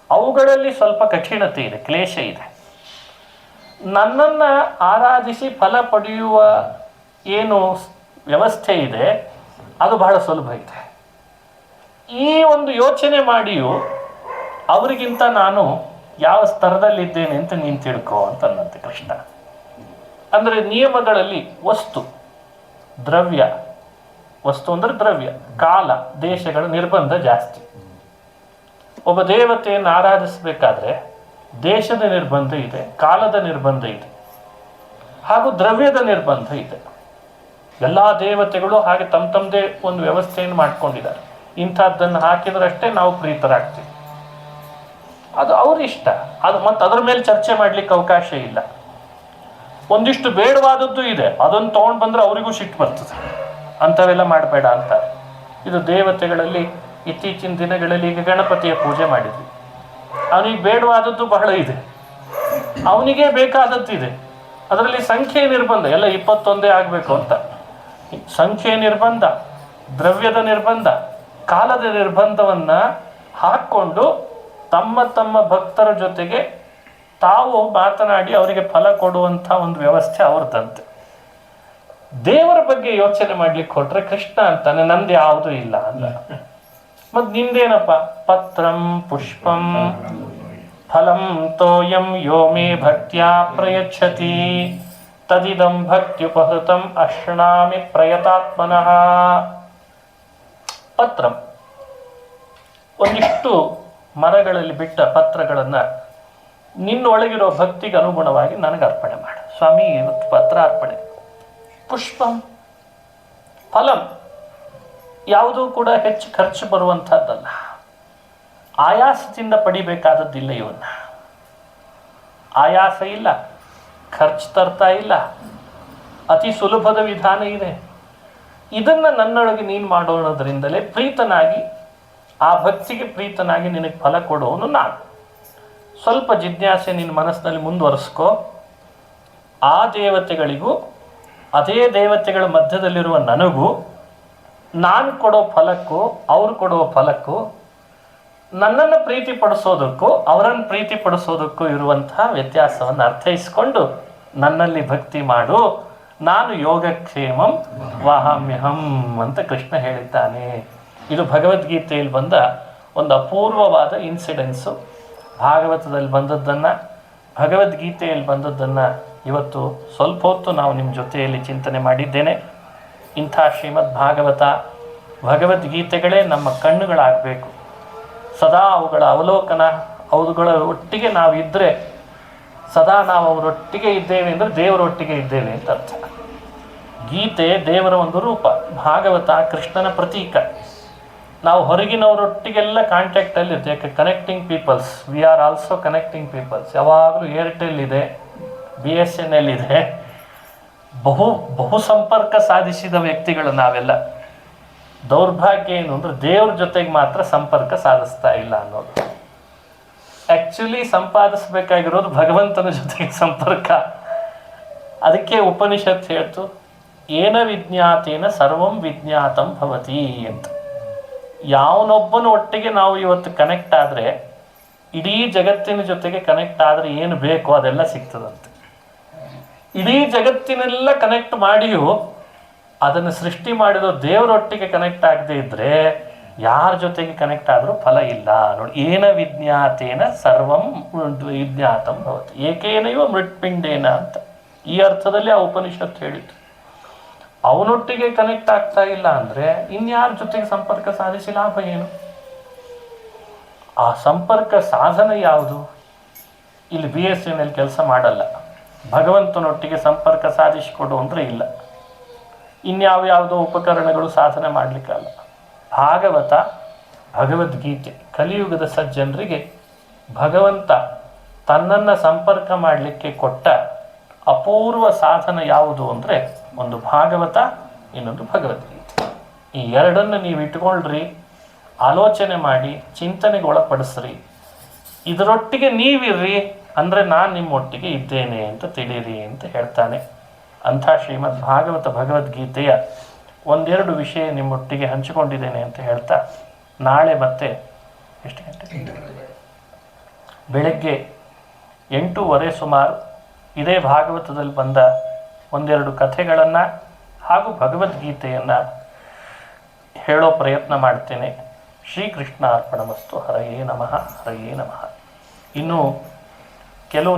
ಅವುಗಳಲ್ಲಿ ಸ್ವಲ್ಪ ಕಠಿಣತೆ ಇದೆ, ಕ್ಲೇಶ ಇದೆ. ನನ್ನನ್ನು ಆರಾಧಿಸಿ ಫಲ ಪಡೆಯುವ ಏನು ವ್ಯವಸ್ಥೆ ಇದೆ ಅದು ಬಹಳ ಸುಲಭ ಇದೆ. ಈ ಒಂದು ಯೋಚನೆ ಮಾಡಿಯೂ ಅವರಿಗಿಂತ ನಾನು ಯಾವ ಸ್ತರದಲ್ಲಿದ್ದೇನೆ ಅಂತ ನೀನು ತಿಳ್ಕೋ ಅಂತ ಅನ್ನಂತೆ ಕೃಷ್ಣ. ಅಂದರೆ ನಿಯಮಗಳಲ್ಲಿ ವಸ್ತು, ದ್ರವ್ಯ, ವಸ್ತು ಅಂದರೆ ದ್ರವ್ಯ, ಕಾಲ, ದೇಶಗಳ ನಿರ್ಬಂಧ ಜಾಸ್ತಿ. ಒಬ್ಬ ದೇವತೆಯನ್ನು ಆರಾಧಿಸಬೇಕಾದ್ರೆ ದೇಶದ ನಿರ್ಬಂಧ ಇದೆ, ಕಾಲದ ನಿರ್ಬಂಧ ಇದೆ, ಹಾಗೂ ದ್ರವ್ಯದ ನಿರ್ಬಂಧ ಇದೆ. ಎಲ್ಲ ದೇವತೆಗಳು ಹಾಗೆ ತಮ್ಮದೇ ಒಂದು ವ್ಯವಸ್ಥೆಯನ್ನು ಮಾಡ್ಕೊಂಡಿದ್ದಾರೆ. ಇಂಥದ್ದನ್ನು ಹಾಕಿದ್ರಷ್ಟೇ ನಾವು ಪ್ರೀತರಾಗ್ತೀವಿ. ಅದು ಅವ್ರ ಇಷ್ಟ. ಅದು ಮತ್ತು ಅದರ ಮೇಲೆ ಚರ್ಚೆ ಮಾಡಲಿಕ್ಕೆ ಅವಕಾಶ ಇಲ್ಲ. ಒಂದಿಷ್ಟು ಬೇಡವಾದದ್ದು ಇದೆ, ಅದನ್ನು ತೊಗೊಂಡು ಬಂದರೆ ಅವರಿಗೂ ಸಿಟ್ಟು ಬರ್ತದೆ. ಅಂಥವೆಲ್ಲ ಮಾಡಬೇಡ ಅಂತಾರೆ. ಇದು ದೇವತೆಗಳಲ್ಲಿ ಇತ್ತೀಚಿನ ದಿನಗಳಲ್ಲಿ ಈಗ ಗಣಪತಿಯ ಪೂಜೆ ಮಾಡಿದ್ವಿ. ಅವನಿಗೆ ಬೇಡವಾದದ್ದು ಬಹಳ ಇದೆ, ಅವನಿಗೆ ಬೇಕಾದದ್ದು ಇದೆ. ಅದರಲ್ಲಿ ಸಂಖ್ಯೆ ನಿರ್ಬಂಧ, ಎಲ್ಲ 21 ಆಗಬೇಕು ಅಂತ ಸಂಖ್ಯೆ ನಿರ್ಬಂಧ, ದ್ರವ್ಯದ ನಿರ್ಬಂಧ, ಕಾಲದ ನಿರ್ಬಂಧವನ್ನು ಹಾಕ್ಕೊಂಡು ತಮ್ಮ ತಮ್ಮ ಭಕ್ತರ ಜೊತೆಗೆ ತಾವು ಮಾತನಾಡಿ ಅವರಿಗೆ ಫಲ ಕೊಡುವಂಥ ಒಂದು ವ್ಯವಸ್ಥೆ ಅವ್ರದ್ದಂತೆ. ದೇವರ ಬಗ್ಗೆ ಯೋಚನೆ ಮಾಡ್ಲಿಕ್ಕೆ ಹೊರಟ್ರೆ ಕೃಷ್ಣ ಅಂತಾನೆ ನಂದು ಯಾವುದೂ ಇಲ್ಲ ಅಲ್ಲ. ಮತ್ತು ನಿಂದೇನಪ್ಪ? ಪತ್ರಂ ಪುಷ್ಪಂ ಫಲಂ ತೋಯಂ ಯೋ ಮೇ ಭಕ್ತ್ಯಾ ಪ್ರಯಚ್ಛತಿ ತದಿದಂ ಭಕ್ತ್ಯುಪಹೃತಂ ಅಶ್ನಾಮಿ ಪ್ರಯತಾತ್ಮನಃ. ಪತ್ರಂ, ಒಂದಿಷ್ಟು ಮರಗಳಲ್ಲಿ ಬಿಟ್ಟ ಪತ್ರಗಳನ್ನು ನಿನ್ನೊಳಗಿರೋ ಭಕ್ತಿಗೆ ಅನುಗುಣವಾಗಿ ನನಗೆ ಅರ್ಪಣೆ ಮಾಡು ಸ್ವಾಮಿ. ಇವತ್ತು ಪತ್ರ ಅರ್ಪಣೆ. ಪುಷ್ಪಂ, ಫಲಂ, ಯಾವುದೂ ಕೂಡ ಹೆಚ್ಚು ಖರ್ಚು ಬರುವಂಥದ್ದಲ್ಲ, ಆಯಾಸದಿಂದ ಪಡಿಬೇಕಾದದ್ದಿಲ್ಲ. ಇವನ್ನ ಆಯಾಸ ಇಲ್ಲ, ಖರ್ಚು ತರ್ತಾ ಇಲ್ಲ, ಅತಿ ಸುಲಭದ ವಿಧಾನ ಇದೆ. ಇದನ್ನು ನನ್ನೊಳಗೆ ನೀನು ಮಾಡೋಣದ್ರಿಂದಲೇ ಪ್ರೀತನಾಗಿ, ಆ ಭಕ್ತಿಗೆ ಪ್ರೀತನಾಗಿ ನಿನಗೆ ಫಲ ಕೊಡೋನು ನಾನು. ಸ್ವಲ್ಪ ಜಿಜ್ಞಾಸೆ ನಿನ್ನ ಮನಸ್ಸಿನಲ್ಲಿ ಮುಂದುವರಿಸ್ಕೋ. ಆ ದೇವತೆಗಳಿಗೂ ಅದೇ ದೇವತೆಗಳ ಮಧ್ಯದಲ್ಲಿರುವ ನನಗೂ, ನಾನು ಕೊಡೋ ಫಲಕ್ಕೂ ಅವ್ರು ಕೊಡುವ ಫಲಕ್ಕೂ, ನನ್ನನ್ನು ಪ್ರೀತಿಪಡಿಸೋದಕ್ಕೂ ಅವರನ್ನು ಪ್ರೀತಿಪಡಿಸೋದಕ್ಕೂ ಇರುವಂತಹ ವ್ಯತ್ಯಾಸವನ್ನು ಅರ್ಥೈಸಿಕೊಂಡು ನನ್ನಲ್ಲಿ ಭಕ್ತಿ ಮಾಡು, ನಾನು ಯೋಗಕ್ಷೇಮಂ ವಹಾಮ್ಯಹಂ ಅಂತ ಕೃಷ್ಣ ಹೇಳಿದ್ದಾನೆ. ಇದು ಭಗವದ್ಗೀತೆಯಲ್ಲಿ ಬಂದ ಒಂದು ಅಪೂರ್ವವಾದ ಇನ್ಸಿಡೆನ್ಸು. ಭಾಗವತದಲ್ಲಿ ಬಂದದ್ದನ್ನು, ಭಗವದ್ಗೀತೆಯಲ್ಲಿ ಬಂದದ್ದನ್ನು ಇವತ್ತು ಸ್ವಲ್ಪ ಹೊತ್ತು ನಾವು ನಿಮ್ಮ ಜೊತೆಯಲ್ಲಿ ಚಿಂತನೆ ಮಾಡಿದ್ದೇನೆ. ಇಂಥ ಶ್ರೀಮದ್ ಭಾಗವತ, ಭಗವದ್ಗೀತೆಗಳೇ ನಮ್ಮ ಕಣ್ಣುಗಳಾಗಬೇಕು. ಸದಾ ಅವುಗಳ ಅವಲೋಕನ, ಅವುಗಳ ಒಟ್ಟಿಗೆ ನಾವಿದ್ದರೆ, ಸದಾ ನಾವು ಅವರೊಟ್ಟಿಗೆ ಇದ್ದೇವೆ ಅಂದರೆ ದೇವರೊಟ್ಟಿಗೆ ಇದ್ದೇವೆ ಅಂತ ಅರ್ಥ. ಗೀತೆ ದೇವರ ಒಂದು ರೂಪ, ಭಾಗವತ ಕೃಷ್ಣನ ಪ್ರತೀಕ. ನಾವು ಹೊರಗಿನವರೊಟ್ಟಿಗೆಲ್ಲ ಕಾಂಟ್ಯಾಕ್ಟಲ್ಲಿ ಇರ್ತೇವೆ. ಯಾಕೆ? Connecting peoples. We are also connecting peoples. ಯಾವಾಗಲೂ ಏರ್ಟೆಲ್ ಇದೆ, BSNL ಇದೆ. ಬಹು ಸಂಪರ್ಕ ಸಾಧಿಸಿದ ವ್ಯಕ್ತಿಗಳು ನಾವೆಲ್ಲ. ದೌರ್ಭಾಗ್ಯ ಏನು ಅಂದರೆ ದೇವ್ರ ಜೊತೆಗೆ ಮಾತ್ರ ಸಂಪರ್ಕ ಸಾಧಿಸ್ತಾ ಇಲ್ಲ ಅನ್ನೋದು. ಆ್ಯಕ್ಚುಲಿ ಸಂಪಾದಿಸಬೇಕಾಗಿರೋದು ಭಗವಂತನ ಜೊತೆಗೆ ಸಂಪರ್ಕ. ಅದಕ್ಕೆ ಉಪನಿಷತ್ ಹೇಳ್ತು, ಏನ ವಿಜ್ಞಾತೇನ ಸರ್ವಂ ವಿಜ್ಞಾತಂ ಭವತಿ ಅಂತ. ಯಾವನೊಬ್ಬನ ಒಟ್ಟಿಗೆ ನಾವು ಇವತ್ತು ಕನೆಕ್ಟ್ ಆದರೆ, ಇಡೀ ಜಗತ್ತಿನ ಜೊತೆಗೆ ಕನೆಕ್ಟ್ ಆದರೆ ಏನು ಬೇಕೋ ಅದೆಲ್ಲ ಸಿಗ್ತದಂತೆ. ಇಡೀ ಜಗತ್ತಿನೆಲ್ಲ ಕನೆಕ್ಟ್ ಮಾಡಿಯೂ ಅದನ್ನು ಸೃಷ್ಟಿ ಮಾಡಿರೋ ದೇವರೊಟ್ಟಿಗೆ ಕನೆಕ್ಟ್ ಆಗದೆ ಇದ್ದರೆ ಯಾರ ಜೊತೆಗೆ ಕನೆಕ್ಟ್ ಆದರೂ ಫಲ ಇಲ್ಲ ನೋಡಿ. ಏನ ವಿಜ್ಞಾತೇನ ಸರ್ವಂ ವಿಜ್ಞಾತಂ ಭವತಿ ಏಕೇನೈವ ಮೃತ್ಪಿಂಡೇನ ಅಂತ ಈ ಅರ್ಥದಲ್ಲಿ ಆ ಉಪನಿಷತ್ತು ಹೇಳಿತು. ಅವನೊಟ್ಟಿಗೆ ಕನೆಕ್ಟ್ ಆಗ್ತಾ ಇಲ್ಲ ಅಂದರೆ ಇನ್ಯಾರ ಜೊತೆಗೆ ಸಂಪರ್ಕ ಸಾಧಿಸಿ ಲಾಭ ಏನು? ಆ ಸಂಪರ್ಕ ಸಾಧನ ಯಾವುದು? ಇಲ್ಲಿ BSNL ಕೆಲಸ ಮಾಡಲ್ಲ. ಭಗವಂತನೊಟ್ಟಿಗೆ ಸಂಪರ್ಕ ಸಾಧಿಸಿಕೊಡು ಅಂದರೆ ಇಲ್ಲ. ಇನ್ಯಾವುದೋ ಉಪಕರಣಗಳು ಸಾಧನೆ ಮಾಡಲಿಕ್ಕಲ್ಲ. ಭಾಗವತ, ಭಗವದ್ಗೀತೆ ಕಲಿಯುಗದ ಸಜ್ಜನರಿಗೆ ಭಗವಂತ ತನ್ನನ್ನು ಸಂಪರ್ಕ ಮಾಡಲಿಕ್ಕೆ ಕೊಟ್ಟ ಅಪೂರ್ವ ಸಾಧನ ಯಾವುದು ಅಂದರೆ ಒಂದು ಭಾಗವತ, ಇನ್ನೊಂದು ಭಗವದ್ಗೀತೆ. ಈ ಎರಡನ್ನು ನೀವು ಇಟ್ಕೊಳ್ರಿ, ಆಲೋಚನೆ ಮಾಡಿ, ಚಿಂತನೆಗೆ ಒಳಪಡಿಸ್ರಿ. ಇದರೊಟ್ಟಿಗೆ ನೀವಿರ್ರಿ ಅಂದರೆ ನಾನು ನಿಮ್ಮೊಟ್ಟಿಗೆ ಇದ್ದೇನೆ ಅಂತ ತಿಳಿಯಿರಿ ಅಂತ ಹೇಳ್ತಾನೆ. ಅಂಥ ಶ್ರೀಮದ್ ಭಾಗವತ ಭಗವದ್ಗೀತೆಯ ಒಂದೆರಡು ವಿಷಯ ನಿಮ್ಮೊಟ್ಟಿಗೆ ಹಂಚಿಕೊಂಡಿದ್ದೇನೆ ಅಂತ ಹೇಳ್ತಾ, ನಾಳೆ ಮತ್ತೆ ಎಷ್ಟು ಗಂಟೆ? ಬೆಳಗ್ಗೆ 8:30 ಸುಮಾರು ಇದೇ ಭಾಗವತದಲ್ಲಿ ಬಂದ ಒಂದೆರಡು ಕಥೆಗಳನ್ನು ಹಾಗೂ ಭಗವದ್ಗೀತೆಯನ್ನು ಹೇಳೋ ಪ್ರಯತ್ನ ಮಾಡ್ತೇನೆ. ಶ್ರೀಕೃಷ್ಣ ಅರ್ಪಣಮಸ್ತು. ಹರಯೇ ನಮಃ, ಹರಯೇ ನಮಃ. ಇನ್ನು ಕೆಲವು